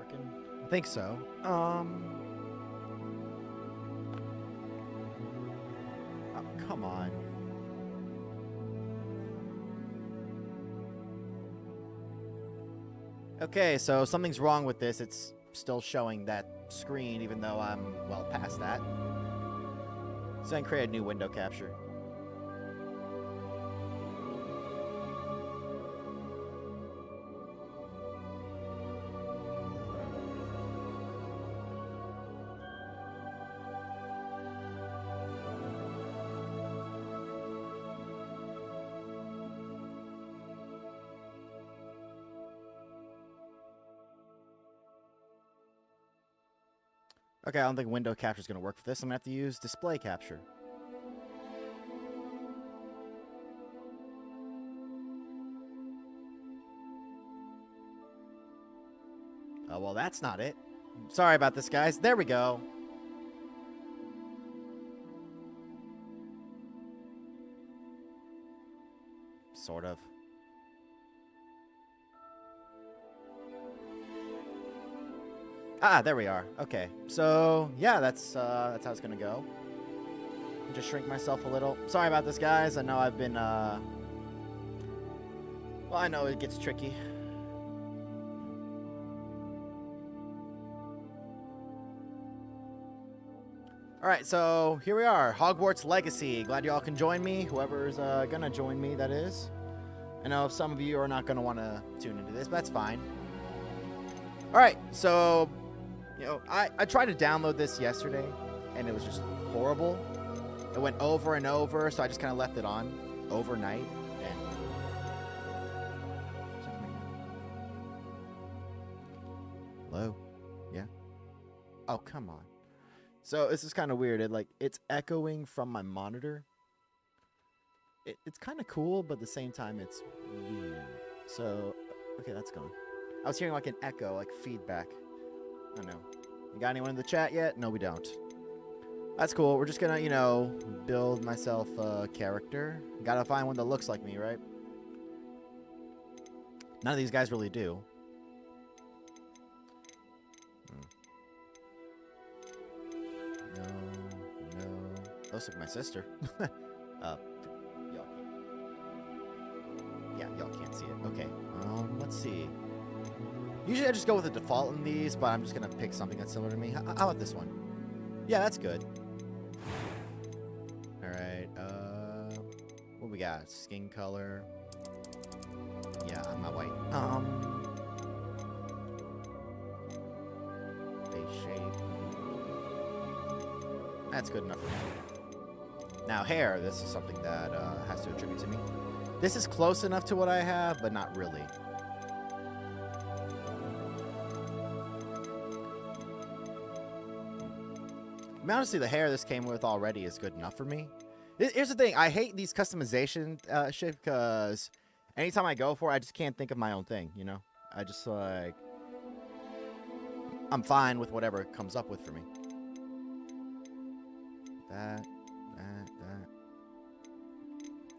working? I think so. Oh, come on. Okay, so something's wrong with this. It's still showing that screen, even though I'm well past that. So I can create a new window capture. Okay, I don't think window capture is going to work for this. I'm going to have to use display capture. Oh, well, that's not it. Sorry about this, guys. There we go. Sort of. Ah, there we are. Okay. So, yeah, that's how it's going to go. Just shrink myself a little. Sorry about this, guys. I know I've been, well, I know it gets tricky. Alright, so here we are. Hogwarts Legacy. Glad you all can join me. Whoever's going to join me, that is. I know some of you are not going to want to tune into this, but that's fine. Alright, so... You know, I tried to download this yesterday, and it was just horrible. It went over and over, so I just kind of left it on overnight. And hello? Yeah? Oh, come on. So this is kind of weird. It's echoing from my monitor. It's kind of cool, but at the same time, it's weird. So, okay, that's gone. I was hearing like an echo, like feedback. I don't know. You got anyone in the chat yet? No, we don't. That's cool. We're just gonna, you know, build myself a character. Gotta find one that looks like me, right? None of these guys really do. No. Looks like my sister. Y'all can't see it. Okay. Let's see. Usually I just go with the default in these, but I'm just going to pick something that's similar to me. How about this one? Yeah, that's good. Alright, what we got? Skin color. Yeah, I'm not white. Face shape. That's good enough for me. Now, hair. This is something that has to attribute to me. This is close enough to what I have, but not really. I mean, honestly, the hair this came with already is good enough for me. Here's the thing. I hate these customization shit because anytime I go for it, I just can't think of my own thing, you know? I just, like... I'm fine with whatever it comes up with for me. That.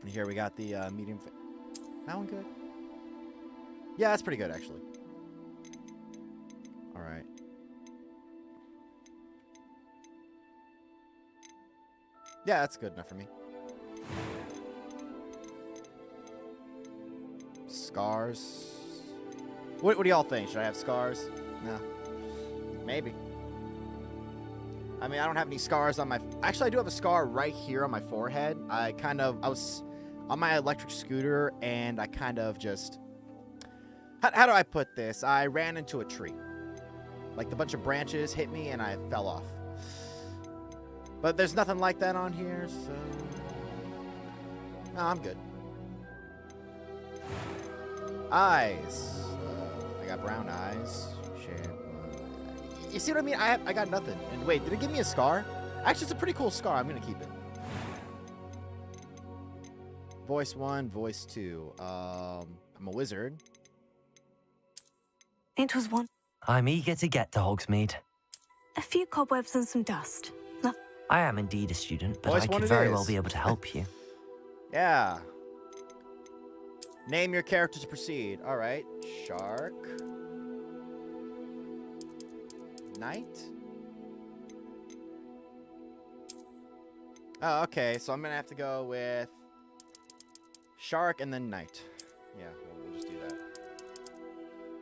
And here we got the medium... That one good? Yeah, that's pretty good, actually. Alright. Yeah, that's good enough for me. Scars. What do y'all think? Should I have scars? No. Maybe. I mean, I don't have any scars on my... Actually, I do have a scar right here on my forehead. I was on my electric scooter, and I kind of just... How do I put this? I ran into a tree. Like, the bunch of branches hit me, and I fell off. But there's nothing like that on here, so... No, I'm good. Eyes. I got brown eyes. Shit. You see what I mean? I got nothing. And wait, did it give me a scar? Actually, it's a pretty cool scar. I'm going to keep it. Voice 1, voice 2. I'm a wizard. It was one. I'm eager to get to Hogsmeade. A few cobwebs and some dust. No. I am indeed a student, but Voice I one could it very is. well be able to help you. Yeah. Name your character to proceed. All right. Shark. Knight? Oh, okay. So I'm gonna have to go with Shark and then Knight. Yeah, we'll just do that.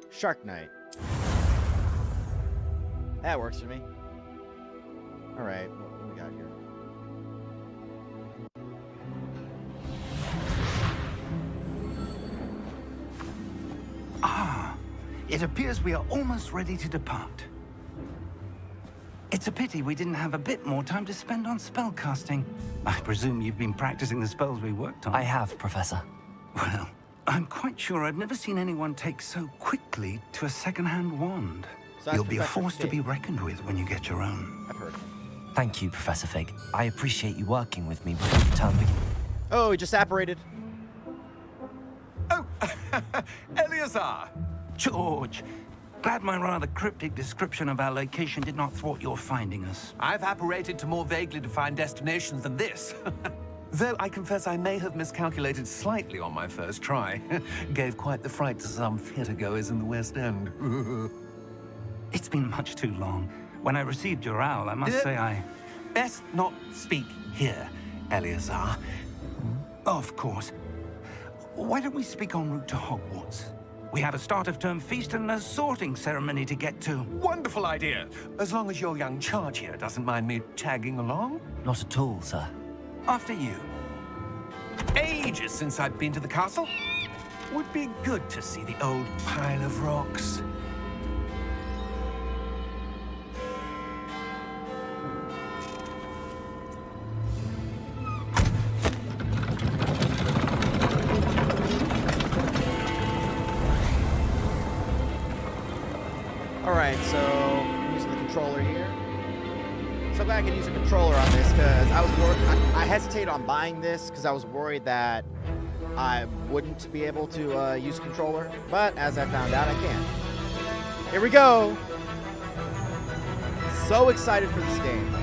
Shark Knight. That works for me. All right, what do we got here? Ah, it appears we are almost ready to depart. It's a pity we didn't have a bit more time to spend on spellcasting. I presume you've been practicing the spells we worked on. I have, Professor. Well, I'm quite sure I've never seen anyone take so quickly to a second-hand wand. So that's You'll be a Professor force to Fig. be reckoned with when you get your own. I've heard of him. Thank you, Professor Fig. I appreciate you working with me before the term begins. Oh, he just apparated. Oh, Eleazar! George, glad my rather cryptic description of our location did not thwart your finding us. I've apparated to more vaguely defined destinations than this. Though I confess I may have miscalculated slightly on my first try. Gave quite the fright to some theatergoers in the West End. It's been much too long. When I received your owl, I must say I... Best not speak here, Eleazar. Of course. Why don't we speak en route to Hogwarts? We have a start-of-term feast and a sorting ceremony to get to. Wonderful idea. As long as your young charge here doesn't mind me tagging along. Not at all, sir. After you. Ages since I've been to the castle. Would be good to see the old pile of rocks. Alright, so I'm using the controller here. So glad I can use a controller on this because I was worried. I hesitated on buying this because I was worried that I wouldn't be able to use a controller. But as I found out, I can. Here we go. So excited for this game.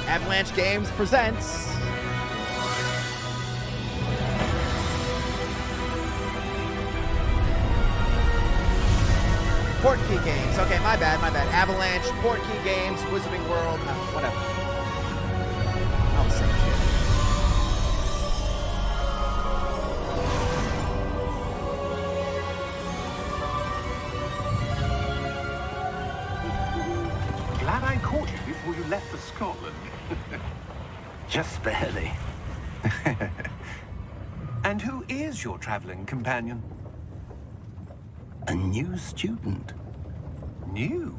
Avalanche Games presents Portkey Games. Okay, my bad. Avalanche, Portkey Games, Wizarding World, whatever. All the same shit. Glad I caught you before you left for Scotland. Just barely. And who is your traveling companion? A new student. New?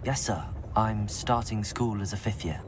Yes, sir. I'm starting school as a 5th year.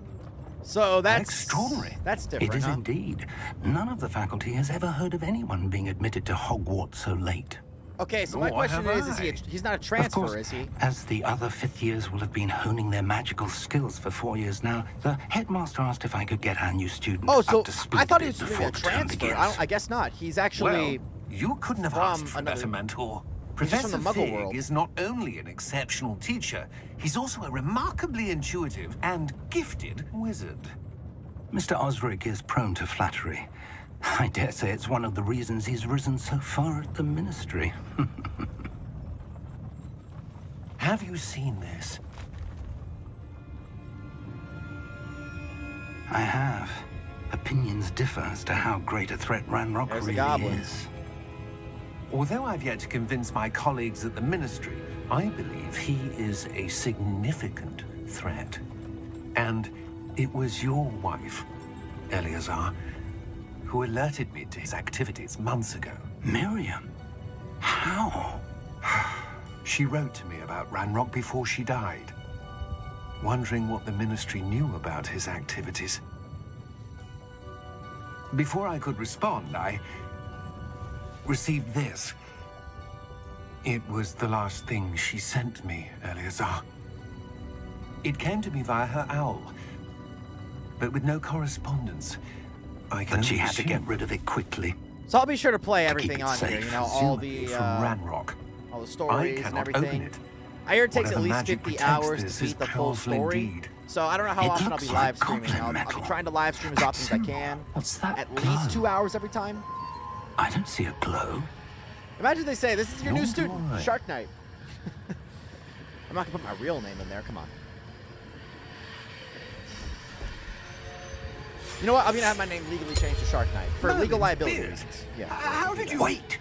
So that's extraordinary. That's different, It is huh? indeed. None of the faculty has ever heard of anyone being admitted to Hogwarts so late. Okay, so my Nor question have is I. he's not a Of transfer, course, is he? as the other 5th years will have been honing their magical skills for 4 years now, the headmaster asked if I could get our new student Oh, so up to speed I thought a he bit was before doing a the term transfer. begins. I guess not. He's actually. Well, you couldn't have from asked for a another- better mentor. He's just Professor from the Muggle Fig world. is not only an exceptional teacher, he's also a remarkably intuitive and gifted wizard. Mr. Osric is prone to flattery. I dare say it's one of the reasons he's risen so far at the Ministry. Have you seen this? I have. Opinions differ as to how great a threat Ranrock There's the really goblins. is. Although I've yet to convince my colleagues at the Ministry, I believe he is a significant threat. And it was your wife, Eleazar, who alerted me to his activities months ago. Miriam? How? She wrote to me about Ranrock before she died, wondering what the Ministry knew about his activities. Before I could respond, I received this. It was the last thing she sent me, Eleazar. It came to me via her owl, but with no correspondence. I can But she only had to get assume rid of it quickly. So I'll be sure to play keep everything it on here. safe, You know, all presumably the from Ranrock. all the I stories and cannot everything. open it. I hear it takes Whatever at least magic 50 protects hours this to is beat the full powerful story. indeed. So I don't know how It often I'll looks be like live streaming. goblin I'll be metal. trying to live stream as often as I can. What's that? At least 2 hours every time. I don't see a glow. Imagine they say, this is your new Nor do student, I. Shark Knight. I'm not gonna put my real name in there, come on. You know what, I'm gonna have my name legally changed to Shark Knight for Merlin's legal liability beard. reasons. Yeah. How did you... Wait!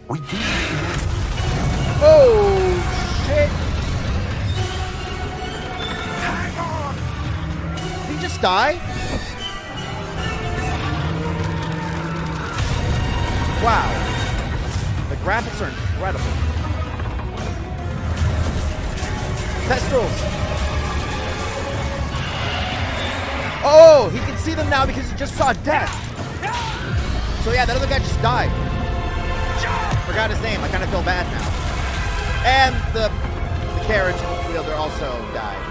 We do... Oh, shit! Hang on! Did he just die? Wow. The graphics are incredible. Pestrels. Oh, he can see them now because he just saw death. So yeah, that other guy just died. Forgot his name. I kind of feel bad now. And the carriage wielder also died.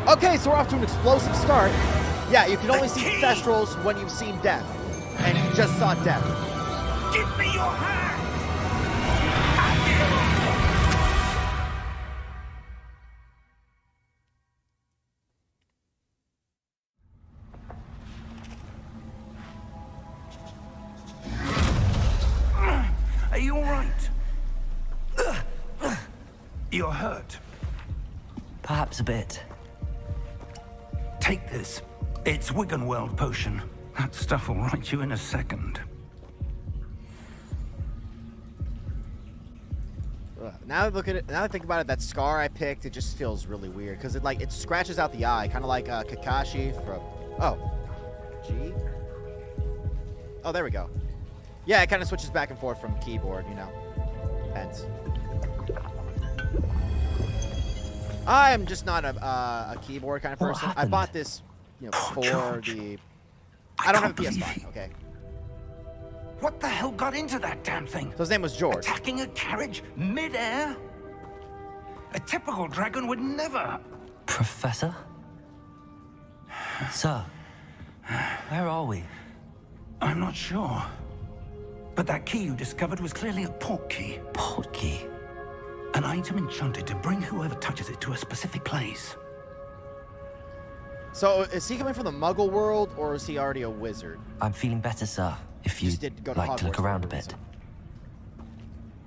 Okay, so we're off to an explosive start. Yeah, you can only see Thestrals when you've seen death. And you just saw death. Give me your hand! Are you all right? You're hurt. Perhaps a bit. Take this. It's Wiggenweld potion. That stuff will right you in a second. Now I look at it. Now I think about it. That scar I picked, it just feels really weird because it scratches out the eye, kind of like Kakashi from. Oh, G. Oh, there we go. Yeah, it kind of switches back and forth from keyboard, you know. Hence. I'm just not a keyboard kind of What person. I happened? bought this, you know, Poor for George. the. I don't have a can't believe PS5. he- Okay. What the hell got into that damn thing? So his name was George. Attacking a carriage mid-air? A typical dragon would never. Professor? Sir, where are we? I'm not sure. But that key you discovered was clearly a port key. Port key. An item enchanted to bring whoever touches it to a specific place. So is he coming from the Muggle world, or is he already a wizard? I'm feeling better, sir. If Just you'd did go to like to look Hogwarts for around a a bit. reason.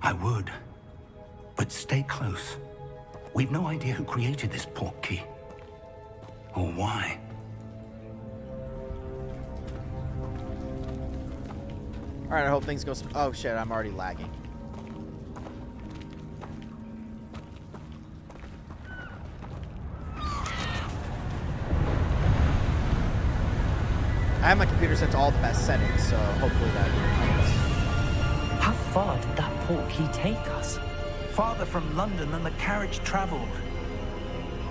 I would. But stay close. We've no idea who created this port key. Or why. Alright, I hope things go... Oh, shit, I'm already lagging. I have my computer set to all the best settings, so hopefully that helps. How far did that port key take us? Farther from London than the carriage traveled.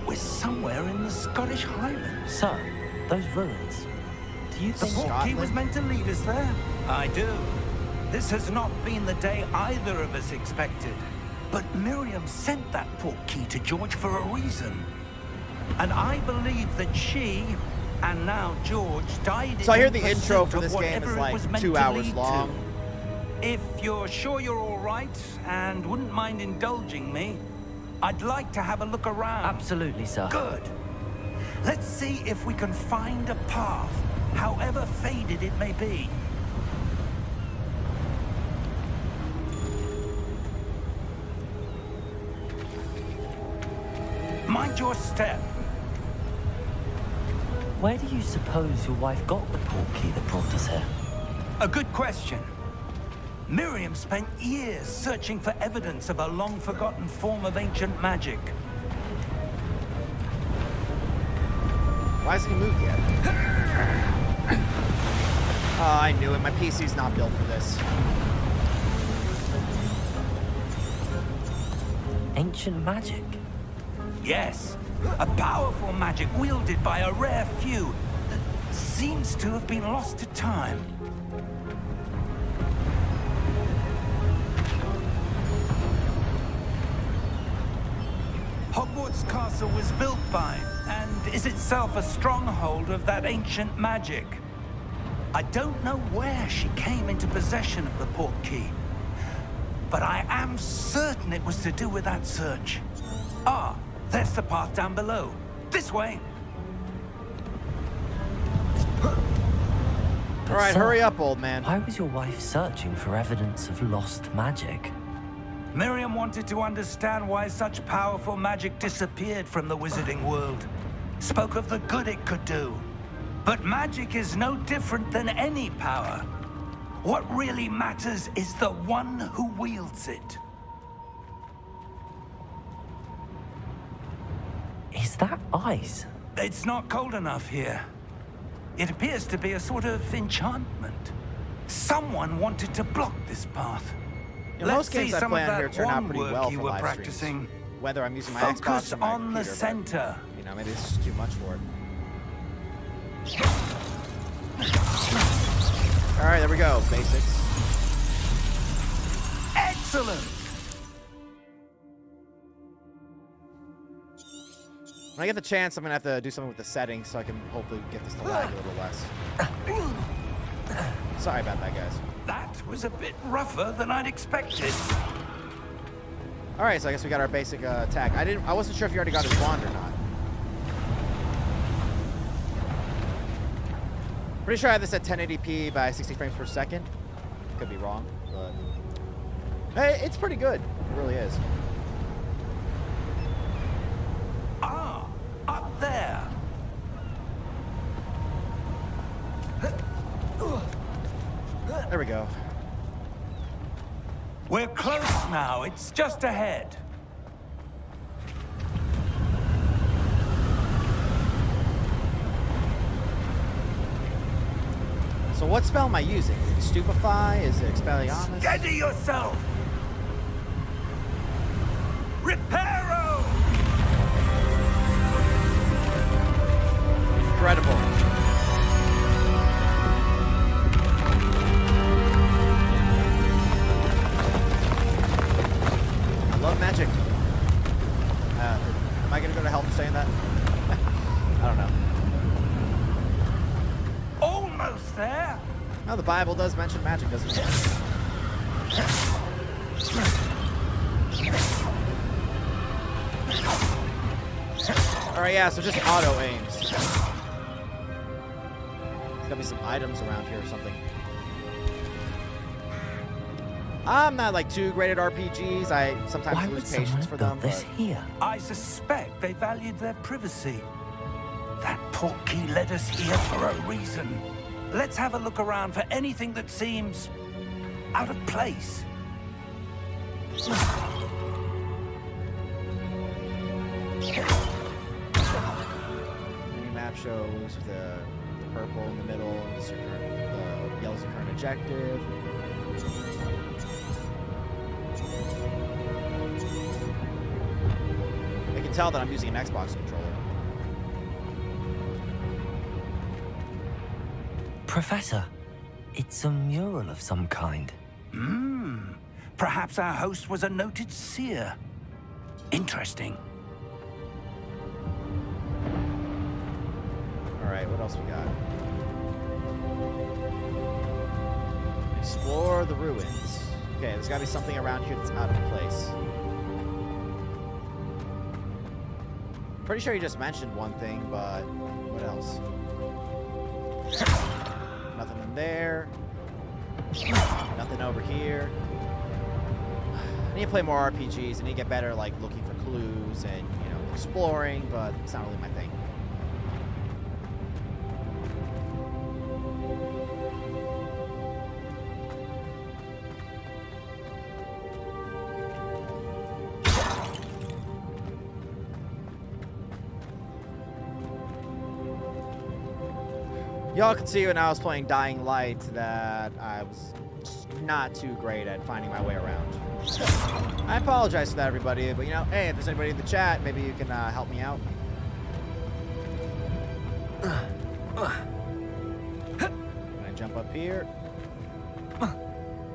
We're somewhere in the Scottish Highlands. Sir, those ruins. Do you The think... port key Scotland? was meant to lead us there. I do. This has not been the day either of us expected. But Miriam sent that port key to George for a reason. And I believe that she, and now George, died So I hear in the pursuit intro for of this game whatever is it like was meant 2 to hours lead to. long. If you're sure you're all right and wouldn't mind indulging me, I'd like to have a look around. Absolutely, sir. Good. Let's see if we can find a path, however faded it may be. Mind your step. Where do you suppose your wife got the port key that brought us here? A good question. Miriam spent years searching for evidence of a long-forgotten form of ancient magic. Why hasn't he moved yet? Oh, I knew it. My PC's not built for this. Ancient magic? Yes, a powerful magic wielded by a rare few that seems to have been lost to time. Hogwarts Castle was built by, and is itself a stronghold of that ancient magic. I don't know where she came into possession of the port key, but I am certain it was to do with that search. Ah, there's the path down below. This way. But All right, sir, hurry up, old man. why was your wife searching for evidence of lost magic? Miriam wanted to understand why such powerful magic disappeared from the wizarding world. Spoke of the good it could do. But magic is no different than any power. What really matters is the one who wields it. Is that ice? It's not cold enough here. It appears to be a sort of enchantment. Someone wanted to block this path. Most games I play on here turn out pretty well you for were live practicing. streams. Whether I'm using my Focus Xbox or my on the computer, center. but, you know, maybe this is too much for it. All right, there we go. Basics. Excellent. When I get the chance, I'm gonna have to do something with the settings so I can hopefully get this to lag a little less. Sorry about that, guys. That was a bit rougher than I'd expected. All right, so I guess we got our basic attack. I wasn't sure if you already got his wand or not. Pretty sure I have this at 1080p by 60 frames per second. Could be wrong, but hey, it's pretty good. It really is. Ah, up there. There we go. We're close now. It's just ahead. So what spell am I using? Is it Stupefy? Is it Expelliarmus? Steady yourself. Reparo! Incredible. I love magic. Am I gonna go to hell for saying that? I don't know. Almost there. No, the Bible does mention magic, doesn't it? Alright, yeah, so just auto aims. There's gotta be some items around here or something. I'm not like too great at RPGs. I sometimes Why would lose someone patience have for built them. this But here? I suspect they valued their privacy. That portkey led us here for a reason. Let's have a look around for anything that seems out of place. mini map shows the purple in the middle, the yellow's the current objective. I can tell that I'm using an Xbox controller. Professor, it's a mural of some kind. Perhaps our host was a noted seer. Interesting. All right, what else we got? Explore the ruins. Okay, there's gotta be something around here that's out of place. Pretty sure you just mentioned one thing, but what else? Nothing in there. Nothing over here. I need to play more RPGs. I need to get better, like looking for clues and, you know, exploring, but it's not really my thing. Y'all can see when I was playing Dying Light that I was not too great at finding my way around. I apologize for that, everybody, but you know, hey, if there's anybody in the chat, maybe you can help me out. Can I jump up here?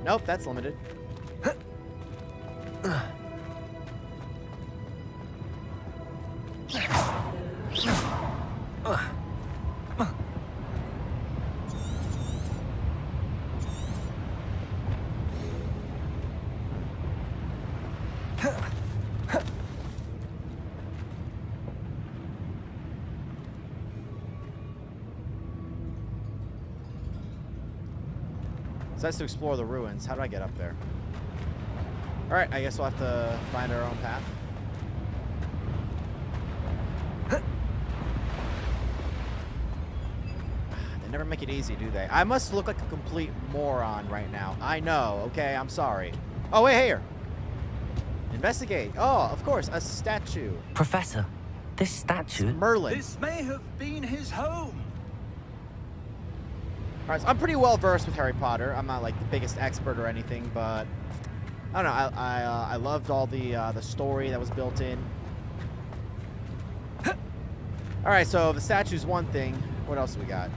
Nope, that's limited. Says to explore the ruins. How do I get up there? Alright, I guess we'll have to find our own path. They never make it easy, do they? I must look like a complete moron right now. I know, okay? I'm sorry. Oh, wait, here. Investigate. Oh, of course, a statue. Professor, this statue... Merlin. This may have been his home. Alright, so I'm pretty well versed with Harry Potter. I'm not like the biggest expert or anything, but I don't know. I loved all the story that was built in. Alright, so the statue's one thing. What else do we got?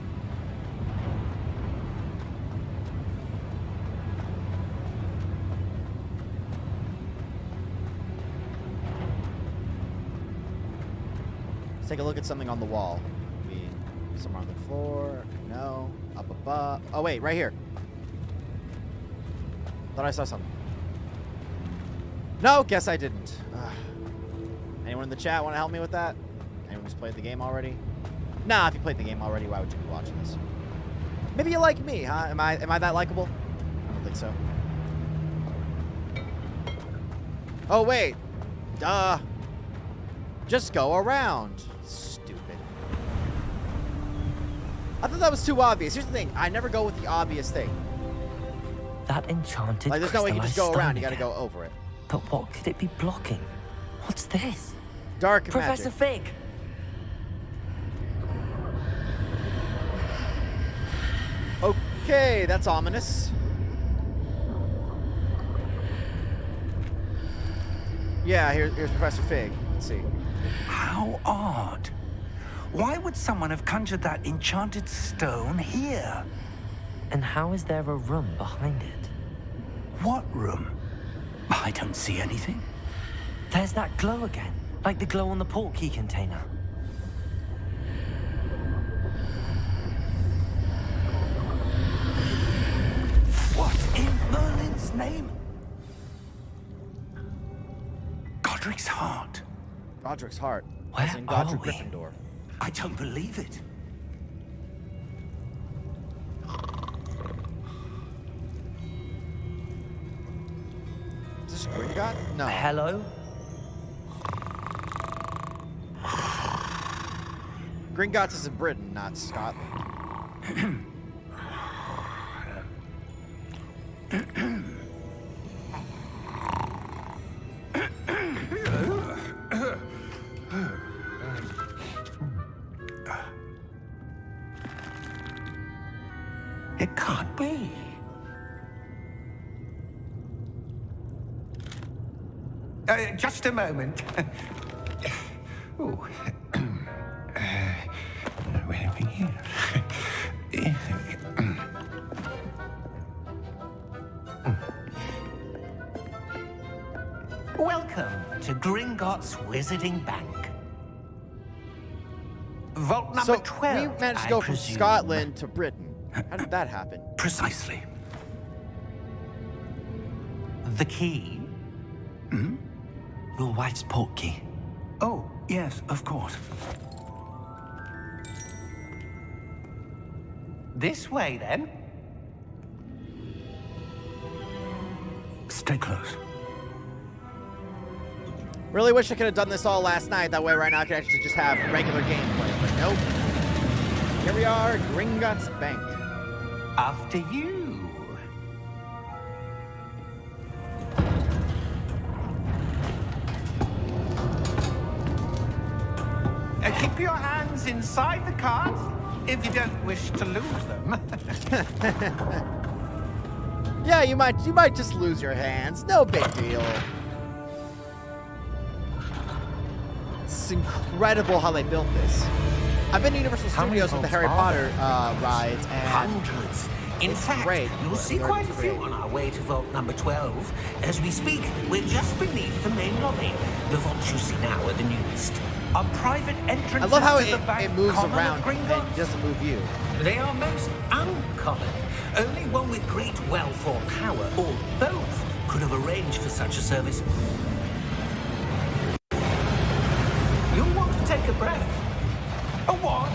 Let's take a look at something on the wall. Somewhere on the floor. No. Up above. Oh, wait. Right here. Thought I saw something. No, guess I didn't. Anyone in the chat want to help me with that? Anyone who's played the game already? Nah, if you played the game already, why would you be watching this? Maybe you like me, huh? Am I that likable? I don't think so. Oh, wait. Duh. Just go around. Stupid. I thought that was too obvious. Here's the thing. I never go with the obvious thing. That enchanted Like, there's no way you can just go crystallized around. You stone gotta go again. over it. But what could it be blocking? What's this? Dark Professor magic. Fig! Okay, that's ominous. Yeah, here's Professor Fig. Let's see. How odd. Why would someone have conjured that enchanted stone here? And how is there a room behind it? What room? I don't see anything. There's that glow again, like the glow on the portkey container. What in Merlin's name? Godric's heart. Godric's heart. Where As in are Godric we? Gryffindor. I don't believe it. Is this Gringotts? No. Hello? Gringotts is in Britain, not Scotland. It can't be. Just a moment. Oh. Where are we here? Welcome to Gringotts Wizarding Bank. Vault number So 12. we managed to I go from presume. Scotland to Britain. How did that happen? Precisely. The key. Your wife's portkey. Oh, yes, of course. This way, then. Stay close. Really wish I could have done this all last night. That way right now I could actually just have regular gameplay. But nope. Here we are, Gringotts Bank. After you. Keep your hands inside the cart if you don't wish to lose them. Yeah, you might just lose your hands. No big deal. It's incredible how they built this. I've been to Universal How many Studios with the vaults Harry are Potter there? rides, and Hundreds. In It's fact, great. you'll see They're quite a few great. on our way to vault number 12. As we speak, we're just beneath the main lobby. The vaults you see now are the newest. Are private entrances I love how to the bank it moves common at around and Gringotts? it doesn't move you. They are most uncommon. Only one with great wealth or power, or both, could have arranged for such a service. You'll want to take a breath. A what?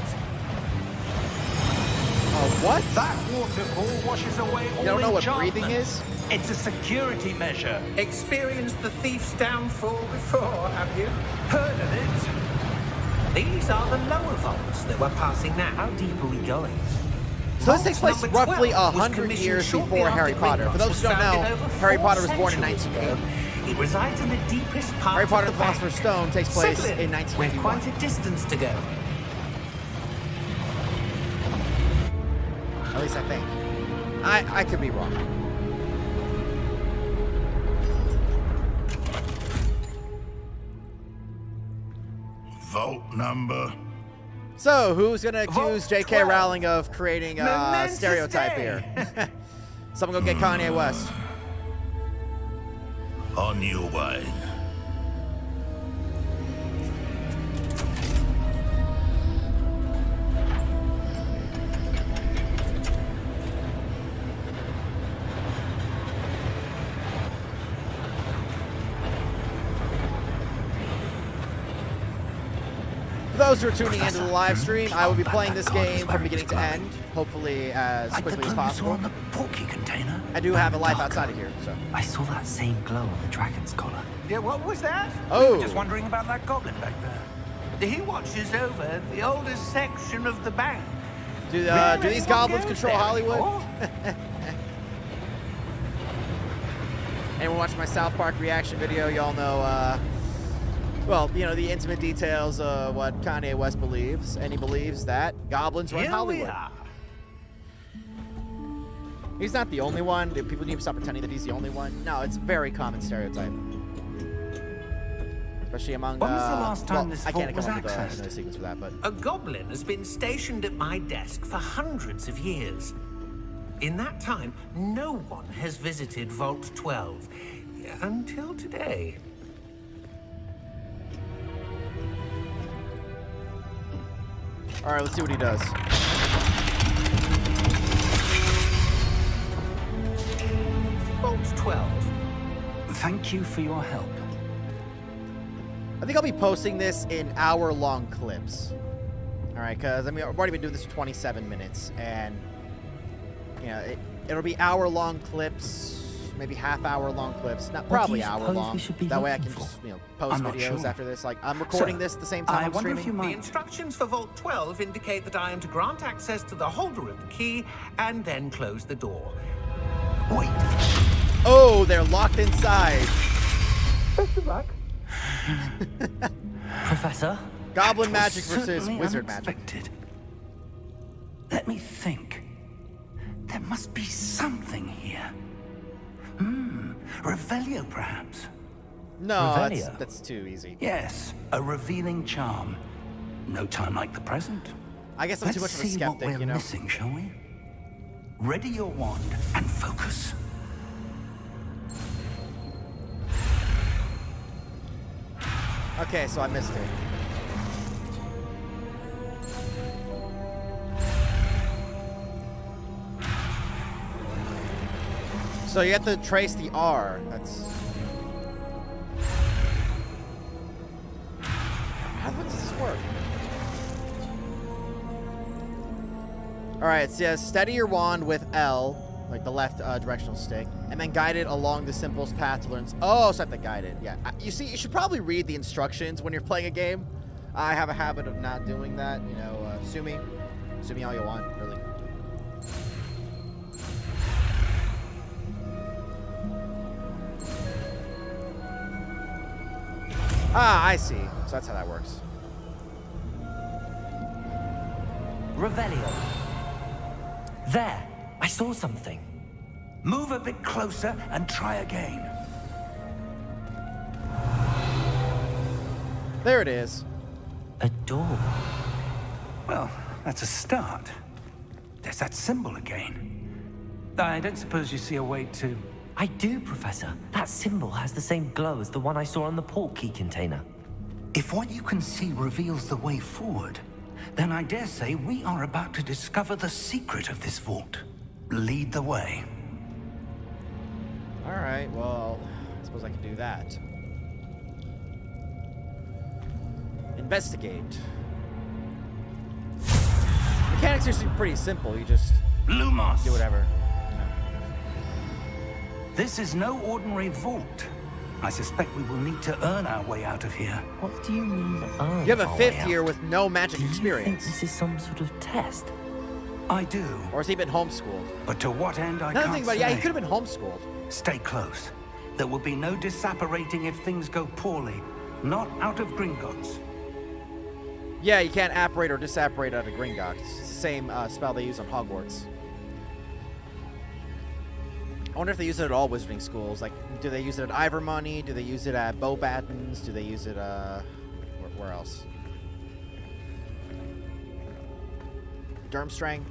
What? That waterfall washes away all You don't know what enchantments. breathing is? It's a security measure. Experienced the thief's downfall before, have you? Heard of it? These are the lower vaults that we're passing now. How deep are we going? So this takes place Number roughly 12 was 100 commissioned years shortly before after Harry Potter. For Gringotts those was who don't know, founded over Harry 4 Potter was born in centuries 1980. ago. It resides in the deepest part Harry Potter of and the the Philosopher's bank. Stone takes place Settle in We're 1991. quite a distance to go. At least I think. I could be wrong. Vault number. So, who's gonna accuse Vault J.K. 12. Rowling of creating a Momentous stereotype day. here? Someone go get Kanye West. On your way. For those who are tuning into the live stream, I will be playing this game from beginning to end, hopefully as Like the quickly as glow you saw possible. on the portkey container. I do have a life Darker. outside of here, so. I saw that same glow on the dragon's collar. Yeah, what was that? Oh, Just wondering about that goblin back there. He watches over the oldest section of the bank. do Really? these What goblins goes control there Hollywood? anymore? Anyone watching my South Park reaction video, y'all know, well, you know, the intimate details of what Kanye West believes, and he believes that goblins run Here we Hollywood. are. He's not the only one. People need to stop pretending that he's the only one. No, it's a very common stereotype. Especially among, When was the last time well, this I can't vault come up was with accessed? another sequence for that, but... A goblin has been stationed at my desk for hundreds of years. In that time, no one has visited Vault 12. Until today. All right, let's see what he does. Vault 12. Thank you for your help. I think I'll be posting this in hour-long clips. All right, because I mean, I've already been doing this for 27 minutes, and you know, it'll be hour-long clips, maybe half-hour-long clips, not What do probably you suppose hour-long. we should be That way I looking can for? just post I'm not videos sure. after this. Like I'm recording Sir, this at the same time I I'm wonder streaming. if you The might... instructions for Vault 12 indicate that I am to grant access to the holder of the key and then close the door. Wait. Oh, they're locked inside. Best of luck. Professor? Goblin That was magic versus certainly wizard magic. unexpected. Let me think. There must be something here. Revelio, perhaps? No, Revelio. that's too easy. Yes, a revealing charm. No time like the present. I guess I'm Let's too much of a see what skeptic, we're you know. missing, shall we? Ready your wand and focus. Okay, so I missed it. So you have to trace the R. That's... How does this work? Alright, so yeah, steady your wand with L, like the left directional stick, and then guide it along the simplest path to learn... Oh, so I have to guide it, yeah. You see, you should probably read the instructions when you're playing a game. I have a habit of not doing that, you know, sue me all you want, really. Ah, I see. So that's how that works. Revelio. There. I saw something. Move a bit closer and try again. There it is. A door. Well, that's a start. There's that symbol again. I don't suppose you see a way to... I do, Professor. That symbol has the same glow as the one I saw on the portkey container. If what you can see reveals the way forward, then I dare say we are about to discover the secret of this vault. Lead the way. All right, well, I suppose I can do that. Investigate. mechanics are pretty simple. You just Lumos. do whatever. This is no ordinary vault. I suspect we will need to earn our way out of here. What do you mean, earn You have a our fifth way out? year with no magic Do you think experience. this is some sort of test? I do. Or has he been homeschooled? But to what end, I Another can't thing about say. yeah, he could have been homeschooled. Stay close. There will be no disapparating if things go poorly. Not out of Gringotts. Yeah, you can't apparate or disapparate out of Gringotts. It's the same spell they use on Hogwarts. I wonder if they use it at all wizarding schools. Like, do they use it at Ivermoney? Do they use it at Beauxbatons? Do they use it, where else? Durmstrang?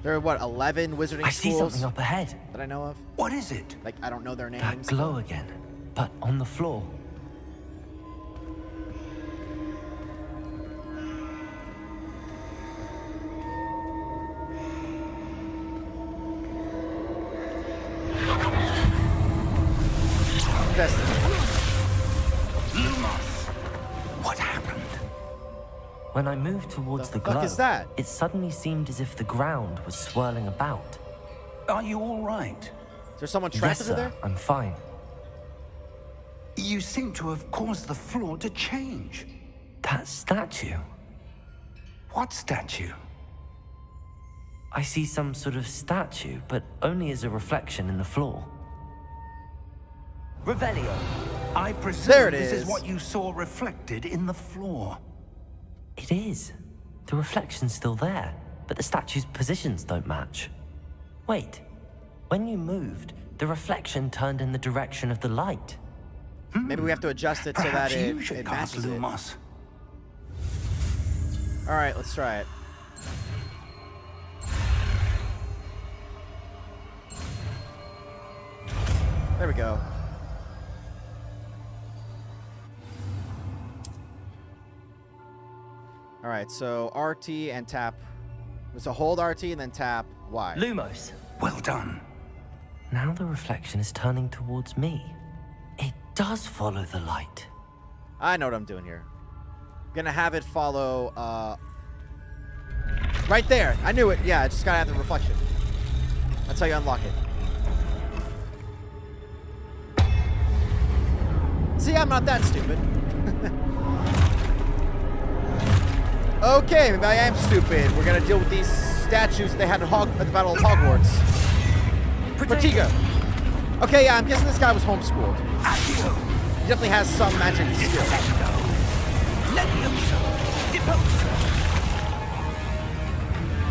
There are, what, 11 wizarding I see schools something up ahead. that I know of? What is it? Like, I don't know their That names. glow again, but on the floor. Lumos! What happened? When I moved towards The the fuck glow, is that? it suddenly seemed as if the ground was swirling about. Are you all right? Is there someone trapped Yes, under sir, there? I'm fine. You seem to have caused the floor to change. That statue. What statue? I see some sort of statue, but only as a reflection in the floor. Revelio. I presume There it this is. is what you saw reflected in the floor. It is. The reflection's still there, but the statue's positions don't match. Wait. When you moved, the reflection turned in the direction of the light. Maybe we have to adjust it so that Perhaps it, you should it cast matches it. Lumos. All right, let's try it. There we go. All right, so RT and tap. So hold RT and then tap Y. Lumos. Well done. Now the reflection is turning towards me. It does follow the light. I know what I'm doing here. I'm gonna have it follow, right there. I knew it. Yeah, I just gotta have the reflection. That's how you unlock it. See, I'm not that stupid. Okay, maybe I am stupid. We're gonna deal with these statues they had at the Battle of Hogwarts. Protego. Okay, yeah, I'm guessing this guy was homeschooled. Accio. He definitely has some magic skill. Levioso. Deposo.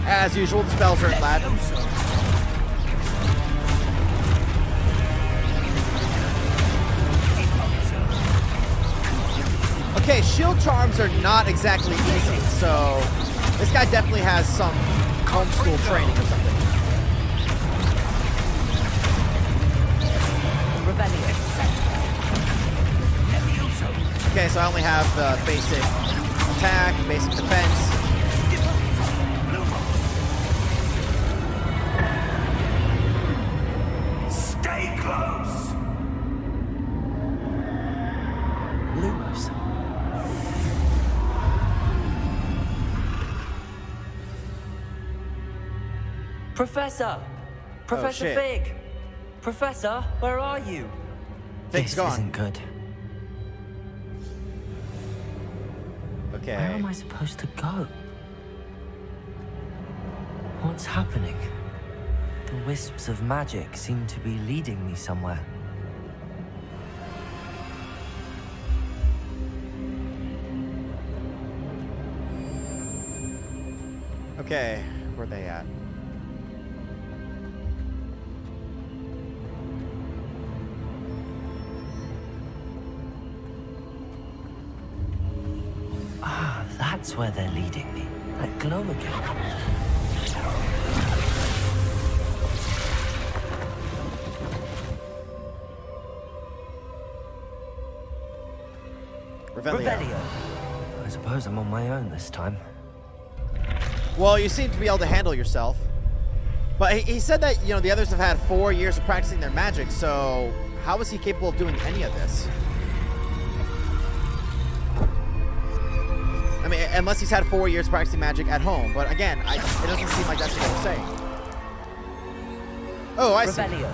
As usual, the spells are in Latin. Levioso. Okay, shield charms are not exactly easy, so this guy definitely has some homeschool training or something. Okay, so I only have the basic attack, basic defense. Stay close. Lumos. Professor! Professor shit. Fig! Professor, where are you? Fig's This gone. isn't good. Okay. Where am I supposed to go? What's happening? The wisps of magic seem to be leading me somewhere. Okay, where are they at? Ah, that's where they're leading me. That glow again. Revelio. Revelio. I suppose I'm on my own this time. Well, you seem to be able to handle yourself. But he said that, you know, the others have had 4 years of practicing their magic, so how is he capable of doing any of this? I mean, unless he's had 4 years practicing magic at home. But again, it doesn't seem like that's what they're saying. Oh, I see. Revelio.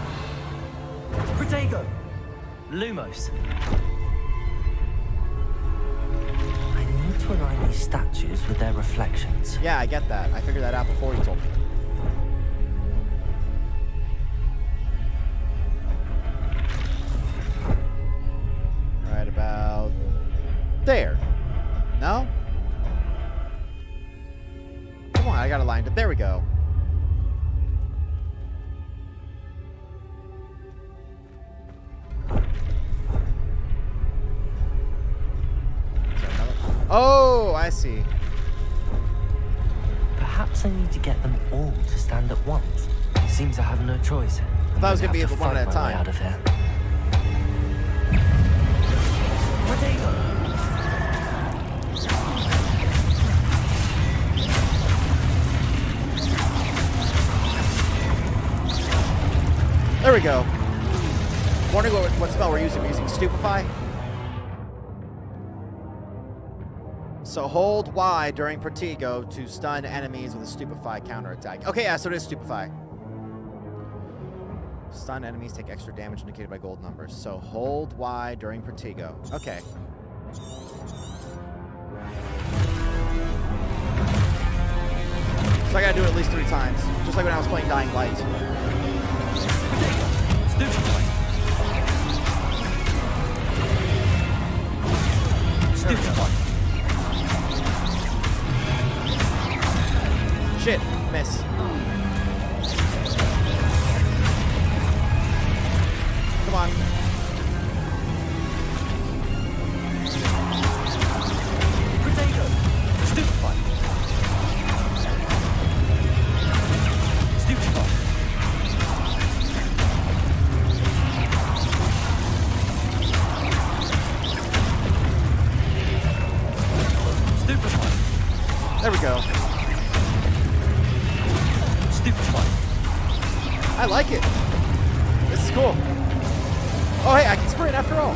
Protego. Lumos. I need to align these statues with their reflections. Yeah, I get that. I figured that out before you told me. Right about there. No? Come on, I got aligned it. There we go. Oh, I see. Perhaps I need to get them all to stand at once. Seems I have no choice. I thought it was gonna be Have to one fight at a my way time. out of here. Protego. There we go. Wondering what spell we're using. We're using Stupefy. So hold Y during Protego to stun enemies with a Stupefy counterattack. Okay, yeah, so it is Stupefy. Stun enemies take extra damage indicated by gold numbers. So hold Y during Protego. Okay. So I gotta do it at least 3 times. Just like when I was playing Dying Light. Stupefy. Stupefy. Shit, miss. Come on. Protego. Stupefy. Stupefy. Stupefy. There we go. Stupefy. I like it. This is cool. Oh, hey, I can sprint after all.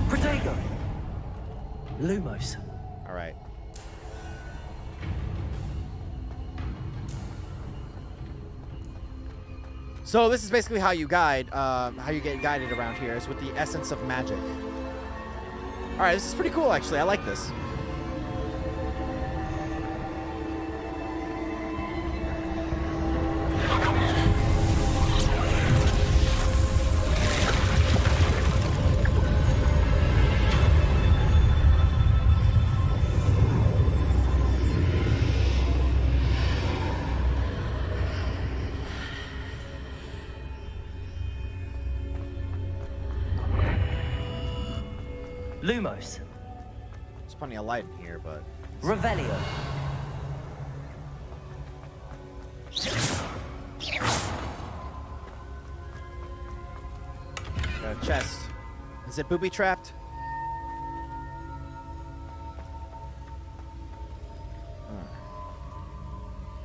Protego. Lumos. All right. So this is basically how you guide, how you get guided around here is with the essence of magic. All right, this is pretty cool, actually. I like this. Lumos. There's plenty of light in here, but... Revelio. Got a chest. Is it booby-trapped?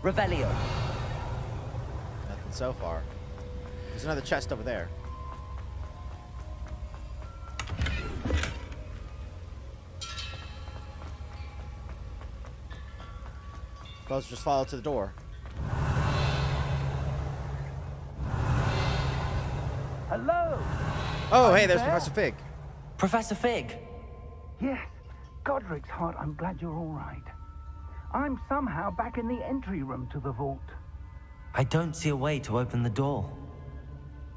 Revelio. Nothing so far. There's another chest over there. Suppose just follow to the door. Hello? Oh, Are hey, you there's there? Professor Fig. Professor Fig. Yes. Godric's heart, I'm glad you're all right. I'm somehow back in the entry room to the vault. I don't see a way to open the door.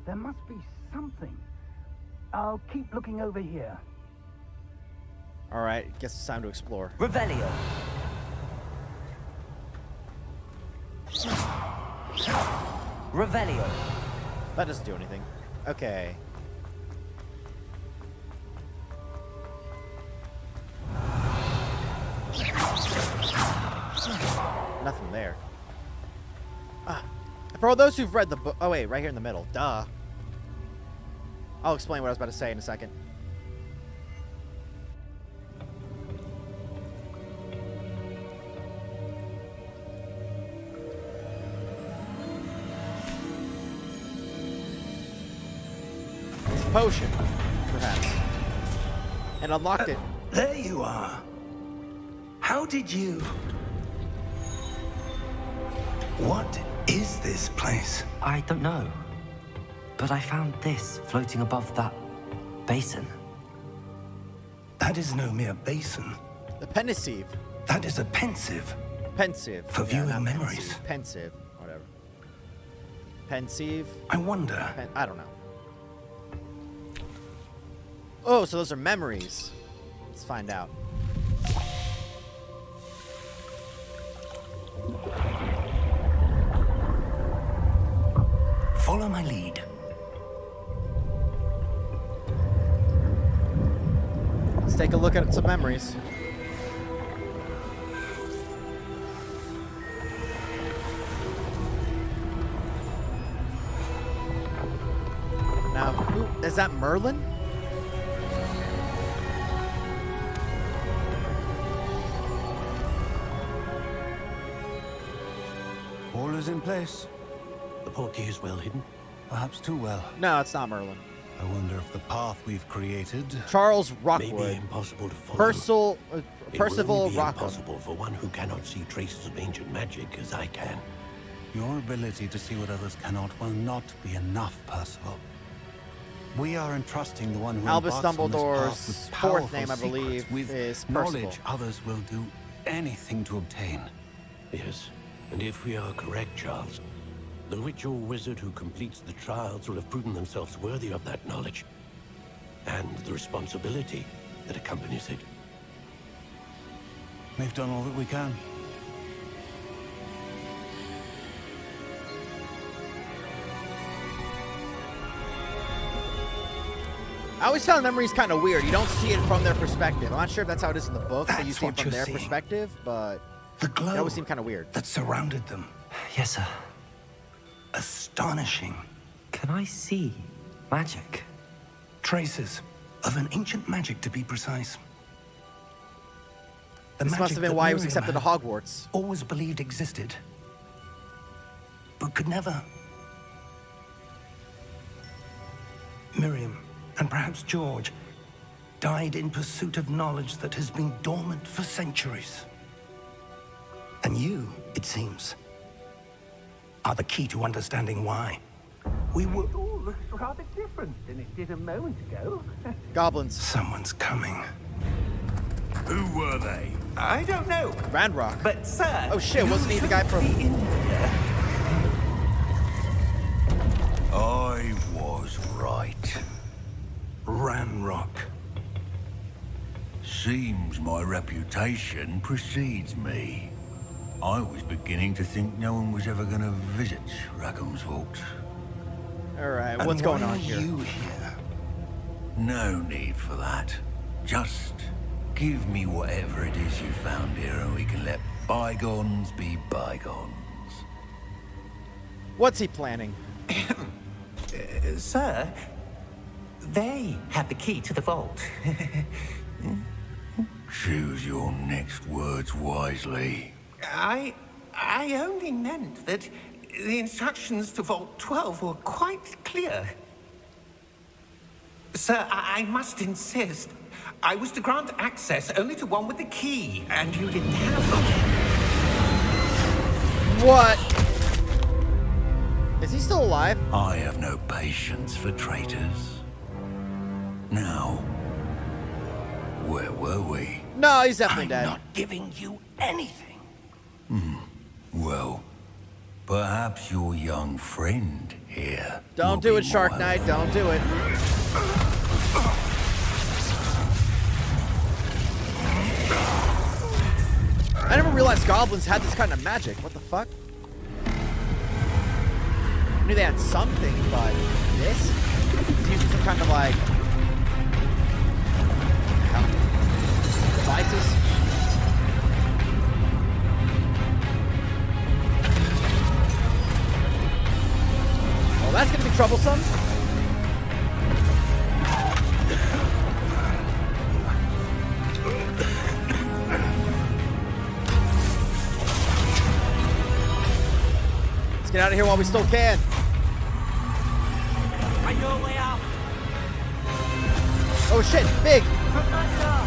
There must be something. I'll keep looking over here. All right, guess it's time to explore. Revelio. Revelio. That doesn't do anything. Okay. Nothing there. For all those who've read the book... Oh, wait, right here in the middle. Duh. I'll explain what I was about to say in a second. It's a potion, perhaps. And unlocked it. There you are. How did you... What is this place? I don't know. But I found this floating above that basin. That is no mere basin. The pensive. That is a pensive. Pensive. For viewing not memories. Pensive. Whatever. Pensive. I wonder. I don't know. Oh, so those are memories. Let's find out. Follow my lead. Let's take a look at some memories. Now, who is that? Merlin? All is in place. The portkey is well hidden. Perhaps too well. No, it's not Merlin. I wonder if the path we've created Charles May be Rockwood. impossible to follow. Percival It Percival will only be Rockham. impossible for one who cannot see traces of ancient magic as I can. Your ability to see what others cannot will not be enough, Percival. We are entrusting the one who Albus embarks on this Dumbledore's path with fourth powerful name, I believe, secrets, with is knowledge Percival. others will do anything to obtain. Yes, and if we are correct, Charles, the witch or wizard who completes the trials will have proven themselves worthy of that knowledge and the responsibility that accompanies it. We've done all that we can. I always found memories kind of weird. You don't see it from their perspective. I'm not sure if that's how it is in the books. That you That's see it what from you're their seeing. perspective, but The it glow always seemed kind of weird. that surrounded them. Yes, sir. Astonishing. Can I see magic? Traces of an ancient magic, to be precise. The This must magic have been that why he was Miriam accepted to had Hogwarts. always believed existed, but could never. Miriam, and perhaps George, died in pursuit of knowledge that has been dormant for centuries. And you, it seems, are the key to understanding why. We were... It all looks rather different than it did a moment ago. Goblins. Someone's coming. Who were they? I don't know, Ranrock. but sir... Oh shit, wasn't he the guy from... be in here. I was right. Ranrock. Seems my reputation precedes me. I was beginning to think no one was ever going to visit Rackham's Vault. Alright, And what's going why on are here? you here? No need for that. Just give me whatever it is you found here and we can let bygones be bygones. What's he planning? Sir, they have the key to the vault. Choose your next words wisely. I only meant that the instructions to Vault 12 were quite clear. Sir, I must insist. I was to grant access only to one with the key, and you didn't have them. What? Is he still alive? I have no patience for traitors. Now, where were we? No, he's definitely I'm dead. not giving you anything. Well, perhaps your young friend here. Don't will do be it, Shark more Knight. Don't do it. I never realized goblins had this kind of magic. What the fuck? I knew they had something, but this? It's using some kind of like... devices? Oh, that's gonna be troublesome. Let's get out of here while we still can. On your way out, Oh shit, big. Professor!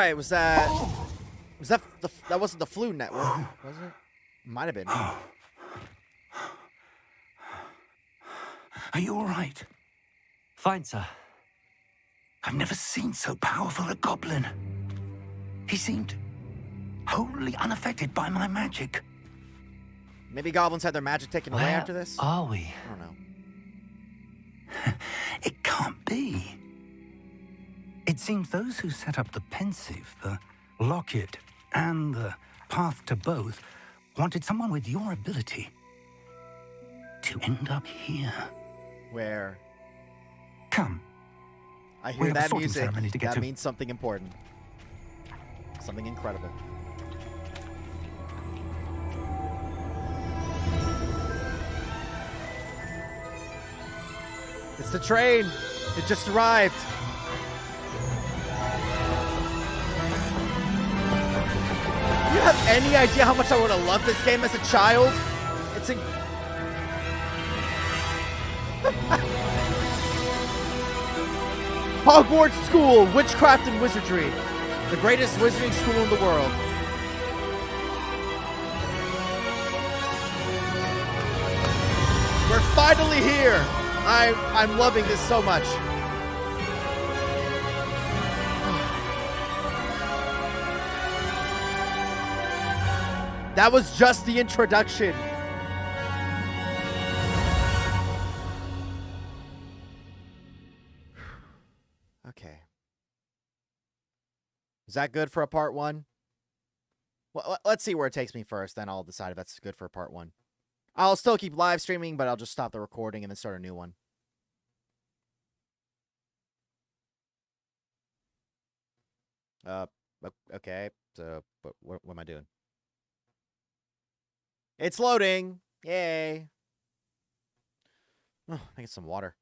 right. Was that that wasn't the flu network, was it? Might have been. Are you all right? Fine, sir. I've never seen so powerful a goblin. He seemed wholly unaffected by my magic. Maybe goblins had their magic taken away Where after this. are we? I don't know. It can't be. It seems those who set up the pensive, the locket, and the path to both wanted someone with your ability to end up here. Where? Come. I We hear have a that sorting music. ceremony to get That to. means something important. Something incredible. It's the train. It just arrived. You have any idea how much I would have loved this game as a child? It's Hogwarts School, Witchcraft and Wizardry. The greatest wizarding school in the world. We're finally here. I'm loving this so much. That was just the introduction. Okay. Is that good for a part one? Well, let's see where it takes me first, then I'll decide if that's good for a part one. I'll still keep live streaming, but I'll just stop the recording and then start a new one. Okay. So, but what am I doing? It's loading. Yay. Oh, I get some water.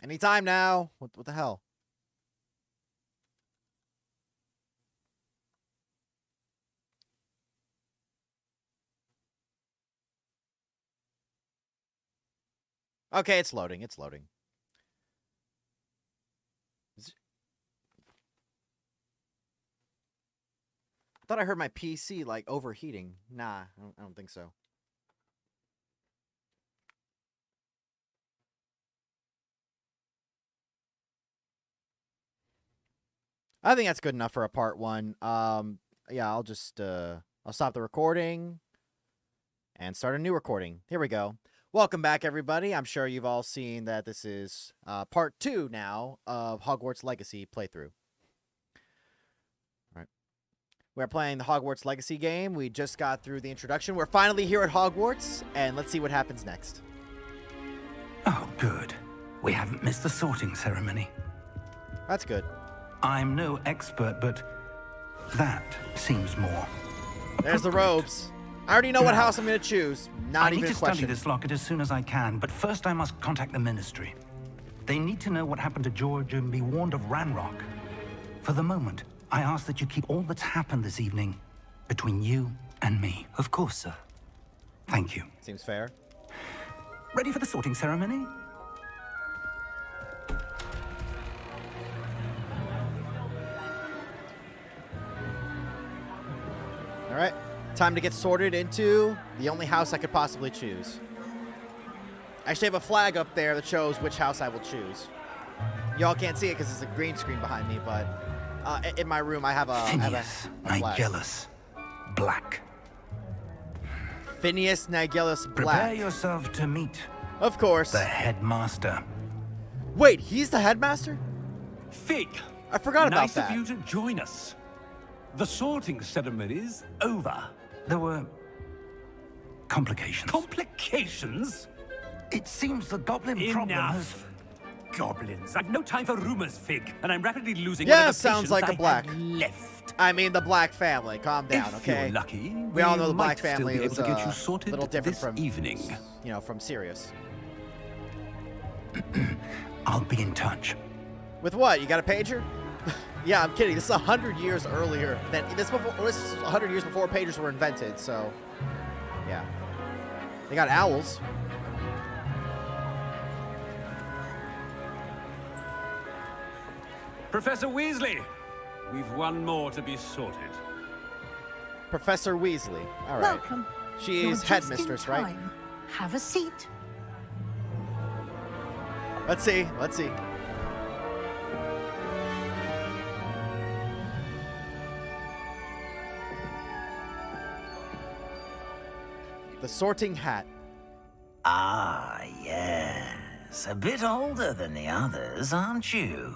Anytime now. What the hell? Okay, it's loading. It's loading. I thought I heard my PC like overheating. Nah, I don't think so. I think that's good enough for a part one. Yeah, I'll just I'll stop the recording and start a new recording. Here we go. Welcome back, everybody. I'm sure you've all seen that this is part 2 now of Hogwarts Legacy playthrough. All right. We're playing the Hogwarts Legacy game. We just got through the introduction. We're finally here at Hogwarts, and let's see what happens next. Oh, good. We haven't missed the sorting ceremony. That's good. I'm no expert, but that seems more. There's the robes. I already know what house I'm going to choose. Not I need even to a question. study this locket as soon as I can, but first I must contact the Ministry. They need to know what happened to George and be warned of Ranrock. For the moment, I ask that you keep all that's happened this evening between you and me. Of course, sir. Thank you. Seems fair. Ready for the sorting ceremony? All right. Time to get sorted into the only house I could possibly choose. I actually have a flag up there that shows which house I will choose. Y'all can't see it because it's a green screen behind me, but in my room I have a Phineas flag. Nigellus Black. Phineas Nigellus Prepare Black. yourself to meet Of course. the headmaster. Wait, he's the headmaster? Fig, I forgot about nice that. of you to join us. The sorting ceremony's over. There were complications. Complications? It seems the goblin problem has... Enough. Goblins. I've no time for rumors, Fig, and I'm rapidly losing Yeah, whatever sounds patience like a I Black. have left. I mean, the Black family. Calm down, If okay? you're lucky, We all know the might Black still family be able is to get a you sorted little different this from evening. You know, from Sirius. I'll be in touch. With what? You got a pager? Yeah, I'm kidding. This is 100 years earlier than this. This is 100 years before pagers were invented. So, yeah, they got owls. Professor Weasley, we've one more to be sorted. Professor Weasley. All right. Welcome. She You're is just in headmistress, right? time. Have a seat. Let's see. Let's see. The sorting hat. Ah, yes. A bit older than the others, aren't you?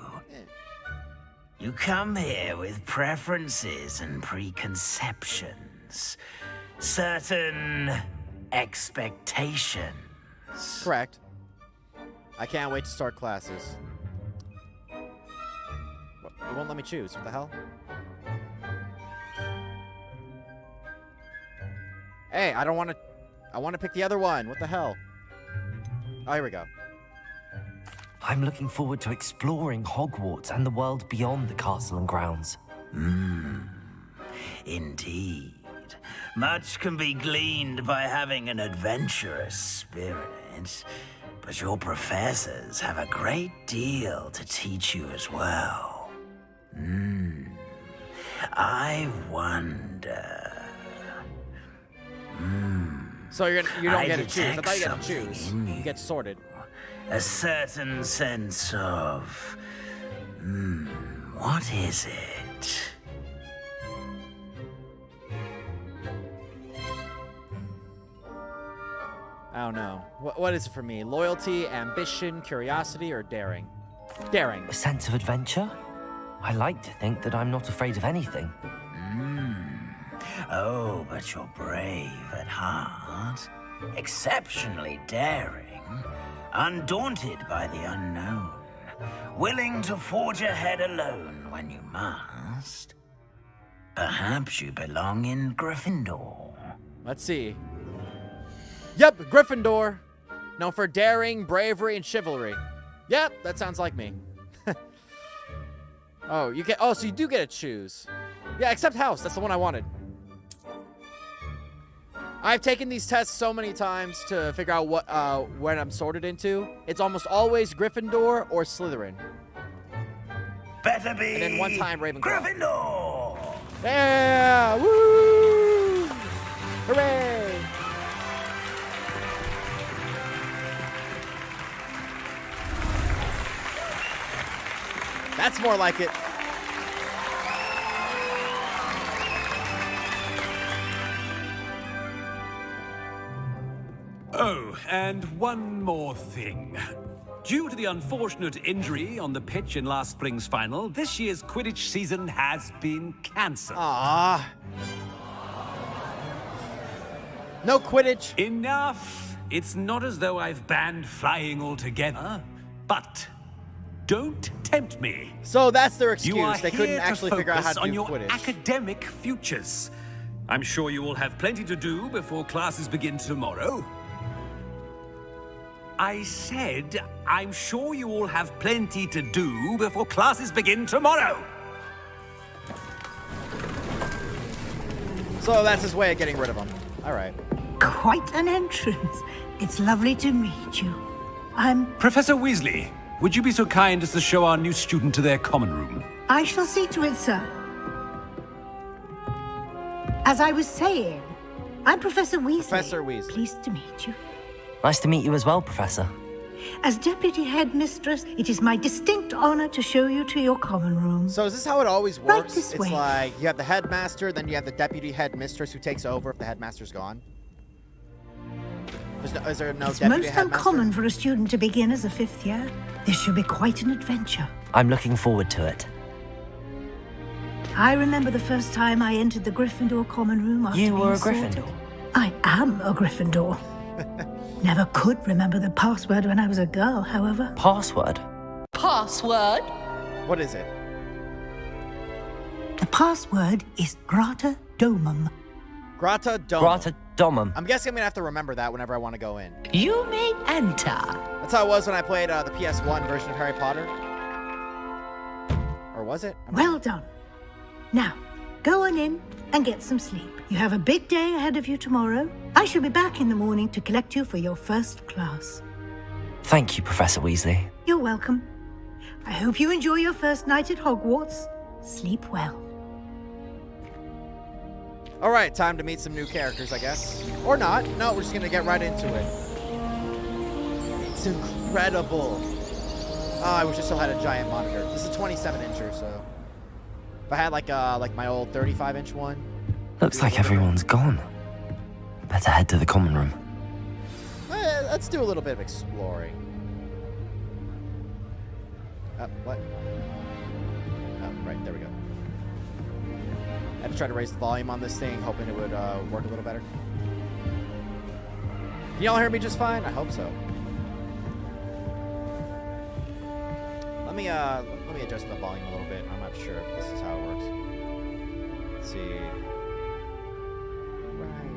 You come here with preferences and preconceptions. Certain expectations. Correct. I can't wait to start classes. It won't let me choose. What the hell? Hey, I don't want to... I want to pick the other one. What the hell? Oh, here we go. I'm looking forward to exploring Hogwarts and the world beyond the castle and grounds. Indeed. Much can be gleaned by having an adventurous spirit, but your professors have a great deal to teach you as well. I wonder. So you don't I get to choose. I detect thought you get to something choose. in You get sorted. A certain sense of... what is it? I don't know. What is it for me? Loyalty, ambition, curiosity, or daring? Daring. A sense of adventure? I like to think that I'm not afraid of anything. Oh, but you're brave at heart. Exceptionally daring. Undaunted by the unknown. Willing to forge ahead alone when you must. Perhaps you belong in Gryffindor. Let's see. Yep, Gryffindor. Known for daring, bravery, and chivalry. Yep, that sounds like me. Oh, you get. Oh, so you do get to choose. Yeah, except house. That's the one I wanted. I've taken these tests so many times to figure out what I'm sorted into. It's almost always Gryffindor or Slytherin. Better be. And then one time Ravenclaw. Gryffindor. Yeah! Woo! Hooray! That's more like it. Oh, and one more thing. Due to the unfortunate injury on the pitch in last spring's final, this year's Quidditch season has been cancelled. Ah. No Quidditch. Enough! It's not as though I've banned flying altogether, but don't tempt me. So that's their You are excuse. They couldn't here to actually figure out how focus to on do your Quidditch. academic futures. I'm sure you will have plenty to do before classes begin tomorrow. I said, I'm sure you all have plenty to do before classes begin tomorrow. So that's his way of getting rid of them. All right. Quite an entrance. It's lovely to meet you. Professor Weasley, would you be so kind as to show our new student to their common room? I shall see to it, sir. As I was saying, I'm Professor Weasley. Professor Weasley. Pleased to meet you. Nice to meet you as well, Professor. As Deputy Headmistress, it is my distinct honor to show you to your common room. So is this how it always Right works? this It's way. like you have the headmaster, then you have the deputy headmistress who takes over if the headmaster's gone. Is there no It's deputy most headmaster? uncommon for a student to begin as a fifth year. This should be quite an adventure. I'm looking forward to it. I remember the first time I entered the Gryffindor common room after You were a being sorted. Gryffindor? I am a Gryffindor. Never could remember the password when I was a girl, however. Password? Password? What is it? The password is Grata Domum. Grata Dome. Grata Domum. I'm guessing I'm gonna have to remember that whenever I want to go in. You may enter. That's how it was when I played the PS1 version of Harry Potter. Or Or was it? Well done. Now, go on in and get some sleep. You have a big day ahead of you tomorrow. I shall be back in the morning to collect you for your first class. Thank you, Professor Weasley. You're welcome. I hope you enjoy your first night at Hogwarts. Sleep well. All right, time to meet some new characters, I guess. Or not. No, we're just going to get right into it. It's incredible. Oh, I wish I still had a giant monitor. This is a 27-incher, so if I had like my old 35-inch one. Looks like everyone's gone. Better head to the common room. Let's do a little bit of exploring. What? Oh, right, there we go. I had to try to raise the volume on this thing, hoping it would work a little better. Can y'all hear me just fine? I hope so. Let me adjust the volume a little bit. I'm not sure if this is how it works. Let's see. Right.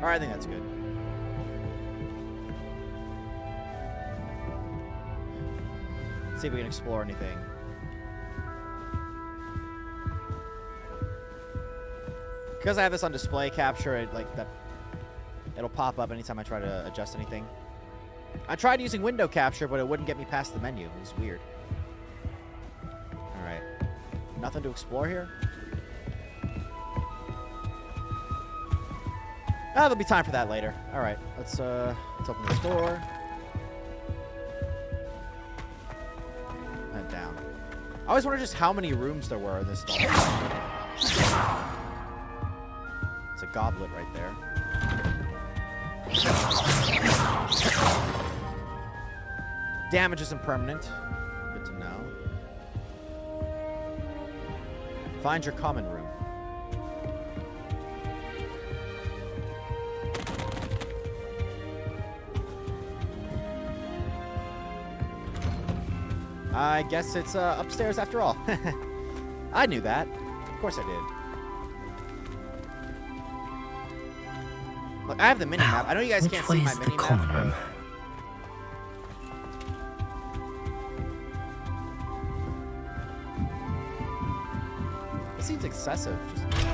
All right, I think that's good. Let's see if we can explore anything. Because I have this on display capture, it'll pop up anytime I try to adjust anything. I tried using window capture, but it wouldn't get me past the menu. It was weird. All right, nothing to explore here. There'll be time for that later. All right, let's open this door. And down. I always wondered just how many rooms there were in this door. It's a goblet right there. Damage isn't permanent. Good to know. Find your common room. I guess it's upstairs after all. I knew that. Of course I did. Look, I have the mini-map. I know you guys can't see my mini-map. Common room? It seems excessive. Just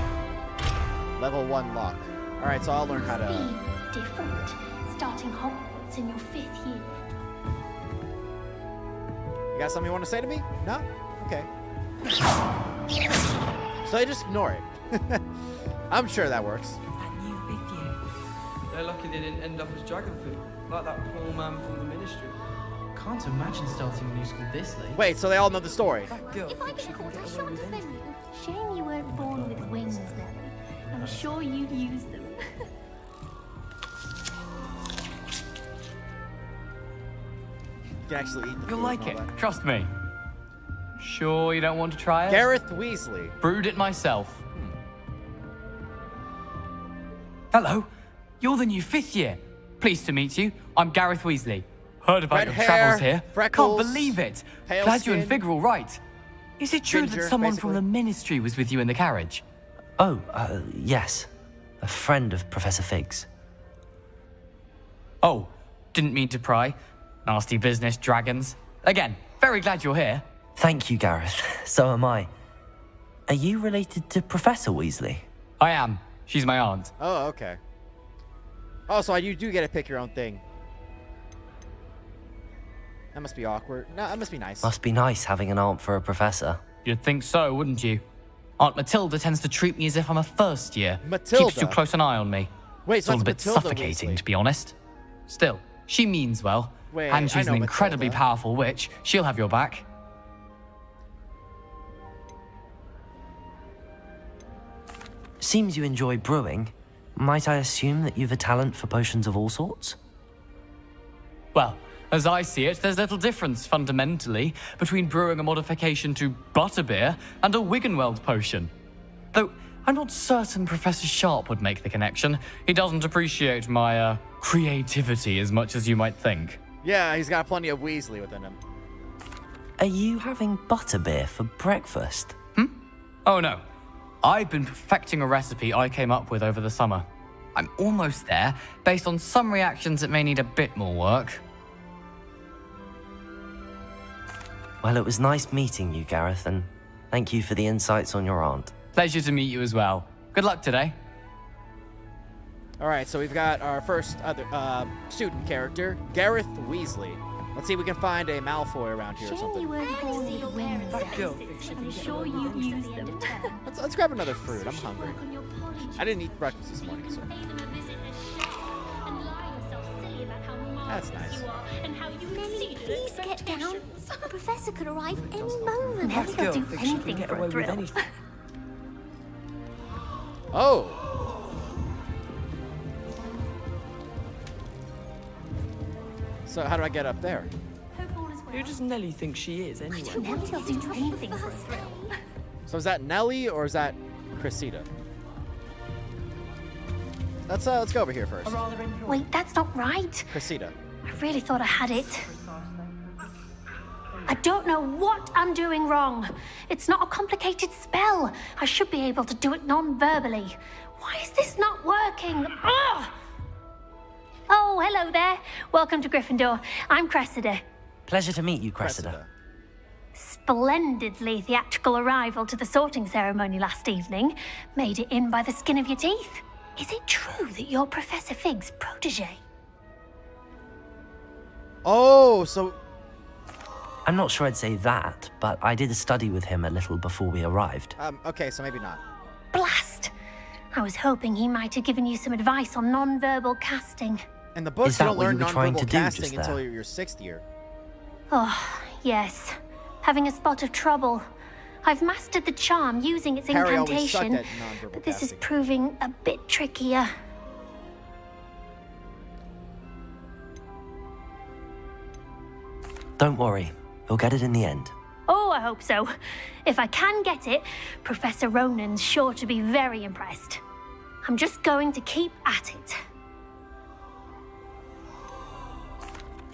level 1 lock. All right, so I'll learn how to. Be different, starting Hogwarts in your 5th year. You got something you want to say to me? No? Okay. So I just ignore it. I'm sure that works. They're lucky they didn't end up as Dragonfoot, like that poor man from the Ministry. Can't imagine starting a new school this late. Wait, so they all know the story? That girl If I thinks she get can caught, get I away shan't with defend anything. you. Shame you weren't born with wings, Nelly. I'm sure you'd use them. You can actually eat the You'll food like and it, all that. trust me. Sure you don't want to try it? Gareth Weasley. Brewed it myself. Hello, you're the new 5th year. Pleased to meet you. I'm Gareth Weasley. Heard about Red your hair, travels here. freckles, Can't believe it. pale Glad you and skin. Fig are all right. Is it true Ginger, that someone basically. from the Ministry was with you in the carriage? Oh, yes. A friend of Professor Fig's. Oh, didn't mean to pry. Nasty business, dragons. Again, very glad you're here. Thank you, Gareth. So am I. Are you related to Professor Weasley? I am. She's my aunt. Oh, okay. Oh, so you do get to pick your own thing. That must be awkward. No, that must be nice. Must be nice having an aunt for a professor. You'd think so, wouldn't you? Aunt Matilda tends to treat me as if I'm a first year. Matilda? Keeps too close an eye on me. Wait, It's so all a it's bit Matilda suffocating, Weasley. to be honest. Still, she means well. Wait, And I she's know an incredibly Matilda. powerful witch. She'll have your back. Seems you enjoy brewing. Might I assume that you've a talent for potions of all sorts? Well, as I see it, there's little difference, fundamentally, between brewing a modification to butterbeer and a Wiggenweld potion. Though, I'm not certain Professor Sharp would make the connection. He doesn't appreciate my, creativity as much as you might think. Yeah, he's got plenty of Weasley within him. Are you having butterbeer for breakfast? Oh no. I've been perfecting a recipe I came up with over the summer. I'm almost there, based on some reactions that may need a bit more work. Well, it was nice meeting you, Gareth, and thank you for the insights on your aunt. Pleasure to meet you as well. Good luck today. All right, so we've got our first other student character, Gareth Weasley. Let's see if we can find a Malfoy around here or Shame you something. weren't born with wings. I'm sure you use them. Let's grab another fruit. I'm hungry. I didn't eat breakfast this morning, so. That's nice. Nelly, please get down. The professor could arrive any moment. Nelly will do anything for a thrill. Oh! So how do I get up there? Who does Nelly think she is, anyway? Nelly will do anything for a thrill. So is that Nelly or is that Cressida? Let's go over here first. Wait, that's not right. Cressida. I really thought I had it. I don't know what I'm doing wrong. It's not a complicated spell. I should be able to do it non-verbally. Why is this not working? Ugh! Oh, hello there. Welcome to Gryffindor. I'm Cressida. Pleasure to meet you, Cressida. Splendidly theatrical arrival to the sorting ceremony last evening. Made it in by the skin of your teeth. Is it true that you're Professor Fig's protege? Oh, so... I'm not sure I'd say that, but I did a study with him a little before we arrived. Okay, so maybe not. Blast! I was hoping he might have given you some advice on non-verbal casting. In the books, Is you that don't what learn you were trying nonverbal to do casting just until there? your 6th year. Oh, yes. Having a spot of trouble. I've mastered the charm using its Harry always sucked incantation, at nonverbal but this is casting. proving a bit trickier. Don't worry, you'll get it in the end. Oh, I hope so. If I can get it, Professor Ronan's sure to be very impressed. I'm just going to keep at it.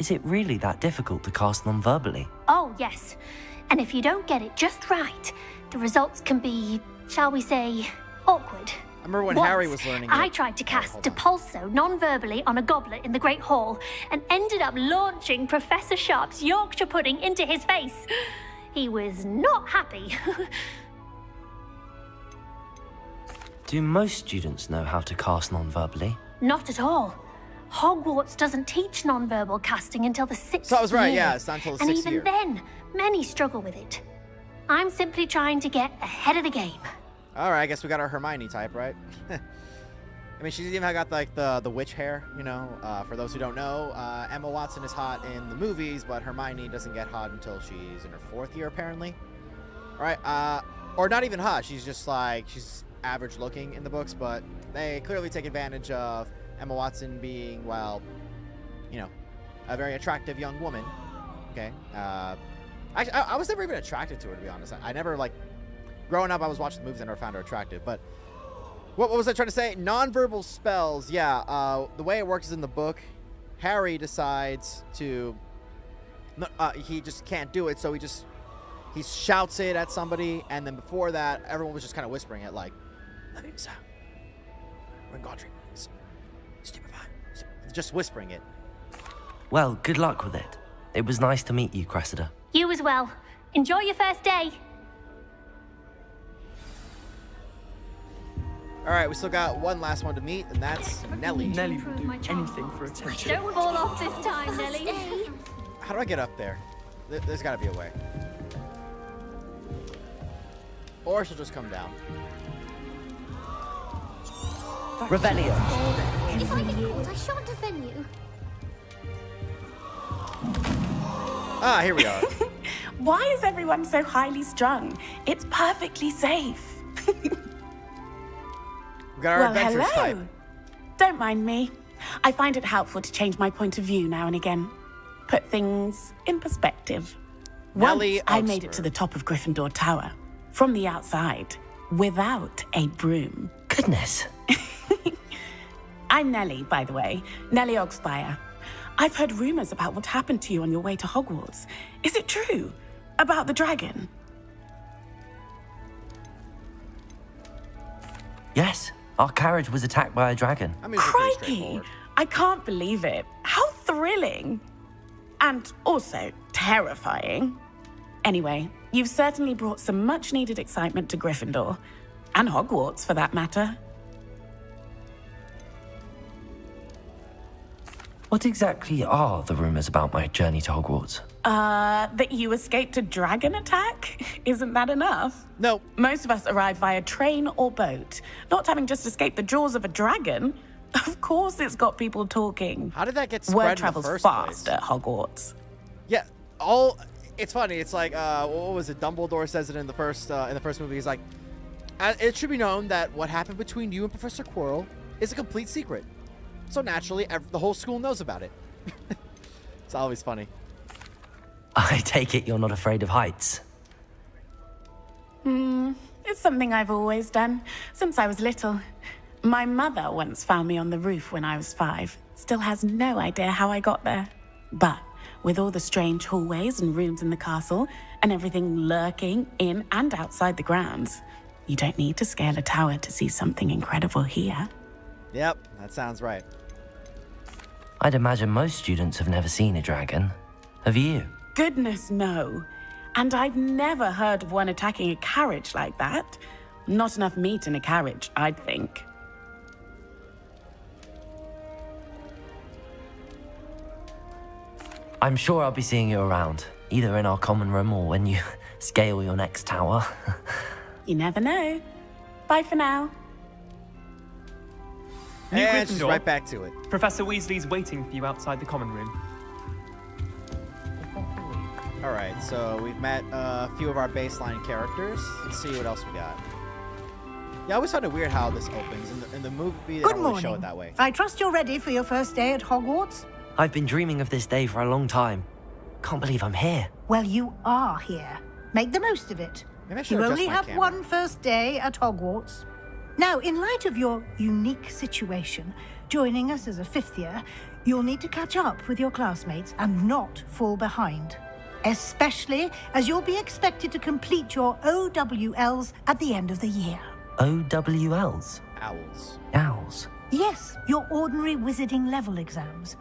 Is it really that difficult to cast non-verbally? Oh, yes. And if you don't get it just right, the results can be, shall we say, awkward. I remember when Once, Harry was learning I it. tried to cast Depulso non-verbally on a goblet in the Great Hall and ended up launching Professor Sharp's Yorkshire pudding into his face. He was not happy. Do most students know how to cast non-verbally? Not at all. Hogwarts doesn't teach non-verbal casting until the 6th So I was right, year. yeah, it's not until the and 6th even year. then, many struggle with it. I'm simply trying to get ahead of the game. All right, I guess we got our Hermione type, right? I mean, she's even got like the witch hair, you know. For those who don't know, Emma Watson is hot in the movies, but Hermione doesn't get hot until she's in her 4th year, apparently. All right, or not even hot. She's just like she's average looking in the books, but they clearly take advantage of Emma Watson being, well, you know, a very attractive young woman. Okay. I was never even attracted to her, to be honest. I never like. Growing up, I was watching the movies and I never found her attractive. But what was I trying to say? Nonverbal spells. Yeah, the way it works is in the book. Harry decides to... he just can't do it, so he shouts it at somebody. And then before that, everyone was just kind of whispering it like... Just whispering it. Well, good luck with it. It was nice to meet you, Cressida. You as well. Enjoy your first day. All right, we still got one last one to meet, and that's Nelly. Nelly will do anything for attention. Don't fall off this time, Nelly. How do I get up there? There's got to be a way. Or she'll just come down. Revelio. If I get caught, I shan't defend you. Ah, here we are. Why is everyone so highly strung? It's perfectly safe. We got our Well, adventurous hello. type. Don't mind me. I find it helpful to change my point of view now and again. Put things in perspective. Nelly Once I made it Oxford. to the top of Gryffindor Tower, from the outside, without a broom. Goodness. I'm Nelly, by the way. Nelly Ogspire. I've heard rumors about what happened to you on your way to Hogwarts. Is it true? About the dragon? Yes, our carriage was attacked by a dragon. I mean, it's pretty Crikey! straightforward. I can't believe it. How thrilling. And also terrifying. Anyway, you've certainly brought some much-needed excitement to Gryffindor. And Hogwarts, for that matter. What exactly are the rumors about my journey to Hogwarts? That you escaped a dragon attack? Isn't that enough? No. Most of us arrive via train or boat, not having just escaped the jaws of a dragon. Of course it's got people talking. How did that get spread Word in the travels first fast place? at Hogwarts. Yeah, it's funny. It's like, what was it? Dumbledore says it in the first movie. He's like, it should be known that what happened between you and Professor Quirrell is a complete secret. So naturally, the whole school knows about it. It's always funny. I take it you're not afraid of heights. It's something I've always done, since I was little. My mother once found me on the roof when I was 5. Still has no idea how I got there. But with all the strange hallways and rooms in the castle, and everything lurking in and outside the grounds, you don't need to scale a tower to see something incredible here. Yep, that sounds right. I'd imagine most students have never seen a dragon. Have you? Goodness, no. And I've never heard of one attacking a carriage like that. Not enough meat in a carriage, I'd think. I'm sure I'll be seeing you around, either in our common room or when you scale your next tower. You never know. Bye for now. New And she's Gryffindor. right back to it. Professor Weasley's waiting for you outside the common room. All right, so we've met a few of our baseline characters. Let's see what else we got. Yeah, I always found it weird how this opens. In the movie, they Good don't really show morning. it that way. I trust you're ready for your first day at Hogwarts? I've been dreaming of this day for a long time. Can't believe I'm here. Well, you are here. Make the most of it. Maybe I should You adjust only my have camera. one first day at Hogwarts. Now, in light of your unique situation, joining us as a 5th year, you'll need to catch up with your classmates and not fall behind. Especially as you'll be expected to complete your OWLs at the end of the year. OWLs? Owls. Owls. Yes, your ordinary wizarding level exams.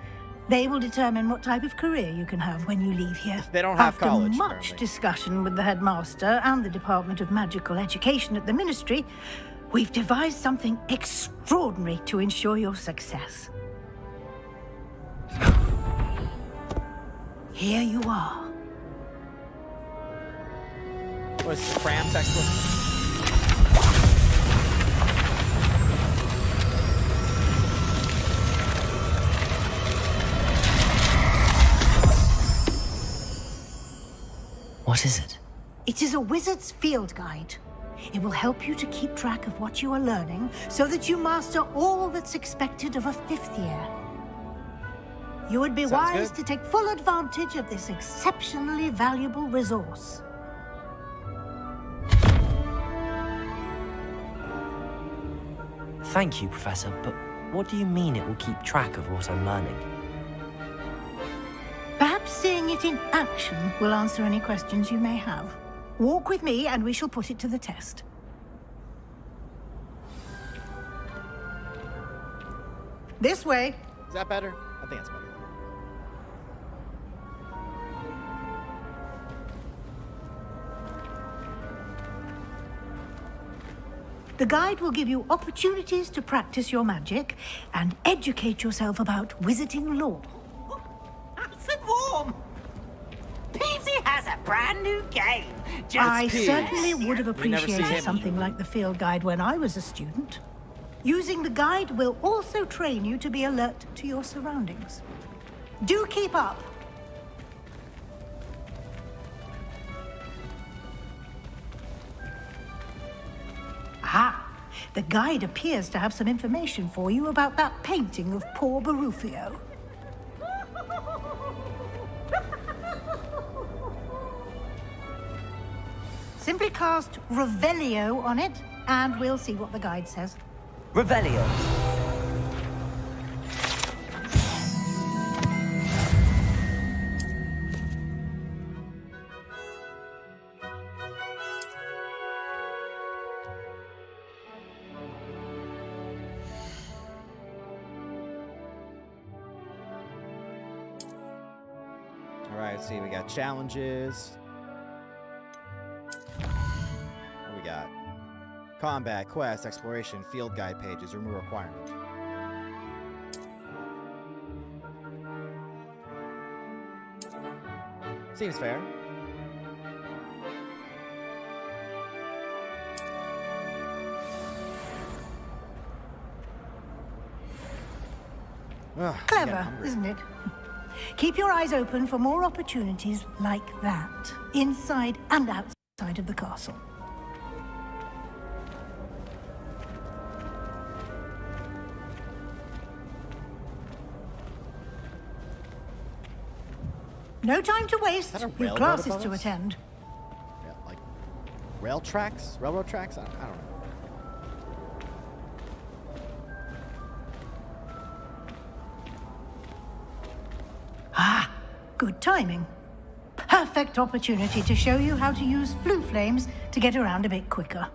They will determine what type of career you can have when you leave here. They don't have After college, much apparently. discussion with the headmaster and the Department of Magical Education at the Ministry, we've devised something extraordinary to ensure your success. Here you are. What is this, cram textbook? What is it? It is a wizard's field guide. It will help you to keep track of what you are learning so that you master all that's expected of a 5th year. You would be Sounds wise good. to take full advantage of this exceptionally valuable resource. Thank you, Professor, but what do you mean it will keep track of what I'm learning? Perhaps seeing it in action will answer any questions you may have. Walk with me and we shall put it to the test. This way. Is that better? I think it's better. The guide will give you opportunities to practice your magic and educate yourself about wizarding lore. Nice and warm. Peavesy has a brand new game. I Peeves. certainly would have We never see appreciated him. something like the field guide when I was a student. Using the guide will also train you to be alert to your surroundings. Do keep up. Ah, the guide appears to have some information for you about that painting of poor Barufio. Simply cast Revelio on it, and we'll see what the guide says. Revelio. All right, let's see. We got challenges. Combat, quest, exploration, field guide pages, remove requirement. Seems fair. Ugh, Clever, isn't it? Keep your eyes open for more opportunities like that, inside and outside of the castle. No time to waste. You've railroad classes above to us? attend. Yeah, like rail tracks? Railroad tracks? I don't know. Ah, good timing. Perfect opportunity to show you how to use flue flames to get around a bit quicker.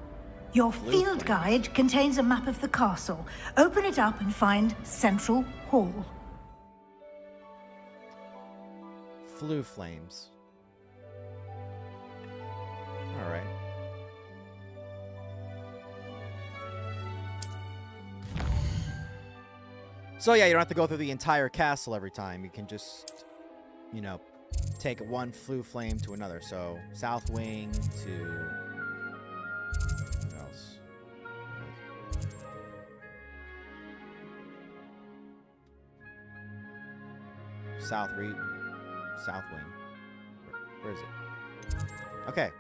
Your field guide contains a map of the castle. Open it up and find Central Hall. Flue flames. All right. So yeah, you don't have to go through the entire castle every time. You can just, you know, take one flue flame to another. So south wing to what else? South wing. Where is it? Okay.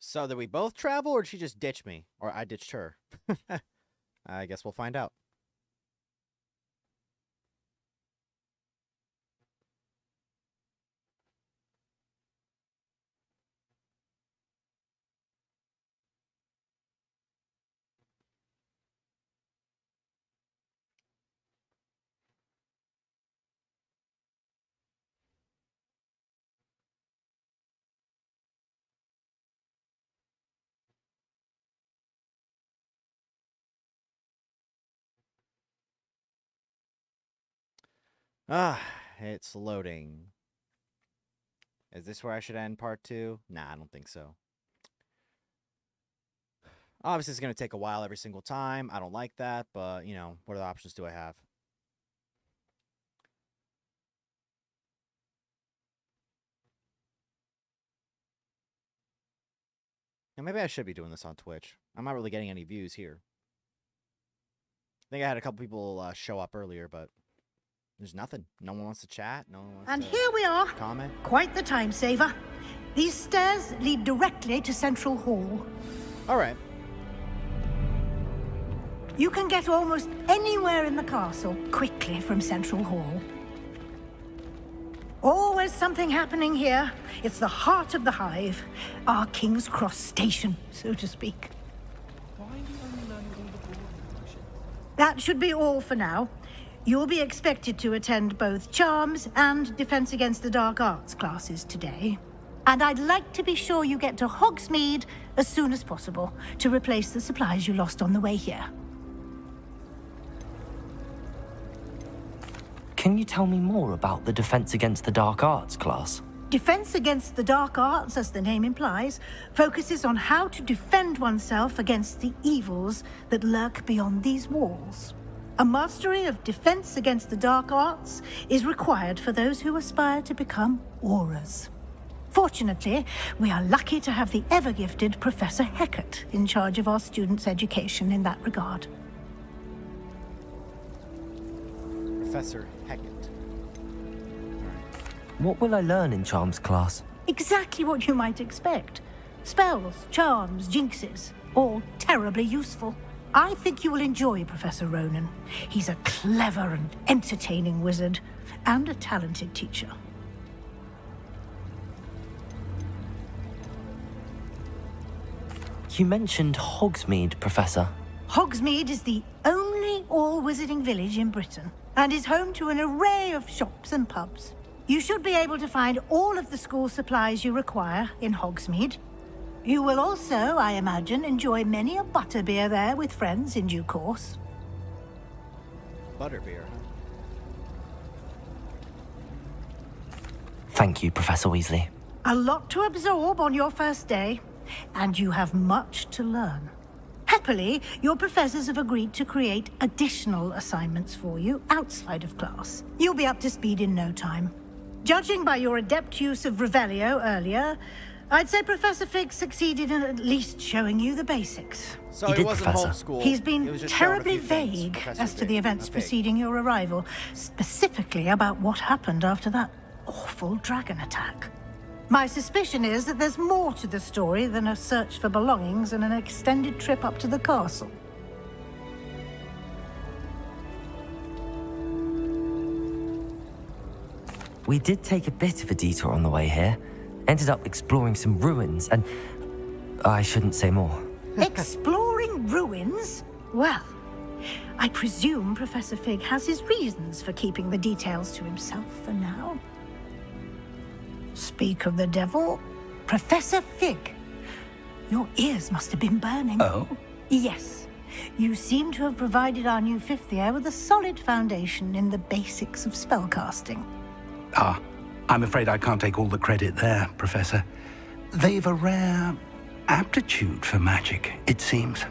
So did we both travel, or did she just ditch me? Or I ditched her? I guess we'll find out. Ah, it's loading. Is this where I should end part 2? Nah, I don't think so. Obviously, it's going to take a while every single time. I don't like that, but, you know, what other options do I have? And maybe I should be doing this on Twitch. I'm not really getting any views here. I think I had a couple people show up earlier, but there's nothing. No one wants to chat. No one wants And to here we are. comment. Quite the time saver. These stairs lead directly to Central Hall. All right. You can get almost anywhere in the castle quickly from Central Hall. Always something happening here. It's the heart of the hive. Our King's Cross station, so to speak. Why are you only learning all the boring functions? That should be all for now. You'll be expected to attend both Charms and Defense Against the Dark Arts classes today. And I'd like to be sure you get to Hogsmeade as soon as possible to replace the supplies you lost on the way here. Can you tell me more about the Defense Against the Dark Arts class? Defense Against the Dark Arts, as the name implies, focuses on how to defend oneself against the evils that lurk beyond these walls. A mastery of Defense Against the Dark Arts is required for those who aspire to become Aurors. Fortunately, we are lucky to have the ever-gifted Professor Heckert in charge of our students' education in that regard. Professor Heckett. What will I learn in Charms class? Exactly what you might expect. Spells, charms, jinxes, all terribly useful. I think you will enjoy Professor Ronan. He's a clever and entertaining wizard, and a talented teacher. You mentioned Hogsmeade, Professor. Hogsmeade is the only all-wizarding village in Britain and is home to an array of shops and pubs. You should be able to find all of the school supplies you require in Hogsmeade. You will also, I imagine, enjoy many a butterbeer there with friends in due course. Butterbeer, huh? Thank you, Professor Weasley. A lot to absorb on your first day, and you have much to learn. Happily, your professors have agreed to create additional assignments for you outside of class. You'll be up to speed in no time. Judging by your adept use of Revelio earlier, I'd say Professor Fig succeeded in at least showing you the basics. So he wasn't homeschooled. He's been terribly vague as to the events preceding your arrival, specifically about what happened after that awful dragon attack. My suspicion is that there's more to the story than a search for belongings and an extended trip up to the castle. We did take a bit of a detour on the way here. Ended up exploring some ruins, and I shouldn't say more. Exploring ruins? Well, I presume Professor Fig has his reasons for keeping the details to himself for now. Speak of the devil, Professor Fig. Your ears must have been burning. Oh? Yes. You seem to have provided our new fifth year with a solid foundation in the basics of spellcasting. Ah, I'm afraid I can't take all the credit there, Professor. They've a rare aptitude for magic, it seems.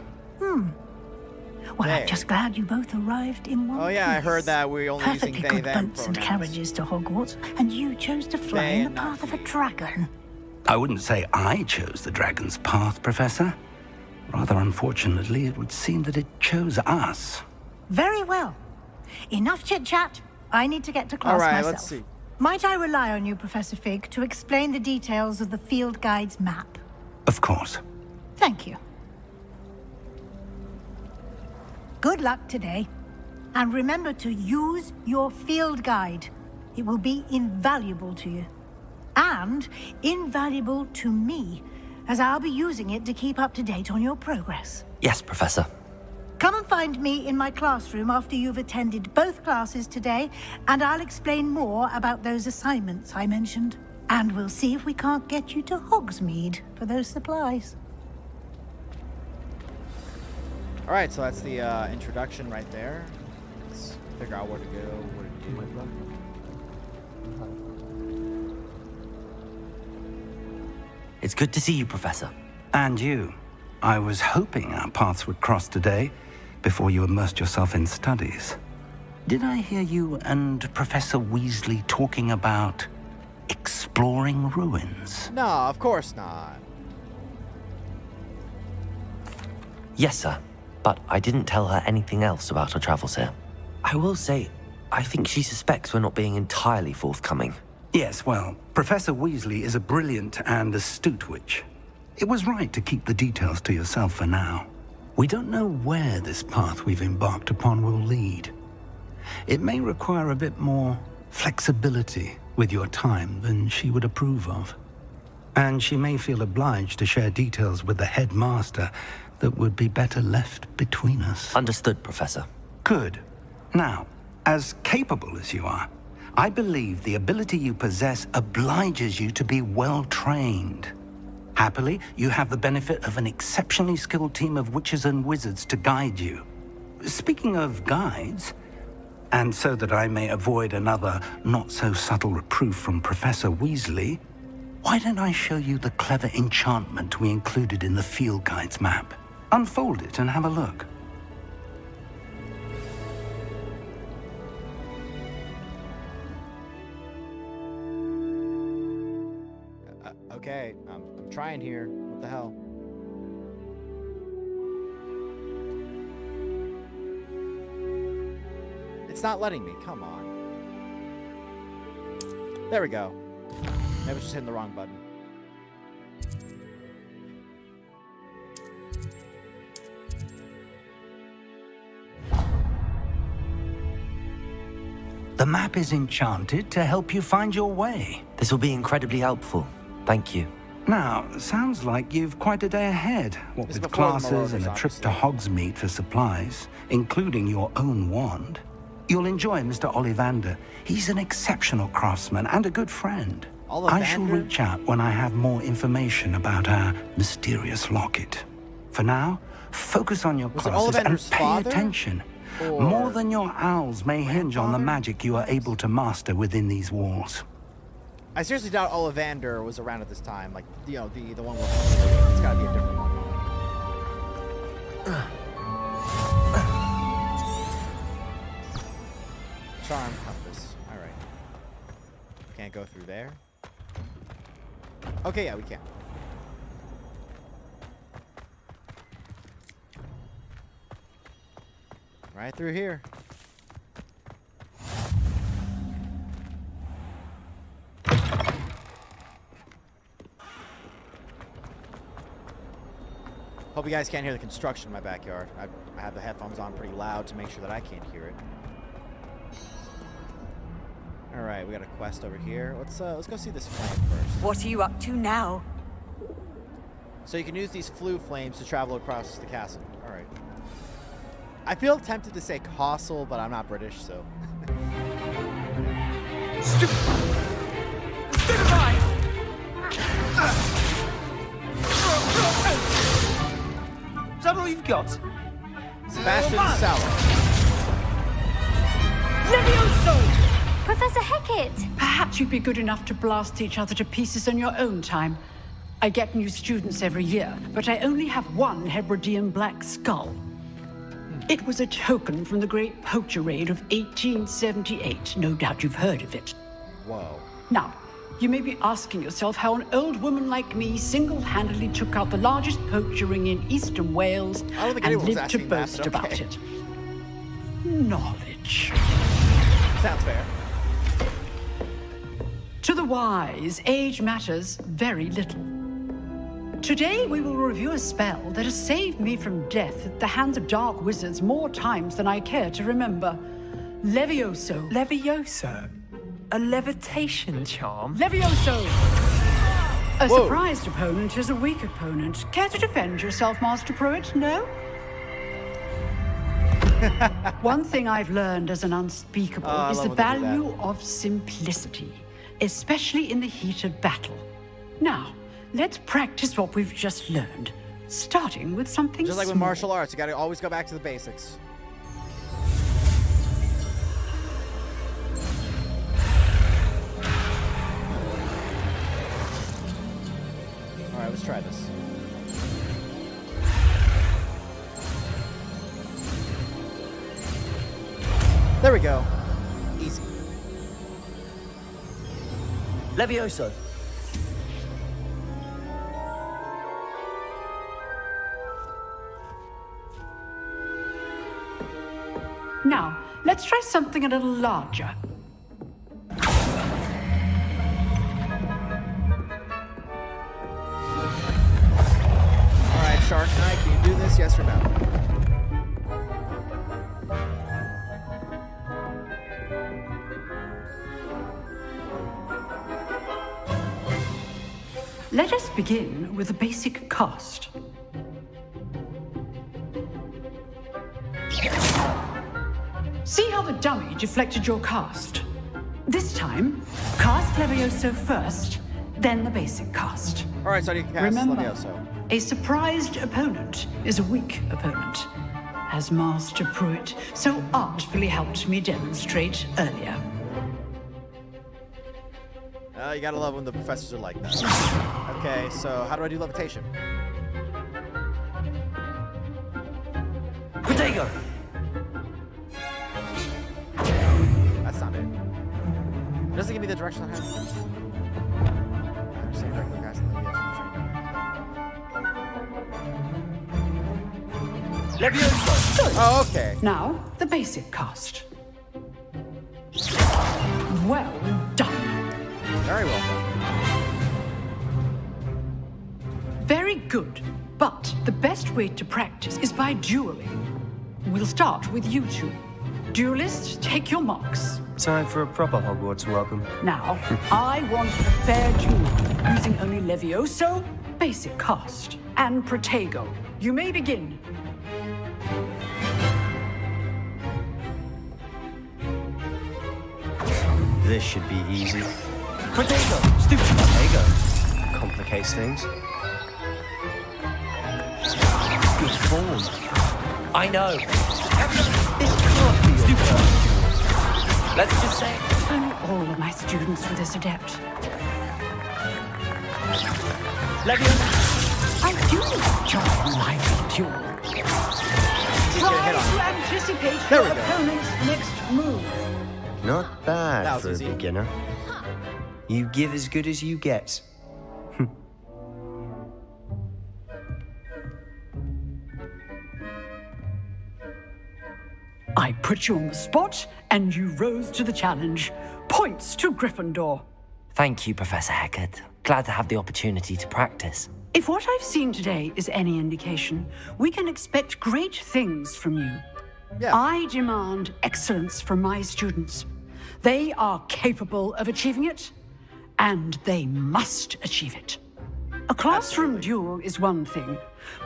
Well, I'm just glad you both arrived in one Oh yeah, I heard that we're only Perfectly using they, good them boats and pronouns. carriages to Hogwarts, and you chose to fly They in the and not path of a dragon. I wouldn't say I chose the dragon's path, Professor. Rather unfortunately, it would seem that it chose us. Very well. Enough chit-chat. I need to get to class All right, myself. let's see. Might I rely on you, Professor Fig, to explain the details of the field guide's map? Of course. Thank you. Good luck today. And remember to use your field guide. It will be invaluable to you. And invaluable to me, as I'll be using it to keep up to date on your progress. Yes, Professor. Come and find me in my classroom after you've attended both classes today, and I'll explain more about those assignments I mentioned. And we'll see if we can't get you to Hogsmeade for those supplies. All right, so that's the introduction right there. Let's figure out where to go, what to do. It's good to see you, Professor. And you. I was hoping our paths would cross today, before you immersed yourself in studies. Did I hear you and Professor Weasley talking about exploring ruins? No, of course not. Yes, sir. But I didn't tell her anything else about our travels here. I will say, I think she suspects we're not being entirely forthcoming. Yes, well, Professor Weasley is a brilliant and astute witch. It was right to keep the details to yourself for now. We don't know where this path we've embarked upon will lead. It may require a bit more flexibility with your time than she would approve of. And she may feel obliged to share details with the headmaster that would be better left between us. Understood, Professor. Good. Now, as capable as you are, I believe the ability you possess obliges you to be well trained. Happily, you have the benefit of an exceptionally skilled team of witches and wizards to guide you. Speaking of guides, and so that I may avoid another not-so-subtle reproof from Professor Weasley, why don't I show you the clever enchantment we included in the field guide's map? Unfold it and have a look. Okay, I'm trying here. What the hell? It's not letting me. Come on. There we go. Maybe I was just hitting the wrong button. The map is enchanted to help you find your way. This will be incredibly helpful. Thank you. Now, sounds like you've quite a day ahead, what This is with before the classes and a Marauders, trip to Hogsmeade for supplies, including your own wand. You'll enjoy Mr. Ollivander. He's an exceptional craftsman and a good friend. I shall Ollivander? reach out when I have more information about our mysterious locket. For now, focus on your Was it classes and Ollivander's pay father? attention. Or More than your owls may hinge on the magic you are able to master within these walls. I seriously doubt Ollivander was around at this time. Like, you know, the one with... It's gotta be a different one. Charm compass. Alright. Can't go through there. Okay, yeah, we can. Right through here. Hope you guys can't hear the construction in my backyard. I have the headphones on pretty loud to make sure that I can't hear it. All right, we got a quest over here. Let's go see this flame first. What are you up to now? So you can use these flue flames to travel across the castle. All right. I feel tempted to say castle, but I'm not British, so. Is that all you've got? Sebastian Sauer. Levioso! Professor Hecat! Perhaps you'd be good enough to blast each other to pieces on your own time. I get new students every year, but I only have one Hebridean black skull. It was a token from the Great Poacher Raid of 1878. No doubt you've heard of it. Whoa. Now, you may be asking yourself how an old woman like me single-handedly took out the largest poacher ring in eastern Wales and lived to boast about it. Knowledge. Sounds fair. To the wise, age matters very little. Today, we will review a spell that has saved me from death at the hands of dark wizards more times than I care to remember. Levioso. Levioso? A levitation charm? Levioso! A surprised opponent is a weak opponent. Care to defend yourself, Master Pruitt? No? One thing I've learned as an unspeakable is the value of simplicity, especially in the heat of battle. Now, let's practice what we've just learned, starting with something Just like with small. martial arts, you gotta always go back to the basics. Alright, let's try this. There we go. Easy. Levioso. Now, let's try something a little larger. Alright, Shark Knight, can you do this? Yes or no? Let us begin with the basic cast. See how the dummy deflected your cast? This time, cast Levioso first, then the basic cast. Alright, so you can cast Remember, Levioso. a surprised opponent is a weak opponent, as Master Pruitt so artfully helped me demonstrate earlier. You gotta love when the professors are like that. Okay, so how do I do levitation? Protego! That's not it. It doesn't give me the direction I have. I understand regular cast Levioso! Oh, okay. Now, the basic cast. Well done. Very well done. Very good. But the best way to practice is by dueling. We'll start with you two. Duelists, take your marks. Time for a proper Hogwarts welcome. Now, I want a fair duel, using only Levioso, basic cast, and Protego. You may begin. This should be easy. Protego! Stupid Protego. Complicates things. Good form. I know. This can't be stupid. Let's just say If only all of my students were this adept. I do enjoy my duel. Try to anticipate your opponent's next move. Not bad That was for easy. a beginner. You give as good as you get. I put you on the spot, and you rose to the challenge. Points to Gryffindor. thank you, Professor Hecat. Glad to have the opportunity to practice. If what I've seen today is any indication, we can expect great things from you. Yeah. I demand excellence from my students. They are capable of achieving it, and they must achieve it. A classroom duel is one thing,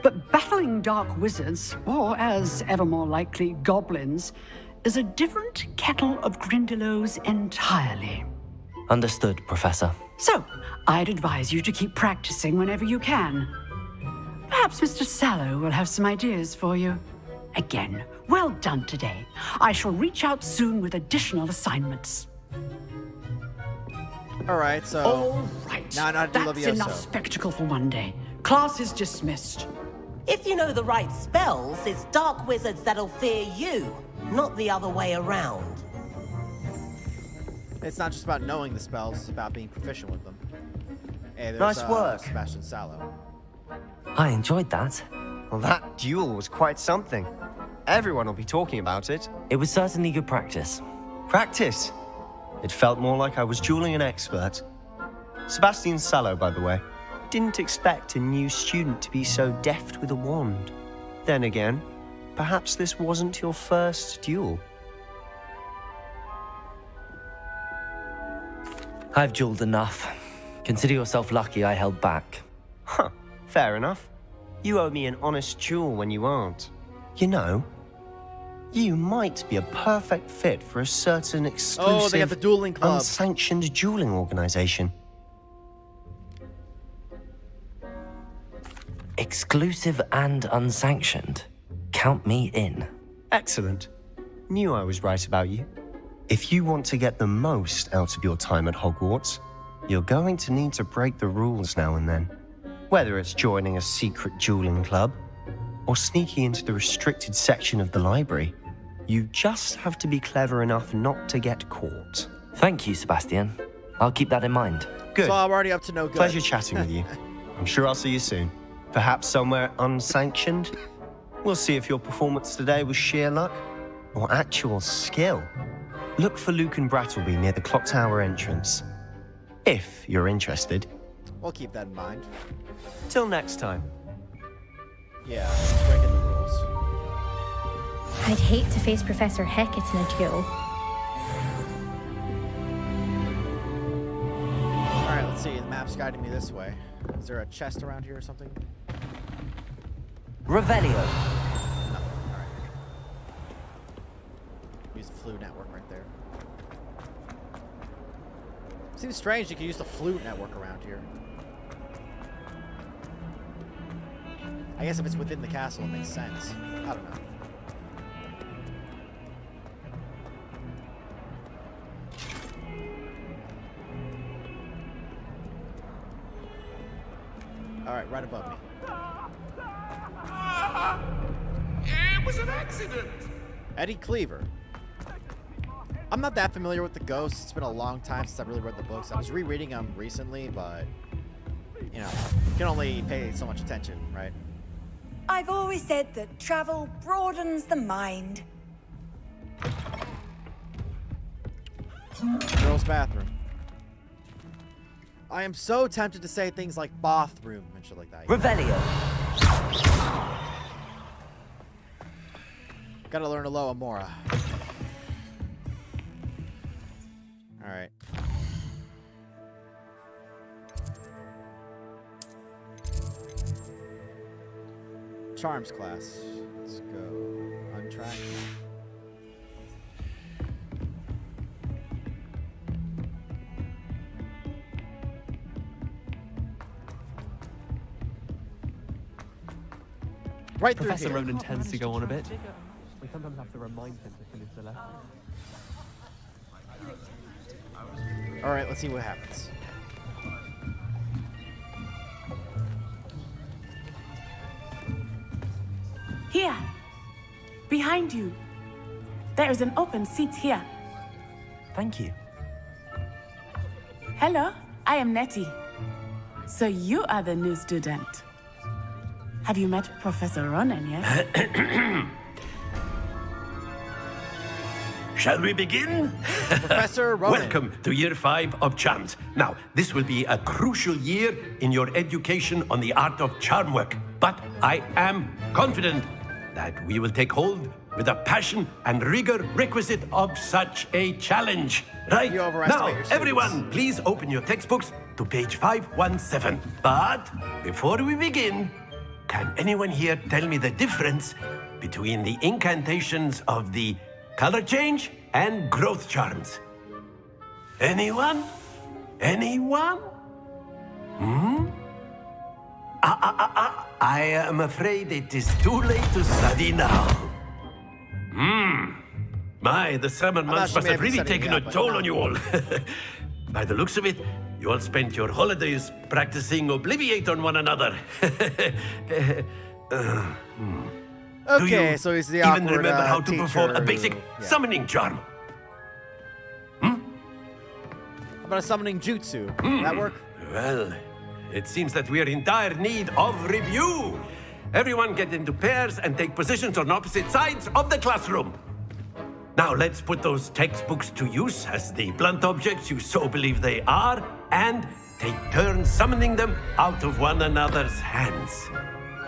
but battling dark wizards, or as ever more likely, goblins, is a different kettle of Grindylows entirely. Understood, Professor. So, I'd advise you to keep practicing whenever you can. Perhaps Mr. Sallow will have some ideas for you. Again, well done today. I shall reach out soon with additional assignments. All right, so. All right. Now, not That's Levioso. enough spectacle for one day. Class is dismissed. If you know the right spells, it's dark wizards that'll fear you, not the other way around. It's not just about knowing the spells, it's about being proficient with them. Hey, there's, Nice work. Sebastian Sallow. I enjoyed that. Well, that duel was quite something. Everyone will be talking about it. It was certainly good practice. Practice? It felt more like I was dueling an expert. Sebastian Sallow, by the way. Didn't expect a new student to be so deft with a wand. Then again, perhaps this wasn't your first duel. I've dueled enough. Consider yourself lucky I held back. Huh, fair enough. You owe me an honest duel when you aren't. You know, you might be a perfect fit for a certain exclusive, Oh, they got the dueling club. unsanctioned dueling organization. Exclusive and unsanctioned. Count me in. Excellent. Knew I was right about you. If you want to get the most out of your time at Hogwarts, you're going to need to break the rules now and then. Whether it's joining a secret dueling club or sneaking into the restricted section of the library, you just have to be clever enough not to get caught. Thank you, Sebastian. I'll keep that in mind. Good. So I'm already up to no good. Pleasure chatting with you. I'm sure I'll see you soon. Perhaps somewhere unsanctioned? We'll see if your performance today was sheer luck or actual skill. Look for Luke and Brattleby near the clock tower entrance. If you're interested. We'll keep that in mind. Till next time. Yeah, breaking the rules. I'd hate to face Professor Hecat in a duel. Alright, let's see. The map's guiding me this way. Is there a chest around here or something? Revelio. No. Alright. Use the flute network right there. Seems strange you could use the flute network around here. I guess if it's within the castle, it makes sense. I don't know. Alright, right above me. It was an accident! Eddie Cleaver. I'm not that familiar with the ghosts. It's been a long time since I've really read the books. I was rereading them recently, but, you know, you can only pay so much attention, right? I've always said that travel broadens the mind. Girls' bathroom. I am so tempted to say things like bathroom and shit like that. Revelio. Gotta learn a Loa Mora. All right. Charms class. Let's go. On track. Right through Professor here. Ronan tends to go on a bit. We sometimes have to remind him to finish the lesson. All right, let's see what happens. Here. Behind you. There is an open seat here. Thank you. Hello, I am Nettie. So you are the new student. Have you met Professor Ronan yet? Shall we begin? Professor Ronan. Welcome to Year 5 of Charms. Now, this will be a crucial year in your education on the art of charm work. But I am confident that we will take hold with the passion and rigor requisite of such a challenge. Right? You overestimate Now, your students. everyone, please open your textbooks to page 517. But before we begin, can anyone here tell me the difference between the incantations of the color change and growth charms? Anyone? Anyone? I am afraid it is too late to study now. My, the summer months must have really taken a toll on you all. By the looks of it, you all spent your holidays practicing Obliviate on one another. Do Okay, you so he's the even awkward remember how to perform a teacher basic who- yeah. summoning charm? How about a summoning jutsu? That work? Well, it seems that we are in dire need of review. Everyone get into pairs and take positions on opposite sides of the classroom. Now let's put those textbooks to use as the blunt objects you so believe they are, and take turns summoning them out of one another's hands.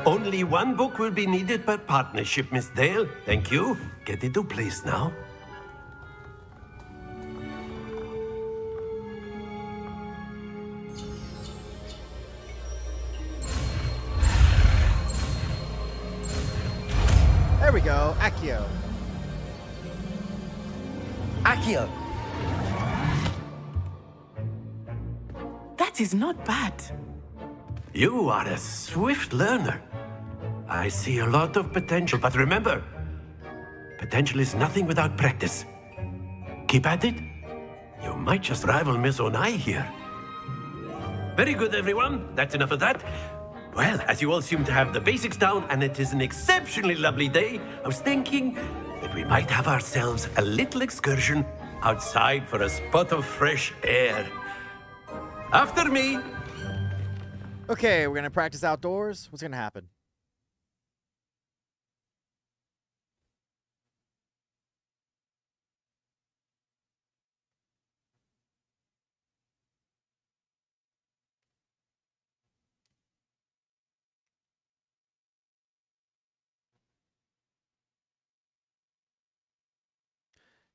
Only one book will be needed per partnership, Miss Dale. Thank you. Get into place now. There we go. Accio. Accio. That is not bad. You are a swift learner. I see a lot of potential, but remember, potential is nothing without practice. Keep at it. You might just rival Miss Onai here. Very good, everyone. That's enough of that. Well, as you all seem to have the basics down, and it is an exceptionally lovely day, I was thinking that we might have ourselves a little excursion outside for a spot of fresh air. After me. Okay, we're gonna practice outdoors. What's gonna happen?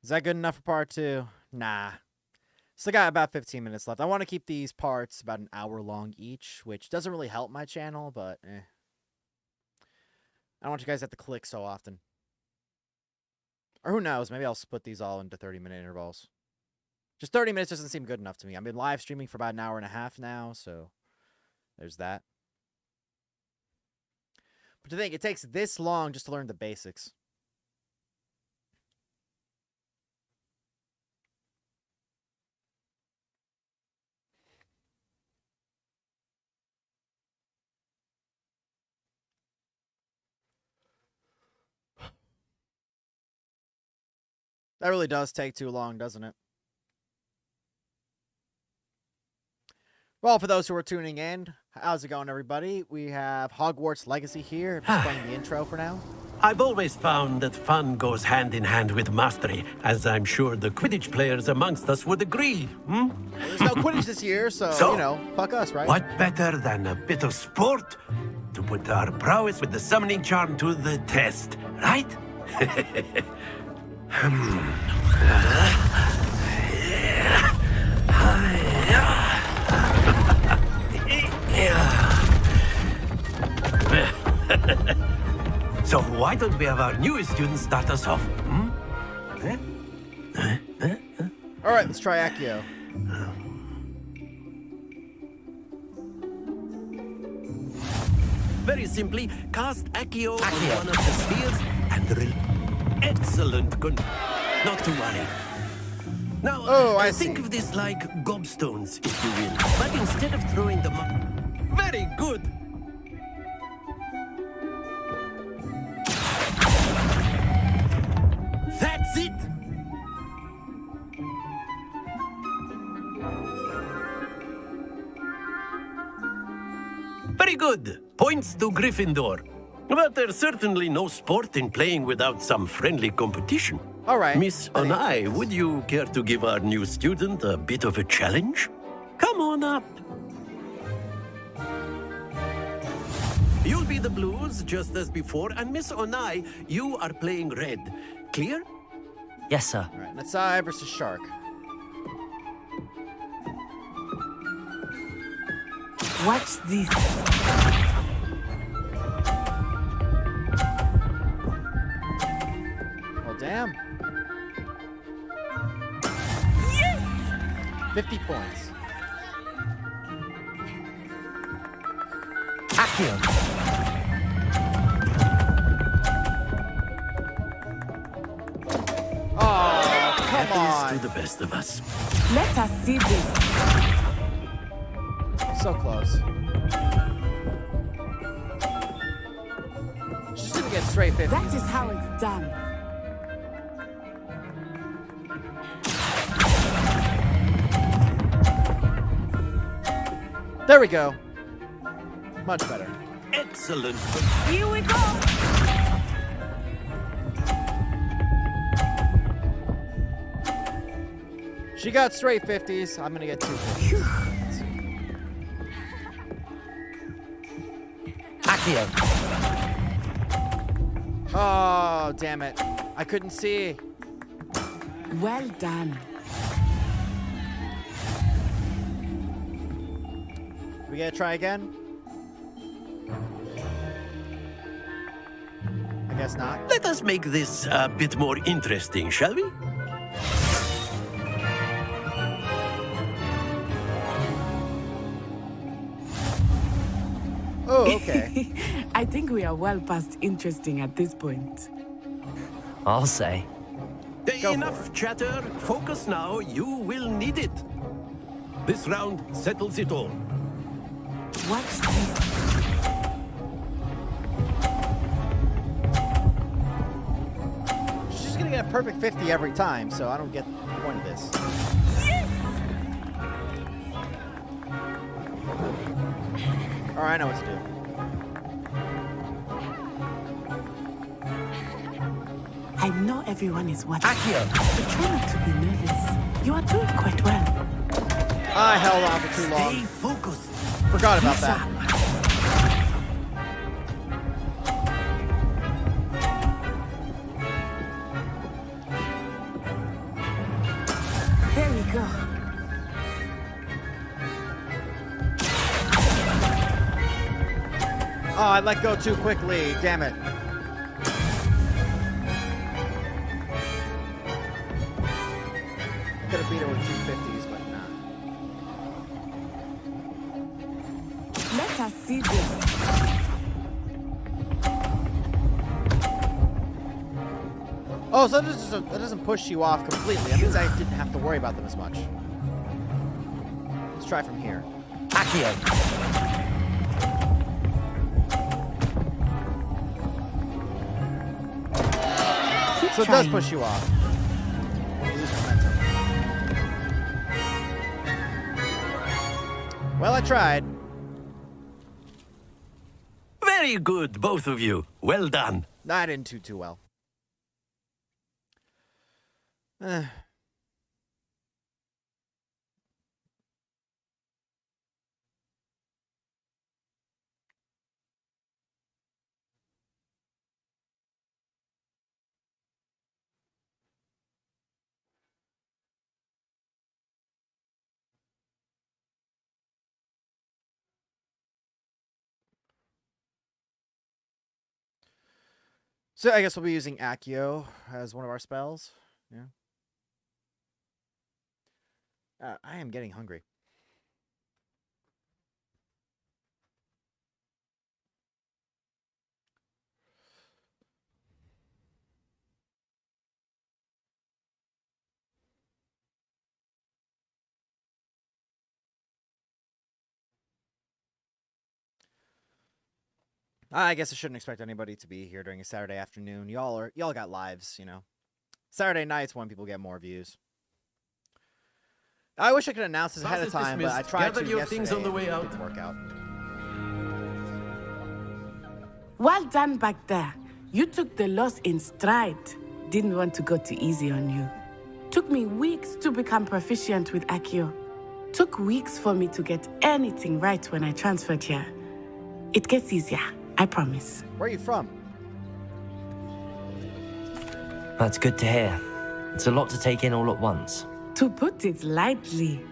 Is that good enough for part 2? Nah. Still got about 15 minutes left. I want to keep these parts about an hour long each, which doesn't really help my channel, but I don't want you guys to have to click so often. Or who knows, maybe I'll split these all into 30-minute intervals. Just 30 minutes doesn't seem good enough to me. I've been live streaming for about an hour and a half now, so there's that. But to think, it takes this long just to learn the basics. That really does take too long, doesn't it? Well, for those who are tuning in, how's it going, everybody? We have Hogwarts Legacy here. Just playing the intro for now. I've always found that fun goes hand in hand with mastery, as I'm sure the Quidditch players amongst us would agree. There's no Quidditch this year, so, you know, fuck us, right? What better than a bit of sport to put our prowess with the summoning charm to the test, right? why don't we have our newest student start us off? Hmm? All right, let's try Accio. Very simply, cast Accio on one of the spheres and excellent. Not to worry. Now, think of this like gobstones, if you will. But instead of throwing them up... Very good! That's it! Very good. Points to Gryffindor. But there's certainly no sport in playing without some friendly competition. All right. Miss Onai, would you care to give our new student a bit of a challenge? Come on up. You'll be the blues, just as before, and Miss Onai, you are playing red. Clear? Yes, sir. All right, Natsai versus Shark. Watch this. Oh, damn. Yes! 50 points. Accio. Oh, come Happens on. to the best of us. Let us see this. So close. She's gonna get straight 50. That is how it's done. There we go. Much better. Excellent. Here we go. She got straight 50s. I'm gonna get 250s. Accio. Oh, damn it. I couldn't see. Well done. We gotta try again? I guess not. Let us make this a bit more interesting, shall we? Oh, okay. I think we are well past interesting at this point. I'll say. Enough chatter. Focus now. You will need it. This round settles it all. Watch this. She's just gonna get a perfect 50 every time, so I don't get the point of this. All right, I know what to do. I know everyone is watching. Accio. But try not to be nervous. You are doing quite well. I held on for too long. Stay focused. Forgot about that. There we go. Oh, I let go too quickly. Damn it. Could have beat her with 250s, but nah. Let us see this. Oh, so that doesn't push you off completely. That means I didn't have to worry about them as much. Let's try from here. Accio. So it does push you off. You lose momentum. Well, I tried. Very good, both of you. Well done. I didn't do too well. So I guess we'll be using Accio as one of our spells. Yeah. I am getting hungry. I guess I shouldn't expect anybody to be here during a Saturday afternoon. Y'all got lives, you know. Saturday nights when people get more views. I wish I could announce this ahead of time, but I tried Gather to your yesterday things on the and way it out. didn't work out. Well done back there. You took the loss in stride. Didn't want to go too easy on you. Took me weeks to become proficient with Accio. Took weeks for me to get anything right when I transferred here. It gets easier, I promise. Where are you from? That's good to hear. It's a lot to take in all at once. To put it lightly,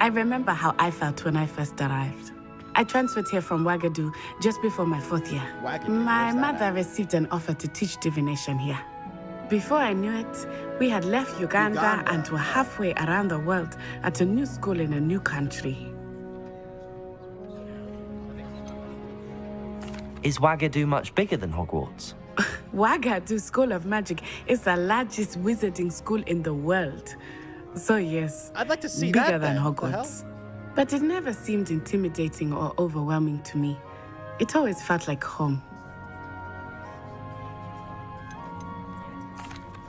I remember how I felt when I first arrived. I transferred here from Wagadu just before my 4th year. My mother received an offer to teach divination here. Before I knew it, we had left Uganda and were halfway around the world at a new school in a new country. Is Wagadu much bigger than Hogwarts? Wagadu School of Magic is the largest wizarding school in the world. So yes, I'd like to see bigger that than then. Hogwarts. But it never seemed intimidating or overwhelming to me. It always felt like home.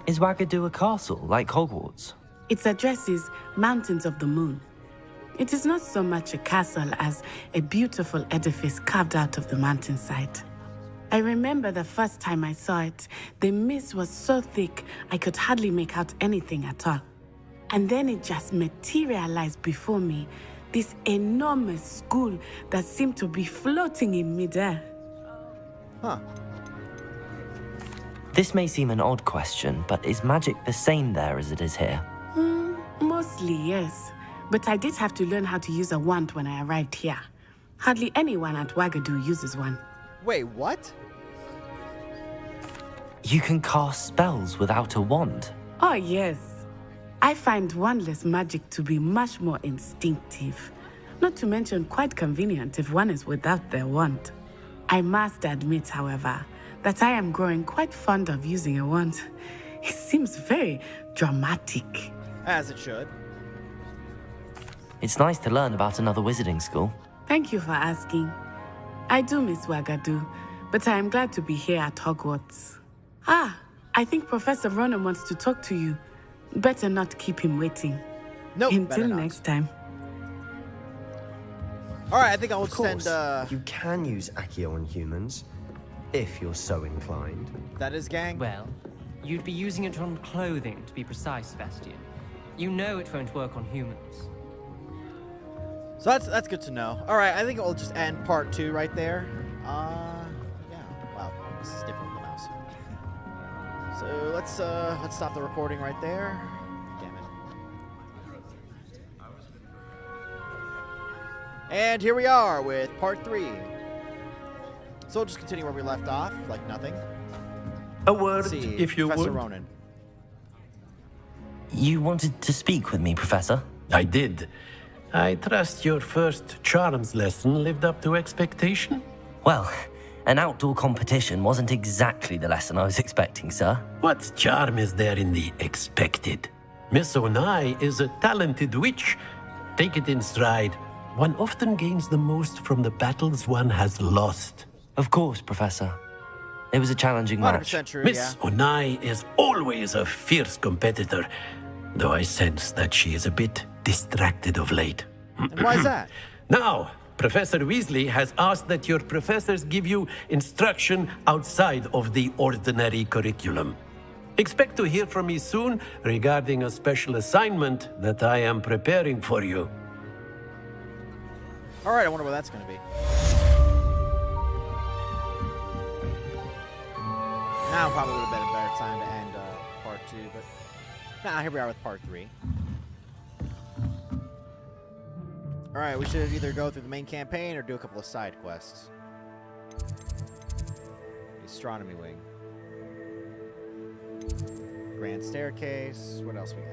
Is Wagadu a castle, like Hogwarts? Its address is Mountains of the Moon. It is not so much a castle as a beautiful edifice carved out of the mountainside. I remember the first time I saw it, the mist was so thick I could hardly make out anything at all. And then it just materialized before me, this enormous school that seemed to be floating in midair. Huh. This may seem an odd question, but is magic the same there as it is here? Mostly, yes. But I did have to learn how to use a wand when I arrived here. Hardly anyone at Wagadu uses one. Wait, what? You can cast spells without a wand? Oh, yes. I find wandless magic to be much more instinctive. Not to mention quite convenient if one is without their wand. I must admit, however, that I am growing quite fond of using a wand. It seems very dramatic. As it should. It's nice to learn about another wizarding school. Thank you for asking. I do miss Wagadu, but I am glad to be here at Hogwarts. I think Professor Ronan wants to talk to you. Better not keep him waiting. Nope, Until next time. All right, I think I'll Of course, send. you can use Accio on humans, if you're so inclined. That is, gang. Well, you'd be using it on clothing, to be precise, Sebastian. You know it won't work on humans. So that's good to know. All right, I think we'll just end part 2 right there. Yeah. Wow, this is different with the mouse. So let's stop the recording right there. Damn it. And here we are with part 3. So we'll just continue where we left off, like nothing. A word, Let's see, if you Professor would. Ronan. You wanted to speak with me, Professor? I did. I trust your first charms lesson lived up to expectation? Well, an outdoor competition wasn't exactly the lesson I was expecting, sir. What charm is there in the expected? Miss Onai is a talented witch. Take it in stride. One often gains the most from the battles one has lost. Of course, Professor. It was a challenging match. 100% true, Miss Onai is always a fierce competitor, though I sense that she is a bit distracted of late. And why is that? Now, Professor Weasley has asked that your professors give you instruction outside of the ordinary curriculum. Expect to hear from me soon regarding a special assignment that I am preparing for you. All right, I wonder what that's going to be. Now probably would have been a better time to end part 2, but now here we are with part 3. All right, we should either go through the main campaign or do a couple of side quests. The astronomy wing. Grand staircase. What else we got?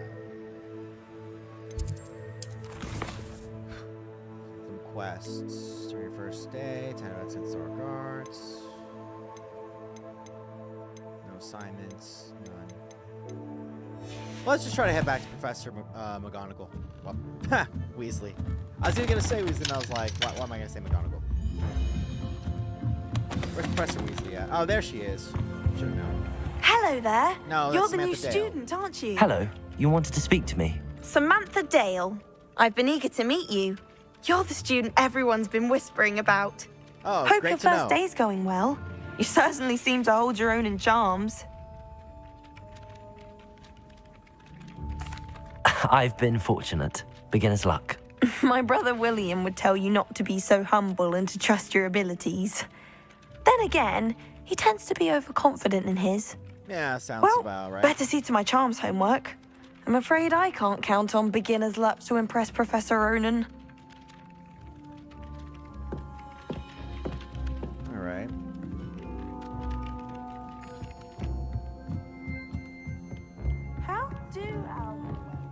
Some quests. During your first day. 10 out of 10 star guards. No assignments. None. Let's just try to head back to Professor McGonagall. Well, Weasley. I was even gonna say Weasley, and I was like, why am I gonna say McGonagall? Where's Professor Weasley at? Oh, there she is. Should have known. Hello there. No, You're that's the new Samantha Dale. student, aren't you? Hello, you wanted to speak to me? Samantha Dale. I've been eager to meet you. You're the student everyone's been whispering about. Oh, Hope great your to first know. day's going well. You certainly seem to hold your own in charms. I've been fortunate. Beginner's luck. My brother William would tell you not to be so humble and to trust your abilities. Then again, he tends to be overconfident in his. Yeah, sounds Well, about right. better see to my charms homework. I'm afraid I can't count on beginner's luck to impress Professor Ronan. All right. How do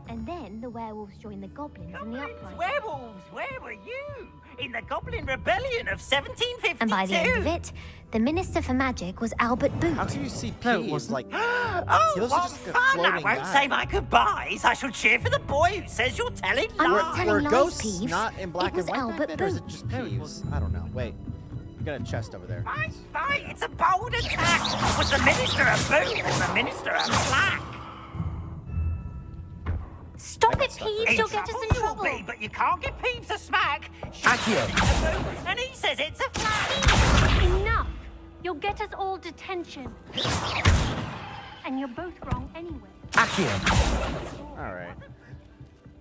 And then the werewolves joined the goblins in the uprising. Werewolves, where were you? In the Goblin Rebellion of 1752? And by the end of it, the Minister for Magic was Albert Boot. How can you see Peeves? Like, Oh, he looks what like just a fun! I floating won't guy. say my goodbyes. I shall cheer for the boy who says you're telling I'm lies. not telling Were lies, ghosts Peeves. not in black It was and white Albert back then, or is it Boot. just Peeves? I don't know. Wait, we got a chest over there. Fight! It's a bold attack. Was the Minister a boot or the Minister a black? Stop it, Peeves. You'll get us in trouble. Be, but you can't give Peeves a smack. Accio. And he says it's a flag. Enough. You'll get us all detention. And you're both wrong anyway. Accio. All right.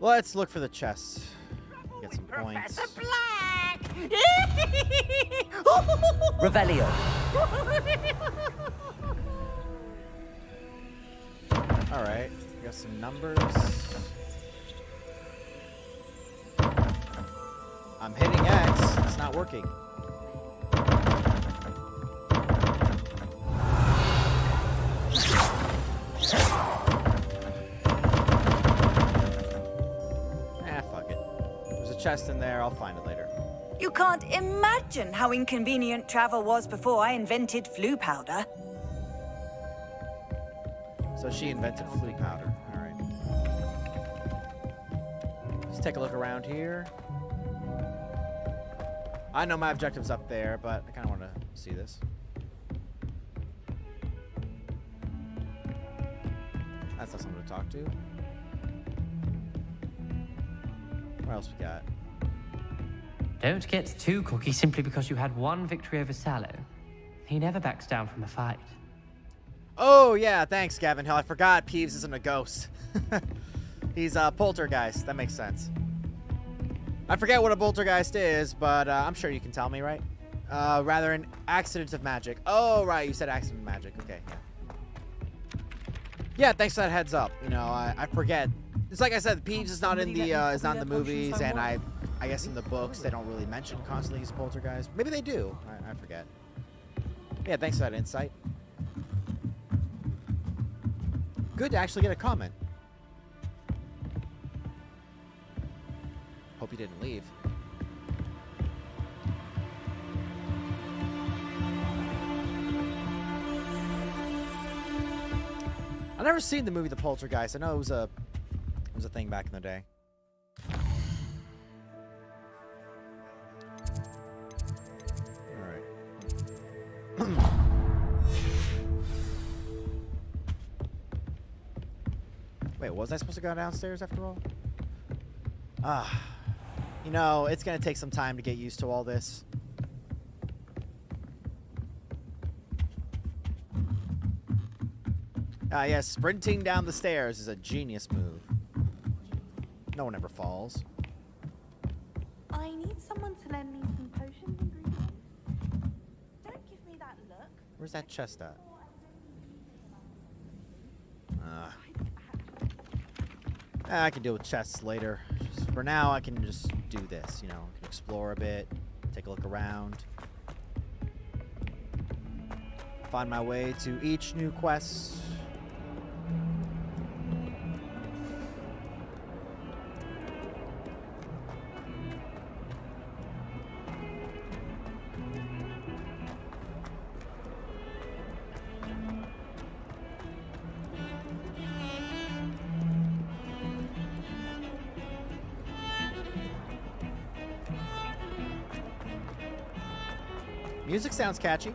Let's look for the chest. Get some points. Professor Black. Revelio. All right. We got some numbers. I'm hitting X. It's not working. Fuck it. There's a chest in there. I'll find it later. You can't imagine how inconvenient travel was before I invented flu powder. So she invented flu powder. All right. Let's take a look around here. I know my objective's up there, but I kind of want to see this. That's not someone to talk to. What else we got? Don't get too cocky simply because you had one victory over Sallow. He never backs down from a fight. Oh, yeah, thanks, Gavin. Hell, I forgot Peeves isn't a ghost. He's a poltergeist. That makes sense. I forget what a poltergeist is, but I'm sure you can tell me, right? Rather an accident of magic. Oh, right, you said accident of magic. Okay, yeah. Yeah, thanks for that heads up. You know, I forget. It's like I said, Peeves is not in the movies, and I guess in the books they don't really mention constantly he's a poltergeist. Maybe they do. I forget. Yeah, thanks for that insight. Good to actually get a comment. Hope you didn't leave. I've never seen the movie The Poltergeist. I know it was a thing back in the day. All right. Wait, was I supposed to go downstairs after all? You know, it's gonna take some time to get used to all this. Yes, sprinting down the stairs is a genius move. No one ever falls. I need someone to lend me some potion ingredients. Don't give me that look. Where's that chest at? I can deal with chests later. Just for now, I can just do this, you know. I can explore a bit, take a look around. Find my way to each new quest. Music sounds catchy.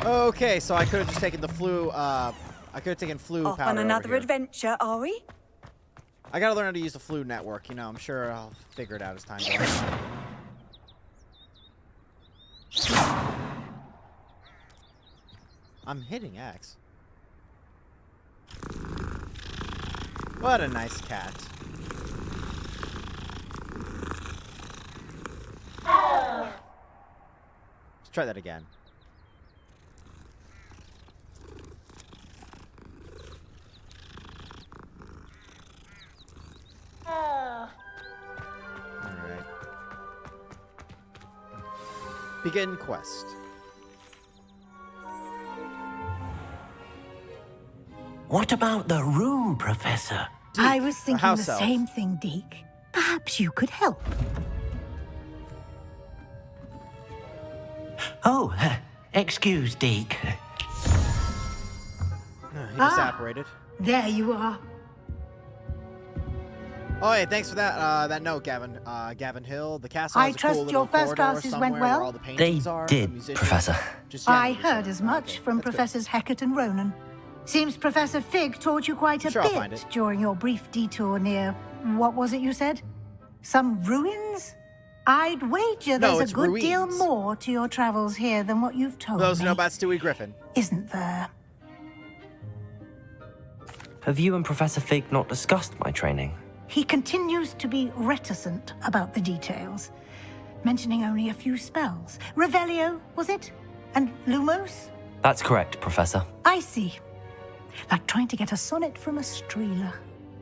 Okay, so I could have just taken the flu. I could have taken flu Off powder. on over another here. adventure, are we? I gotta learn how to use the flu network. You know, I'm sure I'll figure it out as time goes. I'm hitting X. What a nice cat. Let's try that again. Alright. Begin quest. What about the room, Professor? I was thinking the house elf. same thing, Deke. Perhaps you could help. Oh, excuse, Deke. He just apparated. There you are. Oh, hey, thanks for that that note, Gavin. Gavin Hill, the castle I has a trust cool your little first corridor classes went somewhere well? where all the They paintings are, the did, musicians. Professor. Just I generally heard so. as much Okay, from that's good. Professors Hecat and Ronan. Seems Professor Fig taught you quite a Sure, I'll find bit it. during your brief detour near, what was it you said? Some ruins? I'd wager No, there's it's a good deal ruins. more to your travels here than what you've told Those who me. know about Stewie Griffin. Isn't there? Have you and Professor Fig not discussed my training? He continues to be reticent about the details, mentioning only a few spells. Revelio, was it? And Lumos? That's correct, Professor. I see. Like trying to get a sonnet from a streeler.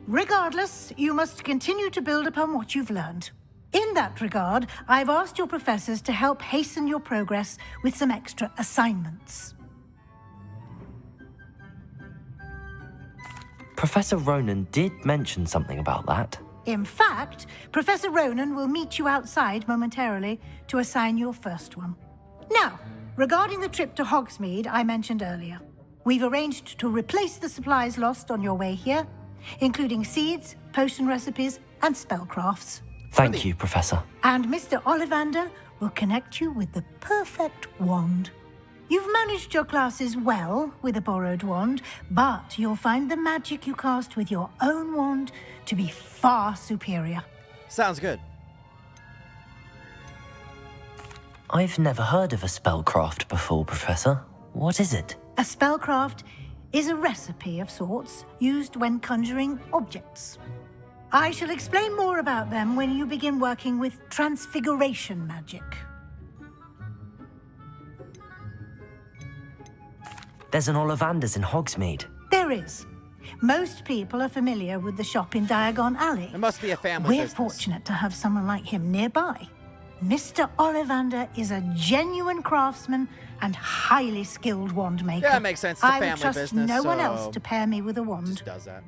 Regardless, you must continue to build upon what you've learned. In that regard, I've asked your professors to help hasten your progress with some extra assignments. Professor Ronan did mention something about that. In fact, Professor Ronan will meet you outside momentarily to assign your first one. Now, regarding the trip to Hogsmeade I mentioned earlier, we've arranged to replace the supplies lost on your way here, including seeds, potion recipes, and spellcrafts. Thank you, Professor. And Mr. Ollivander will connect you with the perfect wand. You've managed your classes well with a borrowed wand, but you'll find the magic you cast with your own wand to be far superior. Sounds good. I've never heard of a spellcraft before, Professor. What is it? A spellcraft is a recipe of sorts used when conjuring objects. I shall explain more about them when you begin working with transfiguration magic. There's an Ollivander's in Hogsmeade. There is. Most people are familiar with the shop in Diagon Alley. It must be a family We're business. fortunate to have someone like him nearby. Mr. Ollivander is a genuine craftsman and highly skilled wand maker. Yeah, it makes sense. It's a I would family trust business, no one so else to pair me with a wand. Just does that.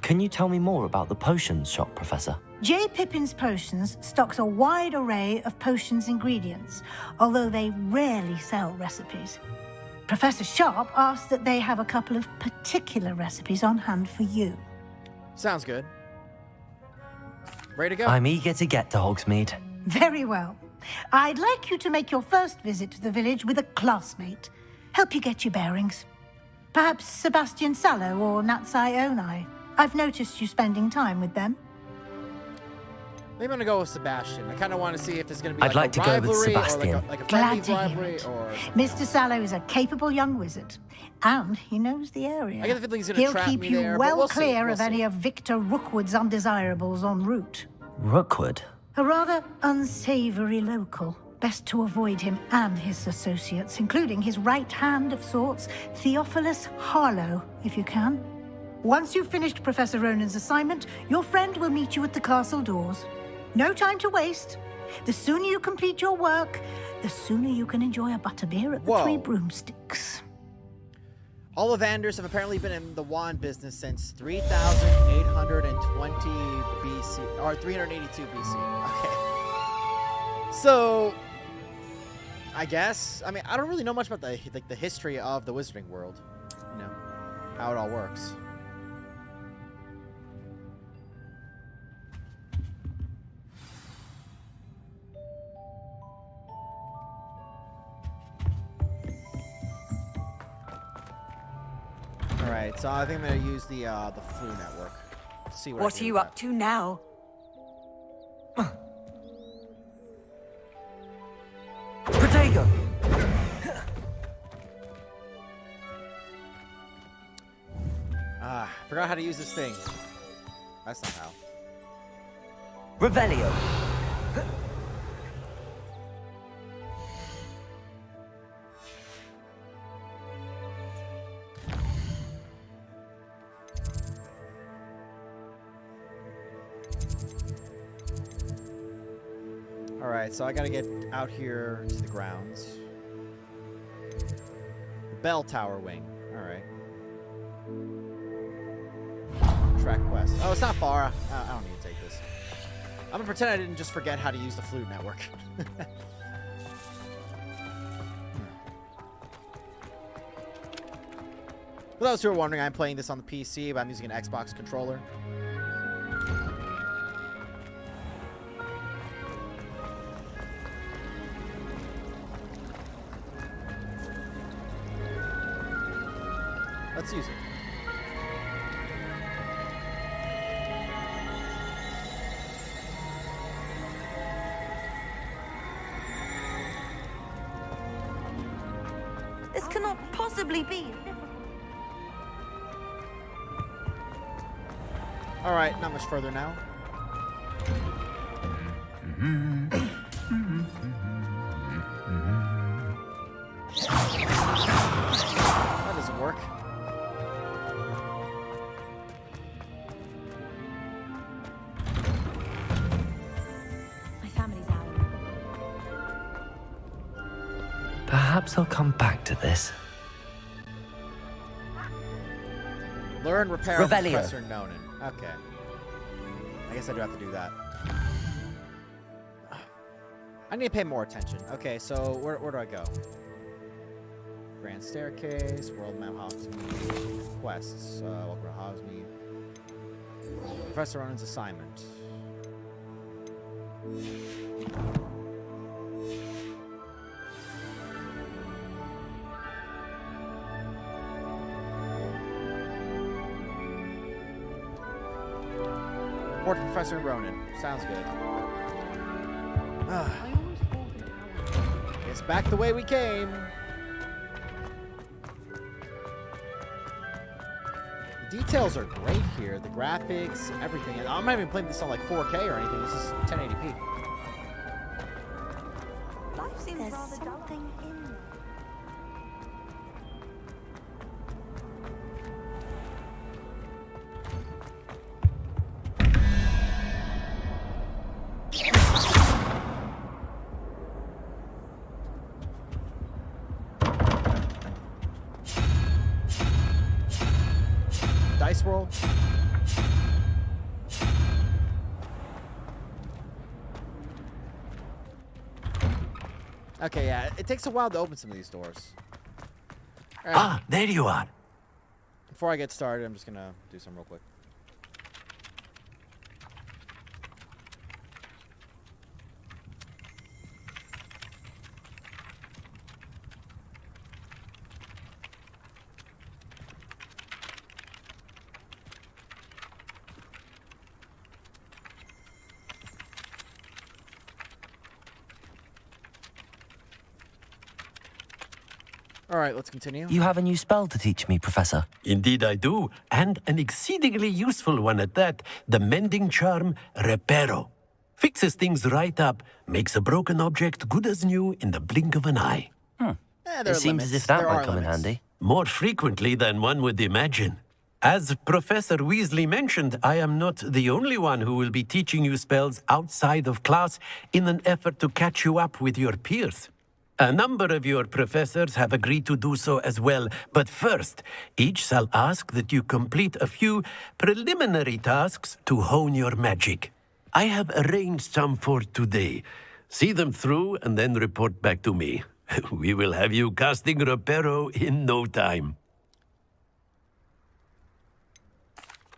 Can you tell me more about the potions shop, Professor? J. Pippin's Potions stocks a wide array of potions ingredients, although they rarely sell recipes. Professor Sharp asked that they have a couple of particular recipes on hand for you. Sounds good. Ready to go? I'm eager to get to Hogsmeade. Very well. I'd like you to make your first visit to the village with a classmate. Help you get your bearings. Perhaps Sebastian Sallow or Natsai Onai. I've noticed you spending time with them. Maybe I'm gonna go with Sebastian. I kind of want to see if there's gonna be I'd like to a go with rivalry Sebastian. or like a friendly Glad to hear rivalry it. or. Mr. Sallow is a capable young wizard, and he knows the area. I get the feeling he's gonna He'll trap keep me you there, but well we'll see, clear we'll of see. any of Victor Rookwood's undesirables en route. Rookwood? A rather unsavory local. Best to avoid him and his associates, including his right hand of sorts, Theophilus Harlow, if you can. Once you've finished Professor Ronan's assignment, your friend will meet you at the castle doors. No time to waste. The sooner you complete your work, the sooner you can enjoy a butterbeer at the Whoa. Three Broomsticks. Ollivanders have apparently been in the wand business since 3,820 BC, or 382 BC. Okay. So, I guess. I mean, I don't really know much about the history of the wizarding world. You know, how it all works. All right, so I think I'm gonna use the flu network. See what. What are you up to now? Protego! Forgot how to use this thing. That's not how. Revelio! Alright, so I gotta get out here to the grounds. The bell tower wing. Alright. Track quest. Oh, it's not far. I don't need to take this. I'm gonna pretend I didn't just forget how to use the flute network. For those who are wondering, I'm playing this on the PC, but I'm using an Xbox controller. Let's use it. This cannot possibly be. All right, not much further now. That doesn't work. My family's out. Perhaps I'll come back to this. Learn, repair, Revelio. Professor Nonan. Okay. I guess I do have to do that. I need to pay more attention. Okay, so where do I go? Grand Staircase, World Map Hogsmeade, Quests, welcome to Hogsmeade. Professor Ronan's assignment. Report to Professor Ronan. Sounds good. Guess back the way we came. The details are great here. The graphics, everything. And I'm not even playing this on like 4K or anything. This is 1080p. Life seems rather something in there. Dice roll. Okay, yeah, it takes a while to open some of these doors. All right. Ah, there you are. Before I get started, I'm just gonna do some real quick. All right, let's continue. You have a new spell to teach me, Professor. Indeed I do, and an exceedingly useful one at that, the mending charm Reparo. Fixes things right up, makes a broken object good as new in the blink of an eye. It seems as if that might come in handy. More frequently than one would imagine. As Professor Weasley mentioned, I am not the only one who will be teaching you spells outside of class in an effort to catch you up with your peers. A number of your professors have agreed to do so as well, but first, each shall ask that you complete a few preliminary tasks to hone your magic. I have arranged some for today. See them through and then report back to me. We will have you casting Reparo in no time.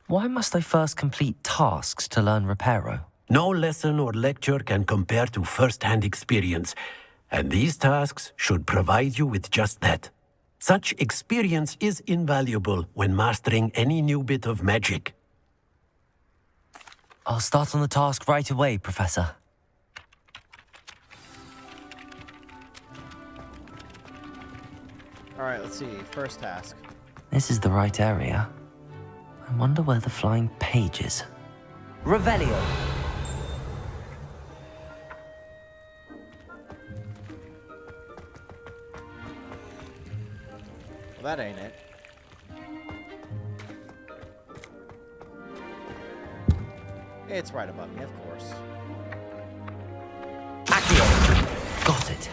Why must I first complete tasks to learn Reparo? No lesson or lecture can compare to first-hand experience, and these tasks should provide you with just that. Such experience is invaluable when mastering any new bit of magic. I'll start on the task right away, Professor. All right, let's see. First task. This is the right area. I wonder where the flying page is. Revelio! Well, that ain't it. It's right above me, of course. Accio! Got it.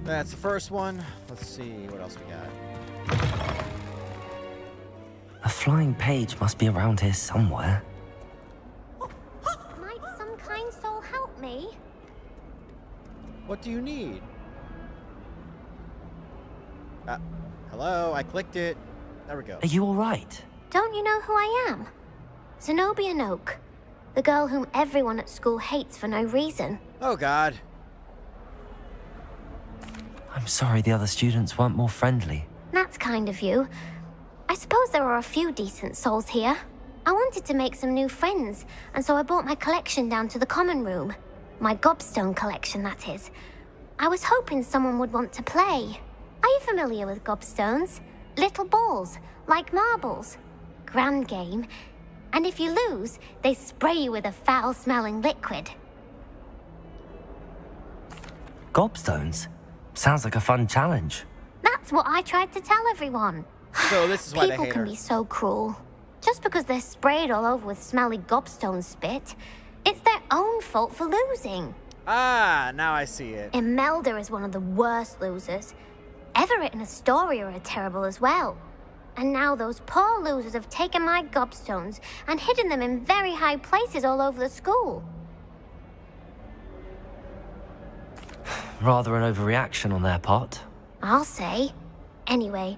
That's the first one. Let's see what else we got. A flying page must be around here somewhere. Might some kind soul help me? What do you need? Hello, I clicked it. There we go. Are you all right? Don't you know who I am? Zenobia Noak, the girl whom everyone at school hates for no reason. Oh, God. I'm sorry the other students weren't more friendly. That's kind of you. I suppose there are a few decent souls here. I wanted to make some new friends, and so I brought my collection down to the common room. My gobstone collection, that is. I was hoping someone would want to play. Are you familiar with gobstones? Little balls, like marbles. Grand game. And if you lose, they spray you with a foul-smelling liquid. Gobstones? Sounds like a fun challenge. That's what I tried to tell everyone. So this is why they People hate can her. be so cruel. Just because they're sprayed all over with smelly gobstone spit, it's their own fault for losing. Ah, now I see it. Imelda is one of the worst losers. Everett and Astoria are terrible as well. And now those poor losers have taken my gobstones and hidden them in very high places all over the school. Rather an overreaction on their part. I'll say. Anyway,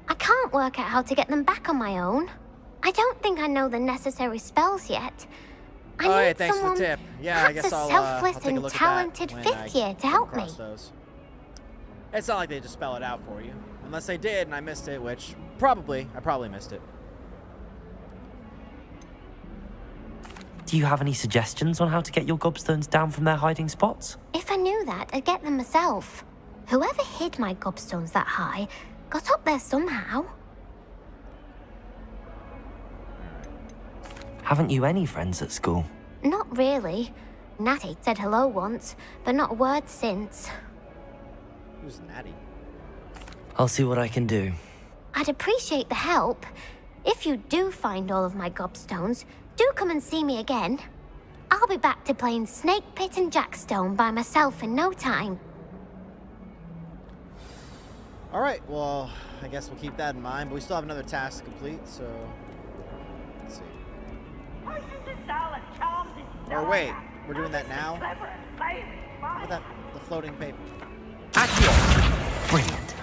I can't work out how to get them back on my own. I don't think I know the necessary spells yet. I Oh, need yeah, thanks for someone, the tip. Yeah, I perhaps guess a I'll selfless take a and look at that talented when fifth I year to come help me. across those. It's not like they just spell it out for you. Unless they did and I missed it, which I probably missed it. Do you have any suggestions on how to get your gobstones down from their hiding spots? If I knew that, I'd get them myself. Whoever hid my gobstones that high got up there somehow. Haven't you any friends at school? Not really. Natty said hello once, but not a word since. Who's Natty? I'll see what I can do. I'd appreciate the help. If you do find all of my gobstones, do come and see me again. I'll be back to playing Snake Pit and Jackstone by myself in no time. All right, well, I guess we'll keep that in mind, but we still have another task to complete, so let's see. Or wait, we're doing that now? Look at that, the floating paper. Accio! Brilliant.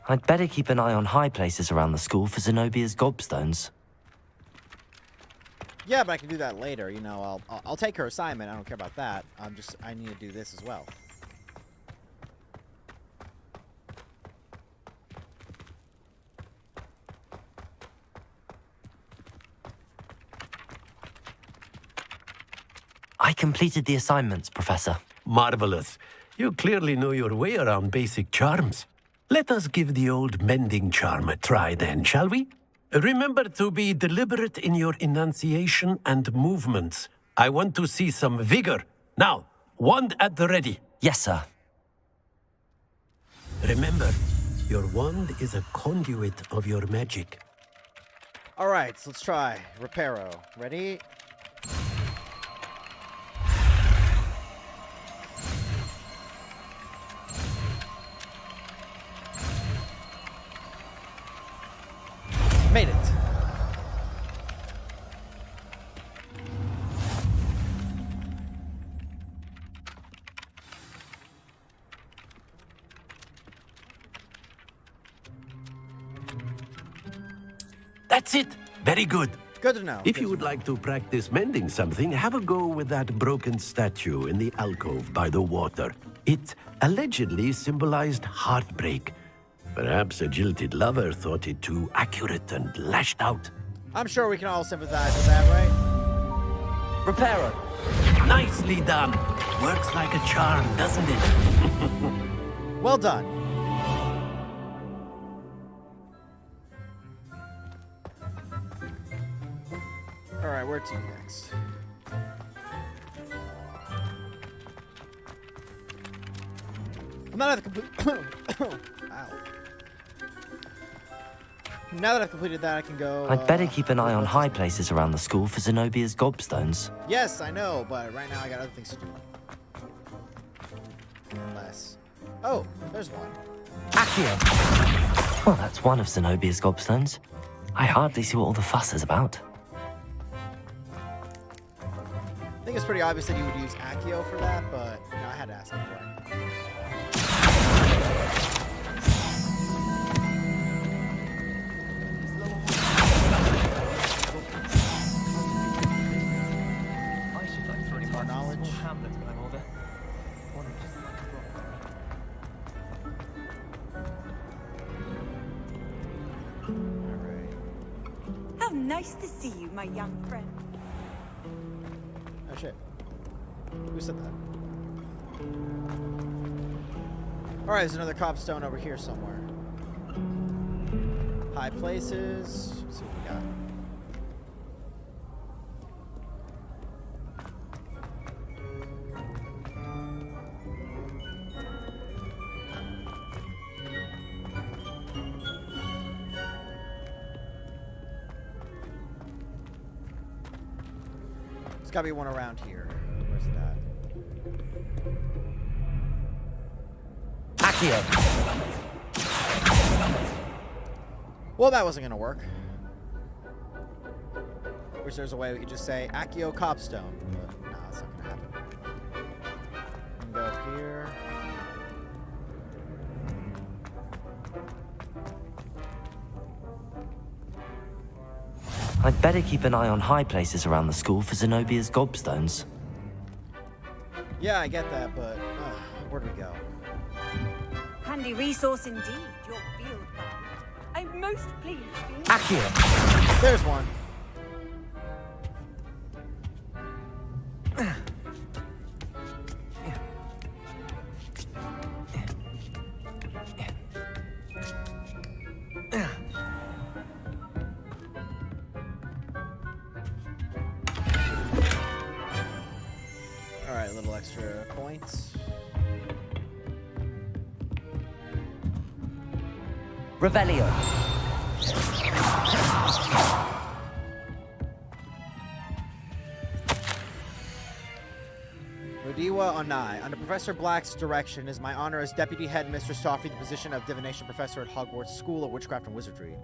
I'd better keep an eye on high places around the school for Zenobia's gobstones. Yeah, but I can do that later. You know, I'll take her assignment. I don't care about that. I need to do this as well. I completed the assignments, Professor. Marvelous. You clearly know your way around basic charms. Let us give the old mending charm a try then, shall we? Remember to be deliberate in your enunciation and movements. I want to see some vigor. Now, wand at the ready. Yes, sir. Remember, your wand is a conduit of your magic. All right, so let's try. Reparo. Ready? That's it. Very good. Good to know. If you would like to practice mending something, have a go with that broken statue in the alcove by the water. It allegedly symbolized heartbreak. Perhaps a jilted lover thought it too accurate and lashed out. I'm sure we can all sympathize with that, right? Reparo. Nicely done. Works like a charm, doesn't it? Well done. All right, where to next? Now that I've Now that I've completed that, I can go. I'd better keep an eye on high places around the school for Zenobia's gobstones. Yes, I know, but right now I got other things to do. Less. Oh, there's one. Accio! Well, that's one of Zenobia's gobstones. I hardly see what all the fuss is about. I think it's pretty obvious that you would use Accio for that, but you know, I had to ask anyway. More knowledge. How nice to see you, my young friend. Oh shit. Who said that? Alright, there's another cobstone over here somewhere. High places. Let's see what we got. There's gotta be one around here. Where's it at? Accio! Well, that wasn't gonna work. Wish there's a way we could just say Accio Cobstone, but no, that's not gonna happen. We can go up here. I'd better keep an eye on high places around the school for Zenobia's gobstones. Yeah, I get that, but where do we go? Handy resource indeed, your field guide. I'm most pleased. Accio! There's one. Alright, a little extra points. Revelio! Rodiwa Onai. Under Professor Black's direction, it is my honor as Deputy Headmistress to offer you the position of Divination Professor at Hogwarts School of Witchcraft and Wizardry.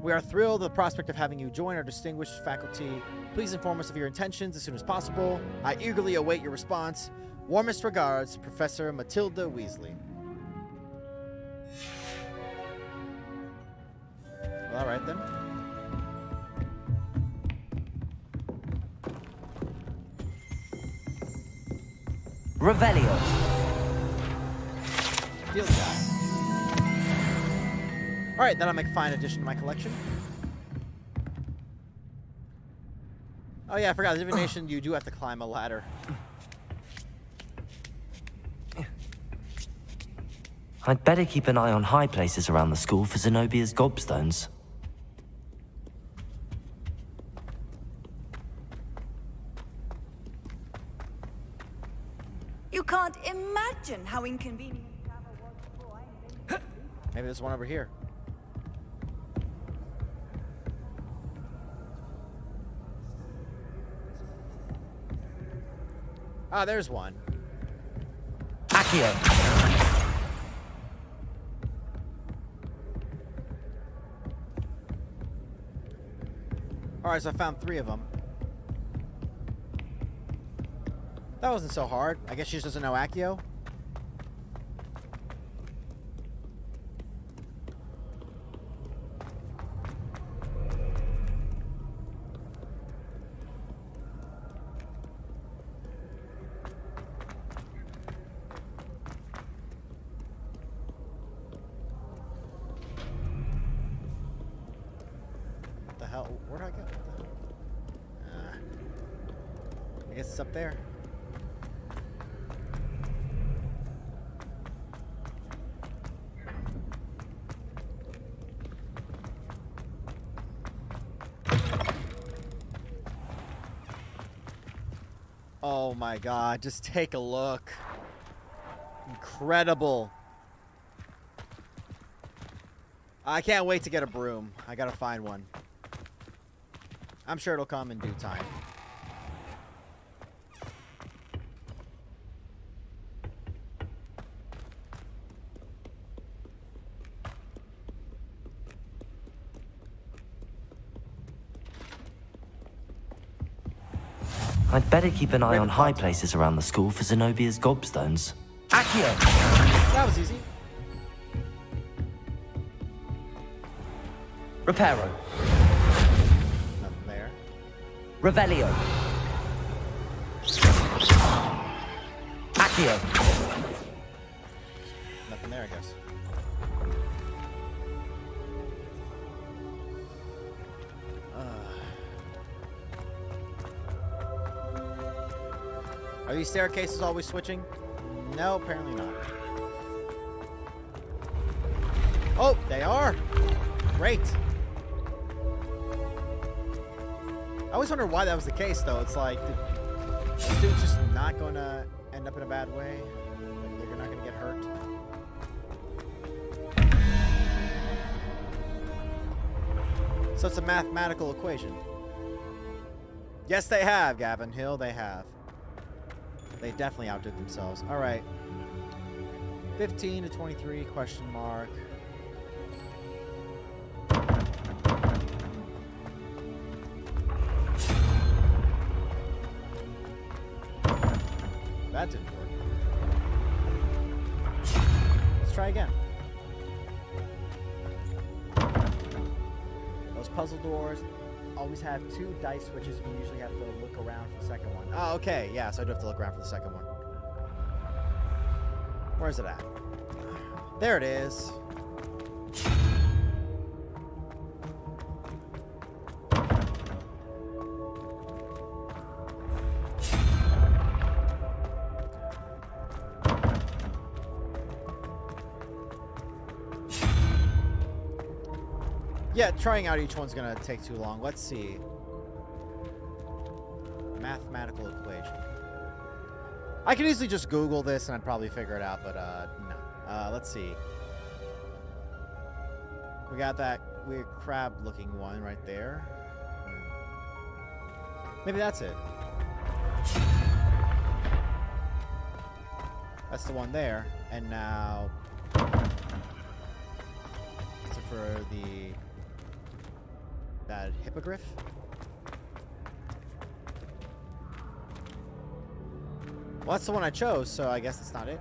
We are thrilled at the prospect of having you join our distinguished faculty. Please inform us of your intentions as soon as possible. I eagerly await your response. Warmest regards, Professor Matilda Weasley. Well, all right then. Revelio! Field guide. Alright, that'll make a fine addition to my collection. Oh yeah, I forgot. Divination, you do have to climb a ladder. I'd better keep an eye on high places around the school for Zenobia's gobstones. You can't imagine how inconvenient travel was before I invented. Maybe there's one over here. Ah, there's one. Accio! Alright, so I found 3 of them. That wasn't so hard. I guess she just doesn't know Accio. hell? Where'd I go? I guess it's up there. Oh my god, just take a look. Incredible. I can't wait to get a broom. I gotta find one. I'm sure it'll come in due time. I'd better keep an eye on high places around the school for Zenobia's gobstones. Accio! That was easy. Reparo. Nothing there. Revelio. Accio. Nothing there, I guess. Are these staircases always switching? No, apparently not. Oh, they are! Great! I always wonder why that was the case, though. It's like, the student's just not going to end up in a bad way. Like, they're not going to get hurt. So it's a mathematical equation. Yes, they have, Gavin Hill, they have. They definitely outdid themselves. All right. 15 to 23, question mark. That didn't work. Let's try again. Those puzzle doors always have 2 dice switches, and you usually have to look around for the second one. Oh, okay. Yeah, so I do have to look around for the second one. Where's it at? There it is. Yeah, trying out each one's gonna take too long. Let's see. Mathematical equation. I could easily just Google this and I'd probably figure it out, but no. Let's see. We got that weird crab-looking one right there. Maybe that's it. That's the one there. And now... So for the... that hippogriff? Well, that's the one I chose, so I guess that's not it.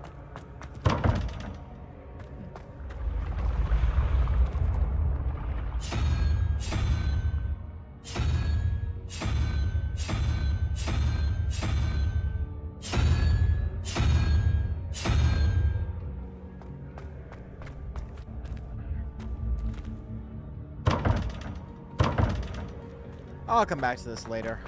I'll come back to this later.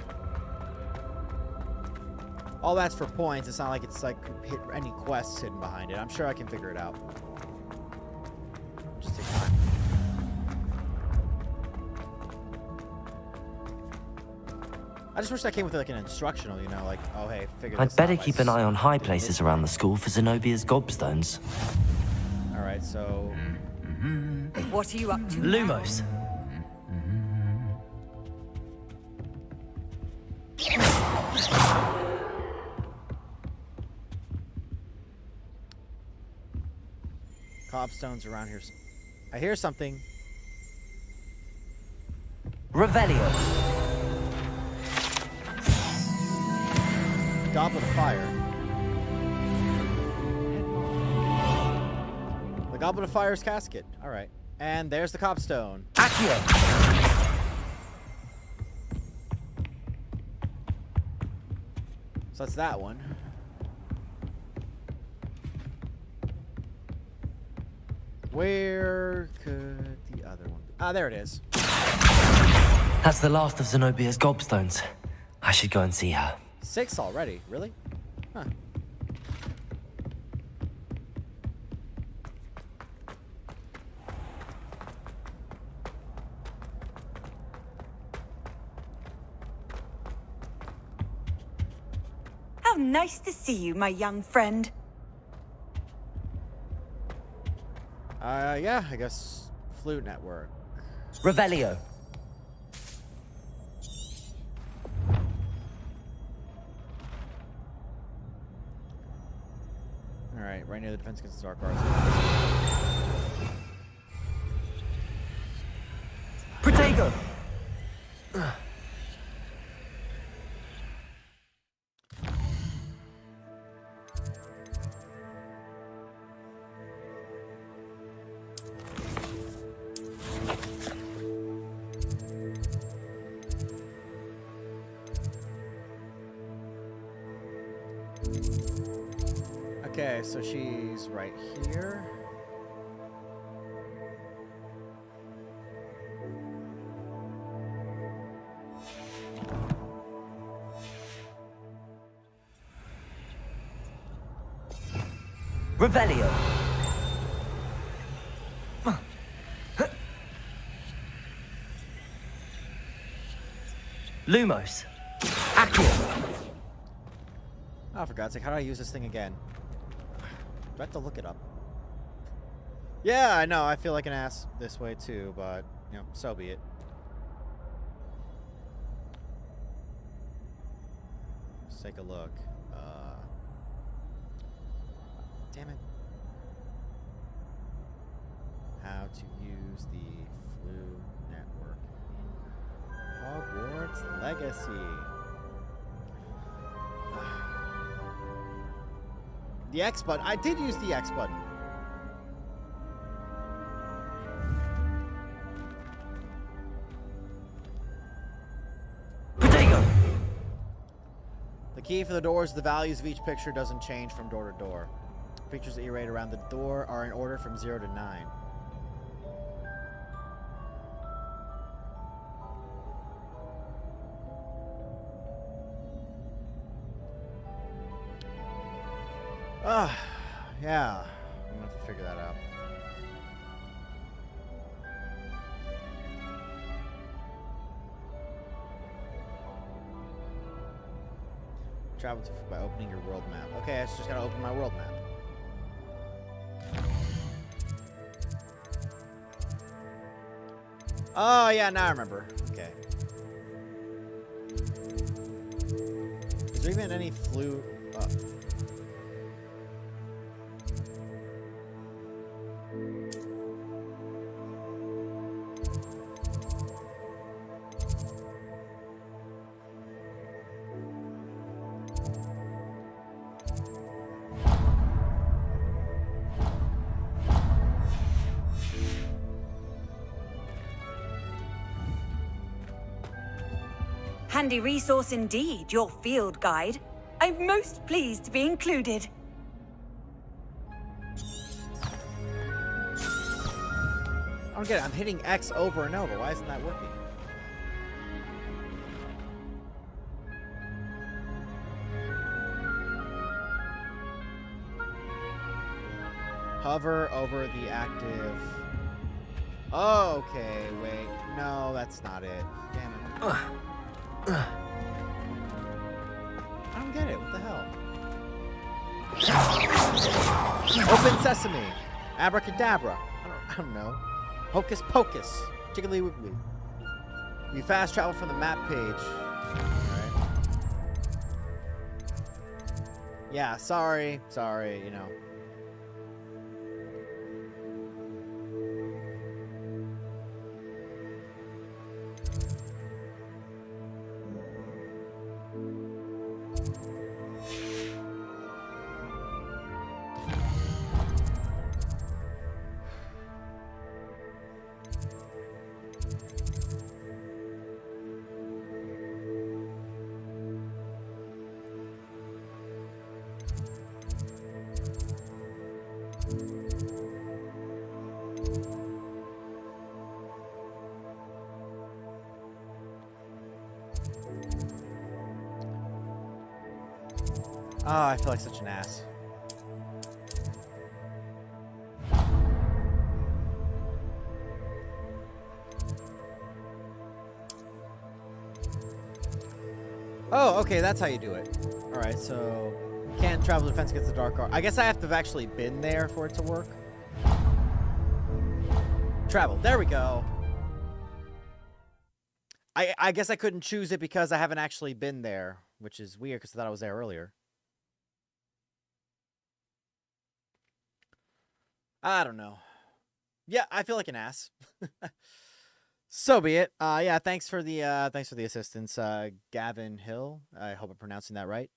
All that's for points. It's not like it's like hit any quests hidden behind it. I'm sure I can figure it out. Just take time. I just wish that came with like an instructional, you know, like, oh hey, figure this out. I'd better keep an eye on high places around the school for Zenobia's gobstones. All right, so. What are you up to? Lumos. Cobstones around here. I hear something. Revelio. Goblet of Fire. The Goblet of Fire's casket. All right. And there's the cobstone. Accio. So that's that one. Where could the other one be? Ah, there it is. That's the last of Zenobia's gobstones. I should go and see her. 6 already? Really? Huh. How nice to see you, my young friend. Yeah, I guess Flute Network. Revelio. Alright, right near the defense against the dark arts. Protego! Okay, so she's right here. Revelio. Lumos. Accio. Oh, for God's sake, how do I use this thing again? Do I have to look it up? Yeah, I know, I feel like an ass this way too, but, you know, so be it. Let's take a look. Damn it. How to use the Flu Network in Hogwarts Legacy. The X button. I did use the X button. Protego. The key for the doors, the values of each picture doesn't change from door to door. Pictures that you rate around the door are in order from 0 to 9. Yeah. I'm gonna have to figure that out. Travel to by opening your world map. Okay, I just gotta open my world map. Oh, yeah, now I remember. Okay. Is there even any flu? Handy resource indeed, your field guide. I'm most pleased to be included. I don't get it. I'm hitting X over and over. Why isn't that working? Hover over the active. Oh, okay, wait. No, that's not it. Damn it. I don't get it. What the hell? Open sesame. Abracadabra. I don't know. Hocus pocus. Jiggly wiggly. We fast travel from the map page. Alright. Yeah, sorry, you know. Oh, I feel like such an ass. Oh, okay, that's how you do it. Alright, so can't travel defense against the dark art. I guess I have to have actually been there for it to work. Travel. There we go. I guess I couldn't choose it because I haven't actually been there, which is weird because I thought I was there earlier. I don't know. Yeah, I feel like an ass. So be it. Yeah, thanks for the assistance, Gavin Hill. I hope I'm pronouncing that right.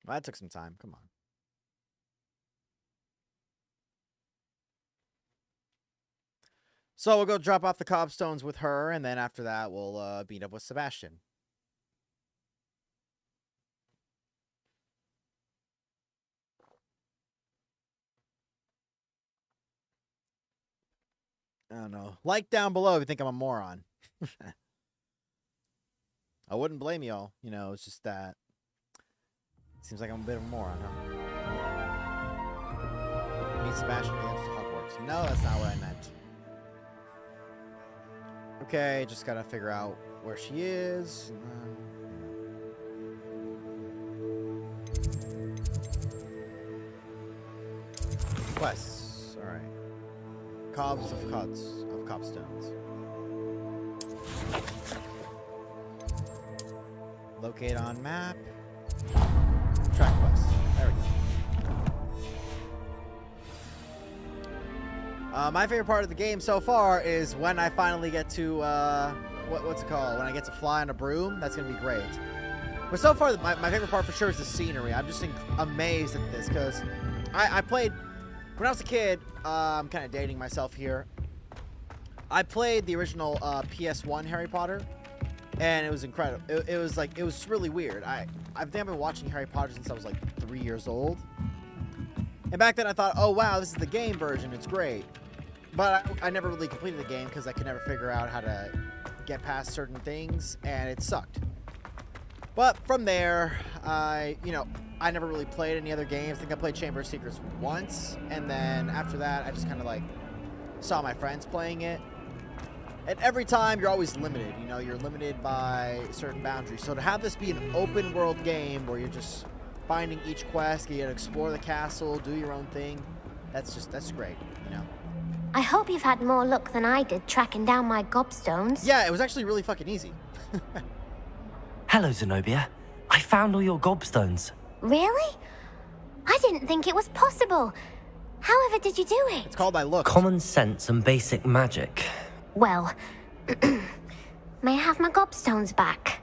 Well, that took some time. Come on. So we'll go drop off the cobstones with her, and then after that, we'll meet up with Sebastian. I don't know. Like down below if you think I'm a moron. I wouldn't blame y'all. You know, it's just that seems like I'm a bit of a moron, huh? Meet Sebastian against Hogwarts. No, that's not what I meant. Okay, just gotta figure out where she is. Quests. Alright. Cobs of cobstones. Locate on map. Track quest. There we go. My favorite part of the game so far is when I finally get to what's it called? When I get to fly on a broom. That's gonna be great. But so far, my favorite part for sure is the scenery. I'm just amazed at this because I played when I was a kid. I'm kind of dating myself here. I played the original PS1 Harry Potter, and it was incredible. It was really weird. I think I've been watching Harry Potter since I was like 3 years old. And back then I thought, oh wow, this is the game version. It's great. But I never really completed the game because I could never figure out how to get past certain things, and it sucked. But from there, I never really played any other games. I think I played Chamber of Secrets once, and then after that, I just kind of like saw my friends playing it. And every time, you're always limited. You know, you're limited by certain boundaries. So to have this be an open world game where you're just finding each quest, you get to explore the castle, do your own thing, that's great, you know. I hope you've had more luck than I did tracking down my gobstones. Yeah, it was actually really fucking easy. Hello, Zenobia. I found all your gobstones. Really? I didn't think it was possible. However did you do it? It's called I looked. Common sense and basic magic. Well, may I have my gobstones back?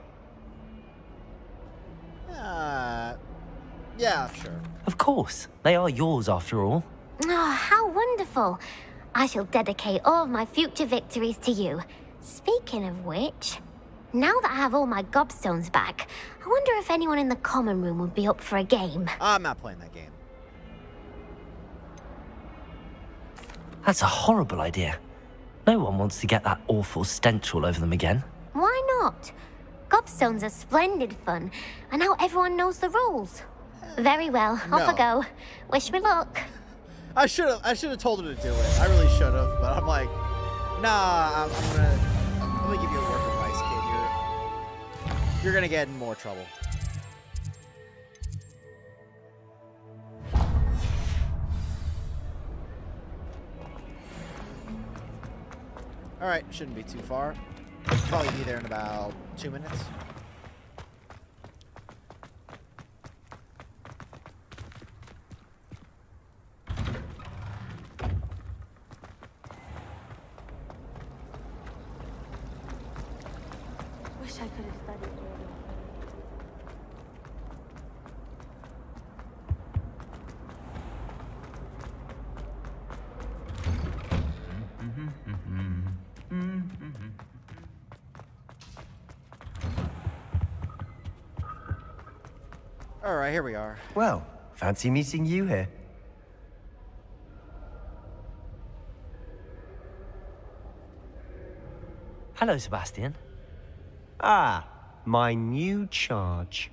Yeah, sure. Of course. They are yours after all. Oh, how wonderful. I shall dedicate all of my future victories to you. Speaking of which, now that I have all my gobstones back, I wonder if anyone in the common room would be up for a game. I'm not playing that game. That's a horrible idea. No one wants to get that awful stench all over them again. Why not? Gobstones are splendid fun, and now everyone knows the rules. Very well, off I go. Wish me luck. I should have told her to do it. I really should have, but I'm like, nah. I'm gonna give you a work advice, kid. You're gonna get in more trouble. All right, shouldn't be too far. Probably be there in about 2 minutes. Wish I could have studied earlier. All right, here we are. Well, fancy meeting you here. Hello, Sebastian. Ah, my new charge.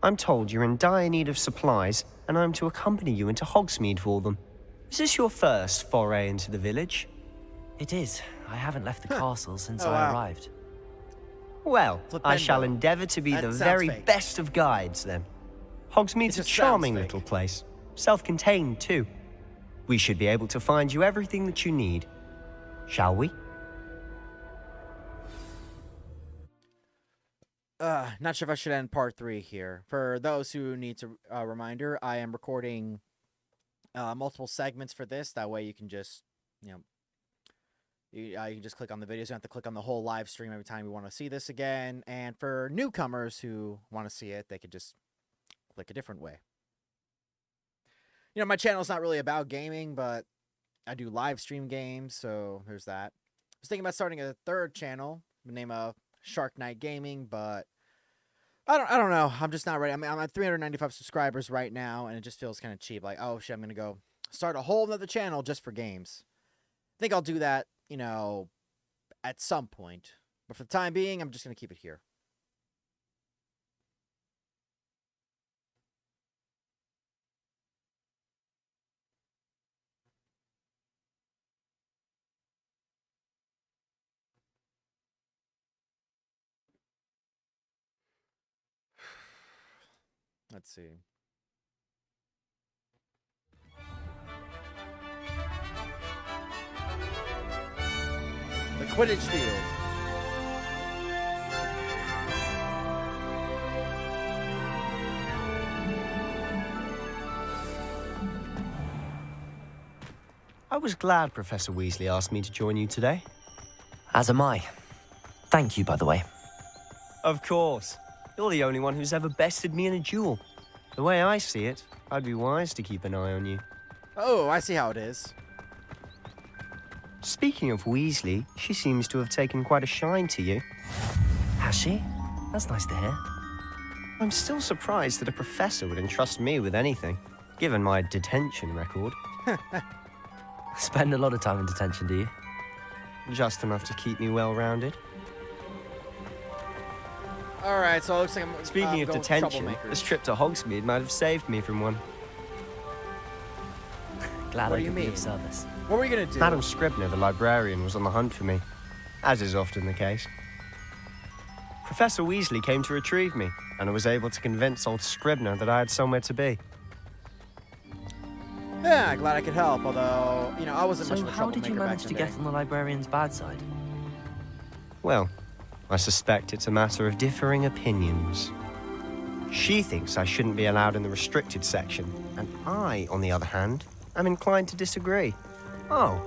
I'm told you're in dire need of supplies, and I'm to accompany you into Hogsmeade for them. Is this your first foray into the village? It is. I haven't left the castle since Oh, I wow. arrived. Well, I Flipendo. shall endeavour to be That the sounds very fake. best of guides, then. Hogsmeade's It a just charming sounds fake. little place. Self-contained, too. We should be able to find you everything that you need. Shall we? Not sure if I should end part 3 here. For those who need a reminder, I am recording multiple segments for this. That way you can just, you can just click on the videos. You don't have to click on the whole live stream every time you want to see this again. And for newcomers who want to see it, they could just click a different way. My channel's not really about gaming, but I do live stream games, so there's that. I was thinking about starting a third channel, the name of Shark Knight Gaming, but I don't know. I'm just not ready. I mean, I'm at 395 subscribers right now, and it just feels kind of cheap. Like, oh shit, I'm gonna go start a whole nother channel just for games. I think I'll do that, at some point. But for the time being, I'm just gonna keep it here. Let's see. The Quidditch field. I was glad Professor Weasley asked me to join you today. As am I. Thank you, by the way. Of course. You're the only one who's ever bested me in a duel. The way I see it, I'd be wise to keep an eye on you. Oh, I see how it is. Speaking of Weasley, she seems to have taken quite a shine to you. Has she? That's nice to hear. I'm still surprised that a professor would entrust me with anything, given my detention record. Spend a lot of time in detention, do you? Just enough to keep me well-rounded. All right, so it looks like I'm Speaking of going with detention, troublemakers. this trip to Hogsmeade might have saved me from one. Glad What I do you could be mean? of service. What were you gonna do? Madam Scribner, the librarian, was on the hunt for me, as is often the case. Professor Weasley came to retrieve me, and I was able to convince old Scribner that I had somewhere to be. Yeah, glad I could help. Although, I wasn't much So of a how did you troublemaker manage back to in the get day. on the librarian's bad side? Well, I suspect it's a matter of differing opinions. She thinks I shouldn't be allowed in the restricted section, and I, on the other hand, am inclined to disagree. Oh,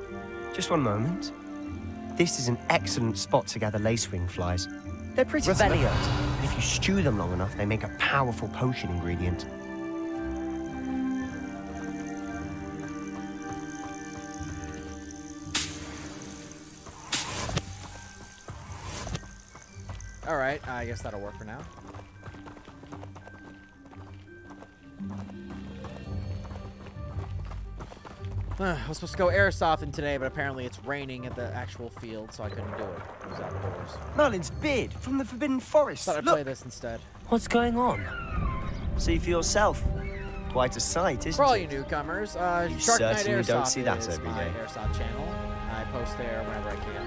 just one moment. This is an excellent spot to gather lacewing flies. They're pretty Revelio. but if you stew them long enough, they make a powerful potion ingredient. All right, I guess that'll work for now. I was supposed to go airsofting today, but apparently it's raining at the actual field, so I couldn't do it. I was outdoors. Merlin's beard from the Forbidden Forest. Thought I'd Look, play this instead. What's going on? see for yourself. Quite a sight, isn't For all it? you newcomers, You Shark Knight certainly Airsoft don't see that is every my day. Airsoft channel. I post there whenever I can.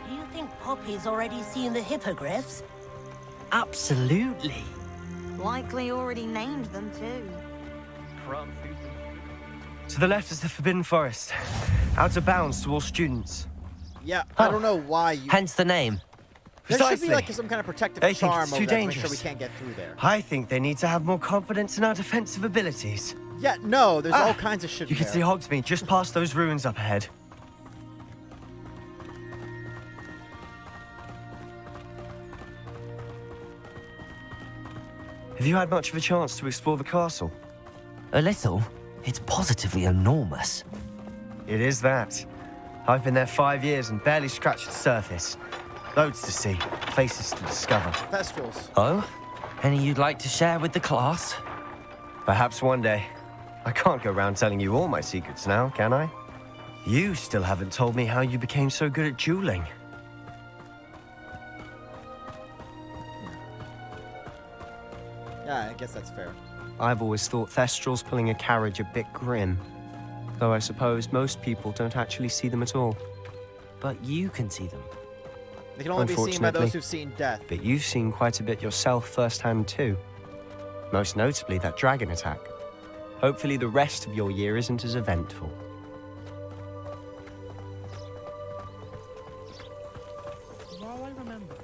Do you think Poppy's already seen the hippogriffs? Absolutely. Likely already named them too. To the left is the Forbidden Forest. Out of bounds to all students. Yeah, I don't know why you... Hence the name. There should be Precisely. like some kind of protective They think charm it's over too there to make sure we dangerous. can't get through there. I think they need to have more confidence in our defensive abilities. Yeah, no, there's all kinds of shit You can there. see Hogsmeade just past those ruins up ahead. Have you had much of a chance to explore the castle? A little. It's positively enormous. It is that. I've been there 5 years and barely scratched the surface. Loads to see, places to discover. Thestrals. Oh? Any you'd like to share with the class? Perhaps one day. I can't go around telling you all my secrets now, can I? You still haven't told me how you became so good at dueling. Yeah, I guess that's fair. I've always thought Thestrals pulling a carriage a bit grim. Though I suppose most people don't actually see them at all. But you can see them. They can only be seen by those who've seen death. But you've seen quite a bit yourself firsthand too. Most notably that dragon attack. Hopefully the rest of your year isn't as eventful. Well, I remember.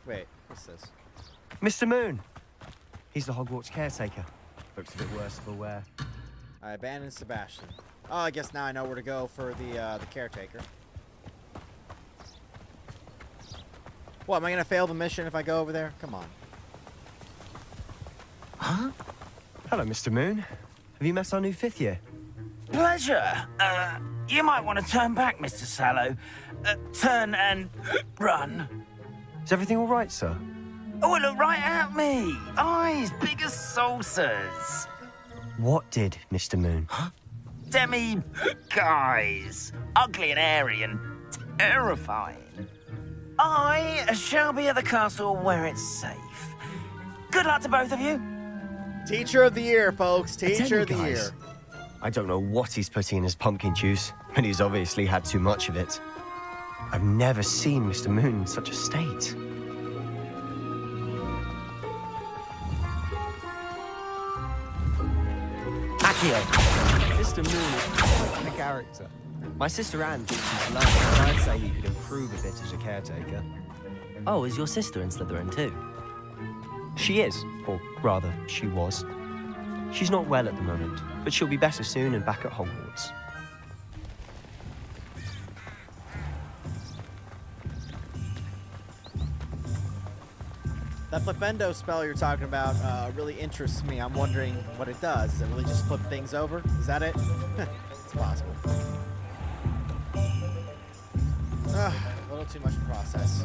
Wait, what's this? Mr. Moon! He's the Hogwarts caretaker. Looks a bit worse for wear. I abandoned Sebastian. Oh, I guess now I know where to go for the caretaker. What, am I gonna fail the mission if I go over there? Come on. Huh? Hello, Mr. Moon. Have you met our new 5th year? Pleasure. You might want to turn back, Mr. Sallow. Turn and run. Is everything all right, sir? Oh, look right at me. Eyes big as saucers. What did, Mr. Moon? Huh? Demi guys. Ugly and hairy and terrifying. I shall be at the castle where it's safe. Good luck to both of you. Teacher of the year, folks. Teacher of the year. I don't know what he's putting in his pumpkin juice, but he's obviously had too much of it. I've never seen Mr. Moon in such a state. Accio! Mr. Moon is quite a character. My sister Anne thinks he's lovely, and I'd say he could improve a bit as a caretaker. Oh, is your sister in Slytherin too? She is, or rather, she was. She's not well at the moment, but she'll be better soon and back at Hogwarts. That flipendo spell you're talking about really interests me. I'm wondering what it does. Does it really just flip things over? Is that it? It's possible. A little too much to process.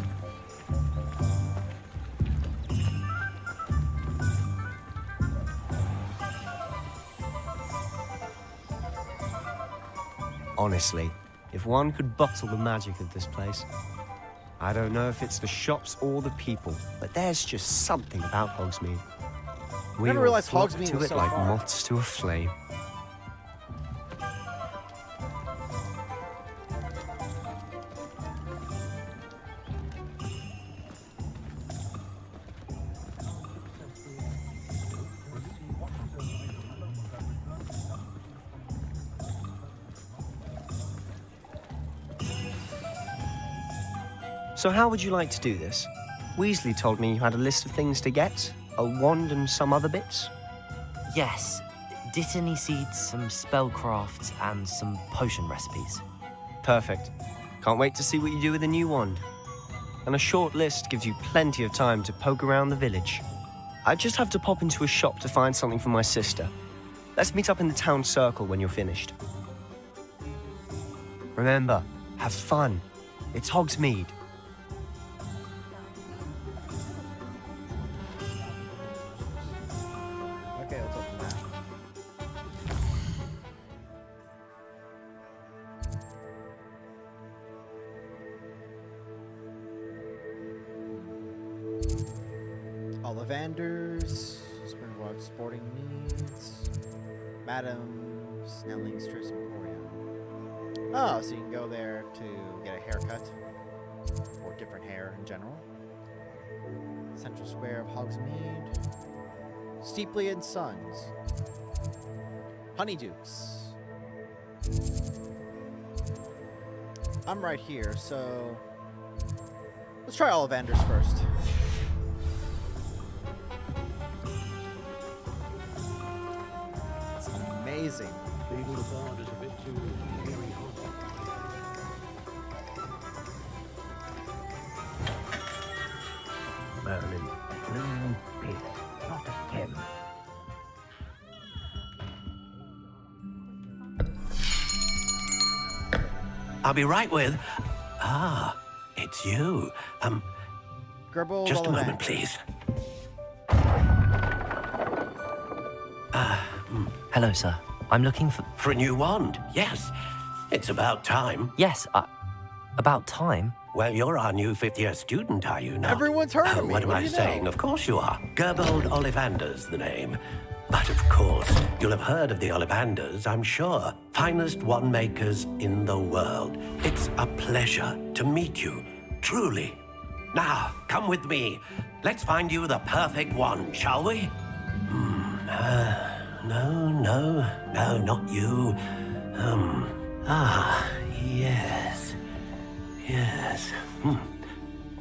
Honestly, if one could bottle the magic of this place. I don't know if it's the shops or the people, but there's just something about Hogsmeade. We never all realized flock Hogsmeade to was it so like far. moths to a flame. So how would you like to do this? Weasley told me you had a list of things to get, a wand and some other bits. Yes. Dittany seeds, some spellcrafts, and some potion recipes. Perfect. Can't wait to see what you do with the new wand. And a short list gives you plenty of time to poke around the village. I just have to pop into a shop to find something for my sister. Let's meet up in the town circle when you're finished. Remember, have fun. It's Hogsmeade. Okay, let's open that. Ollivanders, Springwalk Sporting Needs, Madam Snelling's Trace Emporium. Oh, so you can go there to get a haircut, or different hair in general. Central Square of Hogsmeade, Steepley and Sons, Honeydukes. I'm right here, so let's try Ollivanders first. It's amazing. Legal bond is a bit too hairy. Merlin, bring me this, not a him. I'll be right with. Ah, it's you. Gerbold Just a Ollivander. moment, please. Hello, sir. I'm looking for... For a new wand, yes. It's about time. Yes, about time? Well, you're our new fifth-year student, are you not? Everyone's heard of me. What am What I do you saying? know? Of course you are. Gerbold Ollivander's the name. But of course, you'll have heard of the Ollivanders, I'm sure. Finest wand makers in the world. It's a pleasure to meet you, truly. Now, come with me. Let's find you the perfect wand, shall we? No, not you. Yes.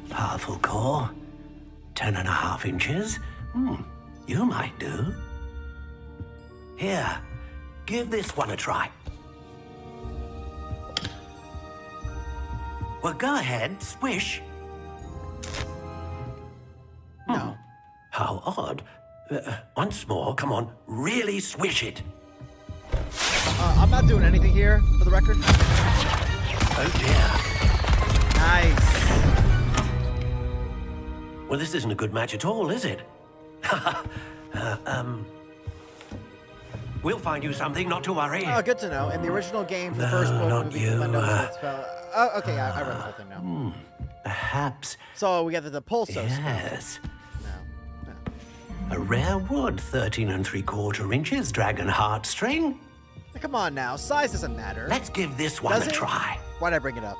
Powerful core. 10.5 inches. You might do. Here, give this one a try. Well, go ahead, swish. No. How odd. Once more, come on, really swish it. I'm not doing anything here, for the record. Oh dear. Nice. Well, this isn't a good match at all, is it? We'll find you something, not to worry. Oh, good to know. In the original game for the first book, not movie, you. spell. Oh, okay, I read the whole thing now. Perhaps. So we got the pulso Yes. spell. A rare wood, 13 3/4 inches, dragon heartstring. Now, come on now, size doesn't matter. Let's give this one Does a it? try. Why'd I bring it up?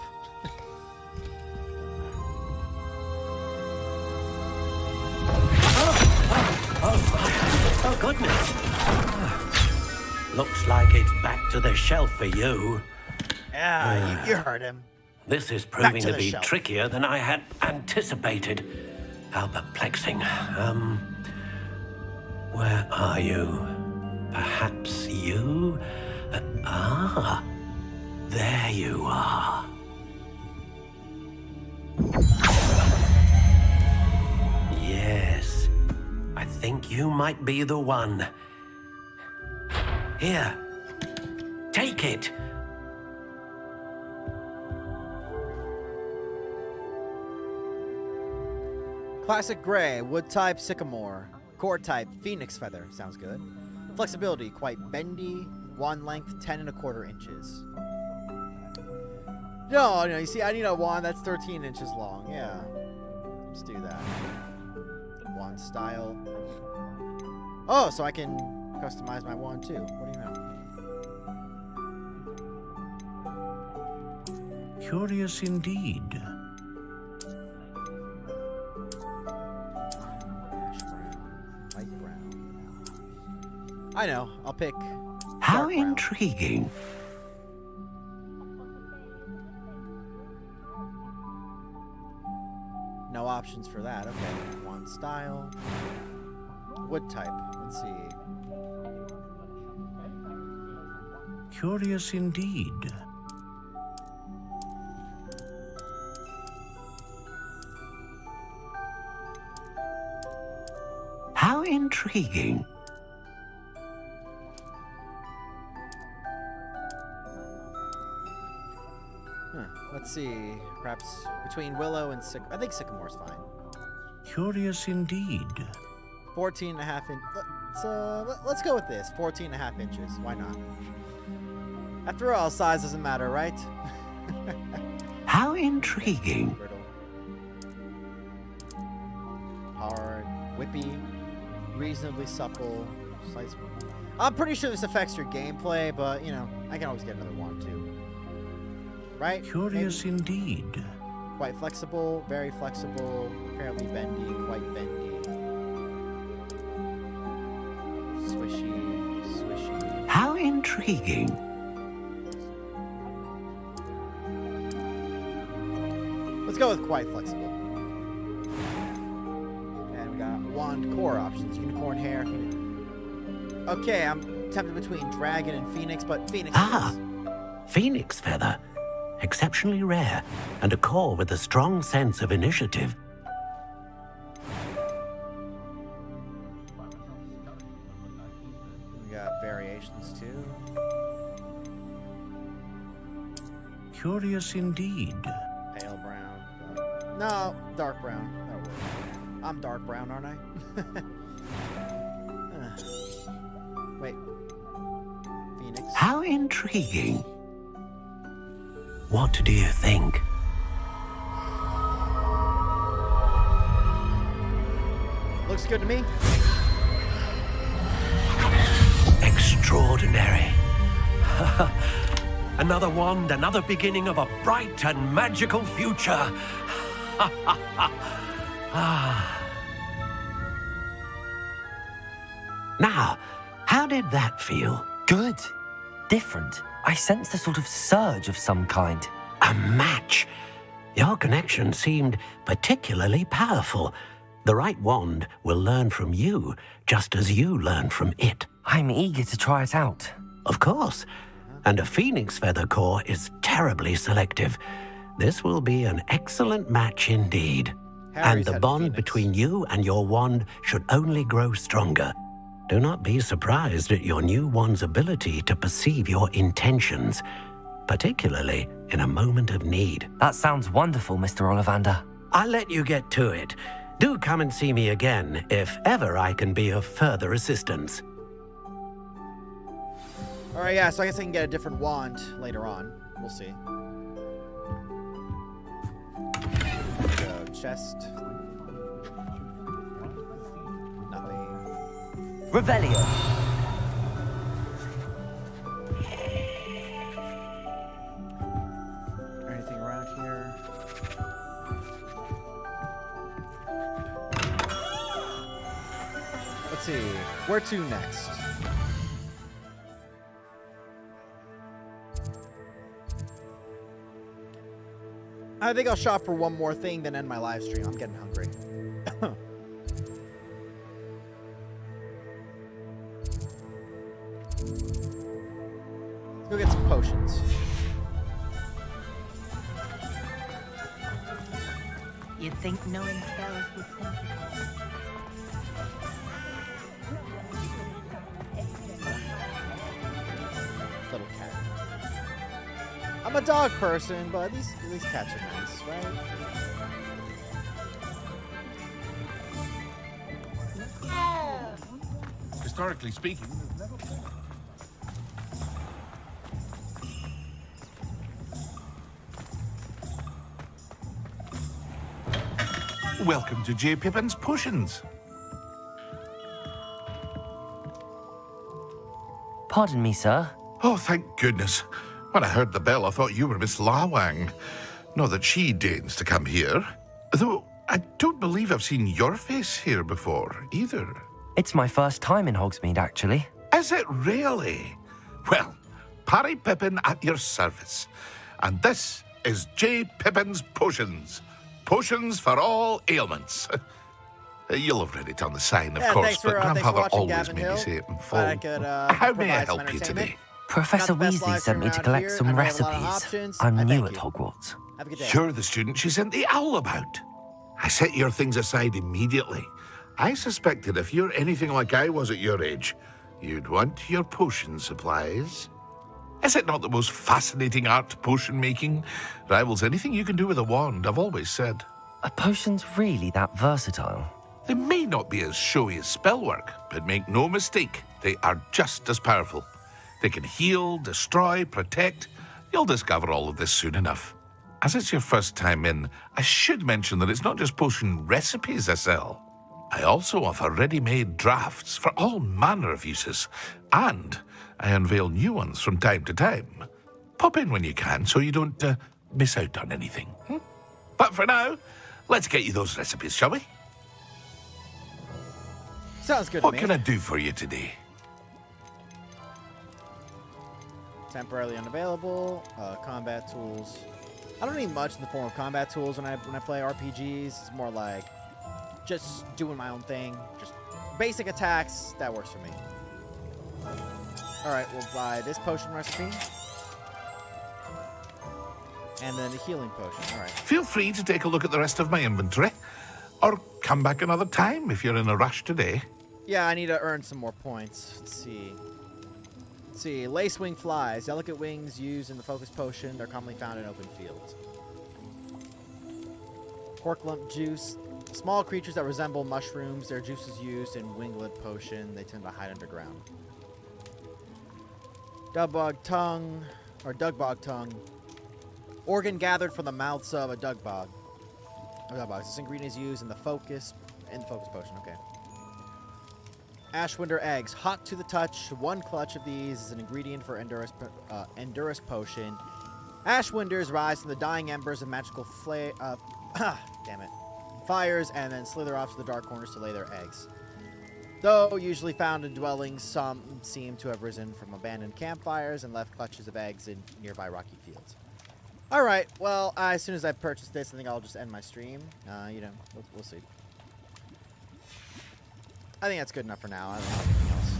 Oh, goodness. Looks like it's back to the shelf for you. Yeah, you heard him. This is Back proving to to the be shelf. trickier than I had anticipated. How perplexing. Where are you? Perhaps you? There you are. Yes, I think you might be the one. Here, take it. Classic gray, wood type, sycamore. Core type, phoenix feather. Sounds good. Flexibility, quite bendy. Wand length, 10 1/4 inches. No, you see, I need a wand that's 13 inches long. Yeah. Let's do that. Wand style. Oh, so I can customize my wand too. What do you know? Curious indeed. Light brown. I know. I'll pick. How dark brown. intriguing. No options for that. Okay. Wand style. Wood type. Let's see. Curious indeed. How intriguing. Let's see. Perhaps between willow and I think sycamore's fine. Curious indeed. 14.5 inch. Let's go with this. 14.5 inches. Why not? After all, size doesn't matter, right? How intriguing. Hard, whippy, reasonably supple. Slice. I'm pretty sure this affects your gameplay, but you know, I can always get another one too. Right? Curious Maybe? indeed. Quite flexible, very flexible, apparently bendy, quite bendy. Swishy. How intriguing. Let's go with quite flexible. And we got wand core options. Unicorn hair. Okay, I'm tempted between dragon and phoenix, but phoenix. Phoenix feather. Exceptionally rare, and a core with a strong sense of initiative. We got variations too. Curious indeed. Pale brown. No, dark brown. That'll I'm dark brown, aren't I? Wait. Phoenix. How intriguing. What do you think? Looks good to me. Extraordinary. Another wand, another beginning of a bright and magical future. Now, how did that feel? Good. Different. I sensed a sort of surge of some kind. A match. Your connection seemed particularly powerful. The right wand will learn from you, just as you learn from it. I'm eager to try it out. Of course. And a phoenix feather core is terribly selective. This will be an excellent match indeed. Harry's and the bond between you and your wand should only grow stronger. Do not be surprised at your new wand's ability to perceive your intentions, particularly in a moment of need. That sounds wonderful, Mr. Ollivander. I'll let you get to it. Do come and see me again if ever I can be of further assistance. Alright, yeah, so I guess I can get a different wand later on. We'll see. So, chest. Nothing. Revelio. Anything around here? Let's see. Where to next? I think I'll shop for one more thing, then end my live stream. I'm getting hungry. Let's go get some potions. You'd think knowing spells would simplify. Little cat. I'm a dog person, but these cats are nice, right? Historically speaking, welcome to J. Pippin's Potions. Pardon me, sir. Oh, thank goodness. When I heard the bell, I thought you were Miss Lawang. Not that she deigns to come here. Though, I don't believe I've seen your face here before, either. It's my first time in Hogsmeade, actually. Is it really? Well, Parry Pippin at your service. And this is J. Pippin's Potions. Potions for all ailments. You'll have read it on the sign, of course, but Grandfather always made me say it in full. How may I help you today? Professor Weasley sent me to collect some recipes. I'm new at Hogwarts. You're the student she sent the owl about. I set your things aside immediately. I suspected if you're anything like I was at your age, you'd want your potion supplies. Is it not the most fascinating art, potion making? Rivals anything you can do with a wand, I've always said. Are potions really that versatile? They may not be as showy as spellwork, but make no mistake, they are just as powerful. They can heal, destroy, protect. You'll discover all of this soon enough. As it's your first time in, I should mention that it's not just potion recipes I sell. I also offer ready-made drafts for all manner of uses, and I unveil new ones from time to time. Pop in when you can so you don't miss out on anything. But for now, let's get you those recipes, shall we? Sounds good What to me. can I do for you today? Temporarily unavailable. Combat tools. I don't need much in the form of combat tools when I play RPGs. It's more like just doing my own thing. Just basic attacks. That works for me. Alright, we'll buy this potion recipe. And then the healing potion. Alright. Feel free to take a look at the rest of my inventory. Or come back another time if you're in a rush today. Yeah, I need to earn some more points. Let's see. Lacewing flies. Delicate wings used in the focus potion. They're commonly found in open fields. Pork lump juice. Small creatures that resemble mushrooms. Their juice is used in winglet potion. They tend to hide underground. Dugbog tongue, or dugbog tongue. Organ gathered from the mouths of a dugbog. This ingredient is used in the focus potion. Okay. Ashwinder eggs, hot to the touch. 1 clutch of these is an ingredient for Endurus potion. Ashwinders rise from the dying embers of magical damn it. Fires and then slither off to the dark corners to lay their eggs. Though usually found in dwellings, some seem to have risen from abandoned campfires and left clutches of eggs in nearby rocky fields. Alright, well, as soon as I purchase this, I think I'll just end my stream. You know, we'll see. I think that's good enough for now. I don't have anything else.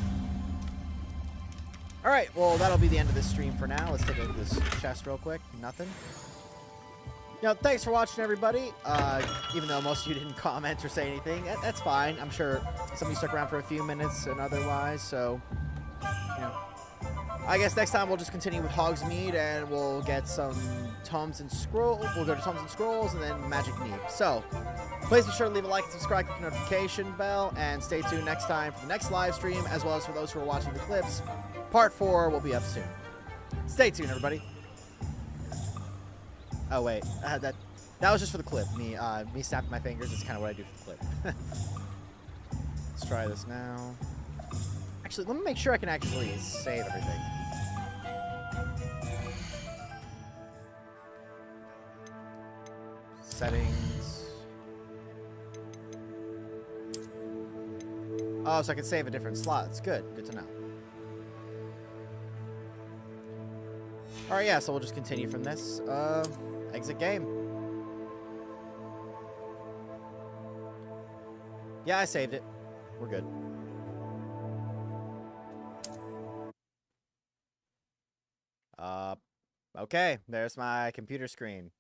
Alright, well, that'll be the end of this stream for now. Let's take a look at this chest real quick. Nothing. You know, thanks for watching, everybody. Even though most of you didn't comment or say anything, that's fine. I'm sure some of you stuck around for a few minutes and otherwise, so, you know. I guess next time we'll just continue with Hogsmeade and we'll get some Tomes and Scrolls. We'll go to Tomes and Scrolls and then Magic Mead. So, please be sure to leave a like and subscribe, click the notification bell, and stay tuned next time for the next live stream, as well as for those who are watching the clips. Part 4 will be up soon. Stay tuned, everybody. Oh, wait. That was just for the clip. Me snapping my fingers is kind of what I do for the clip. Let's try this now. Actually, let me make sure I can actually save everything. Settings. Oh, so I can save a different slot. It's good. Good to know. Alright, yeah, so we'll just continue from this. Exit game. Yeah, I saved it. We're good. Okay, there's my computer screen.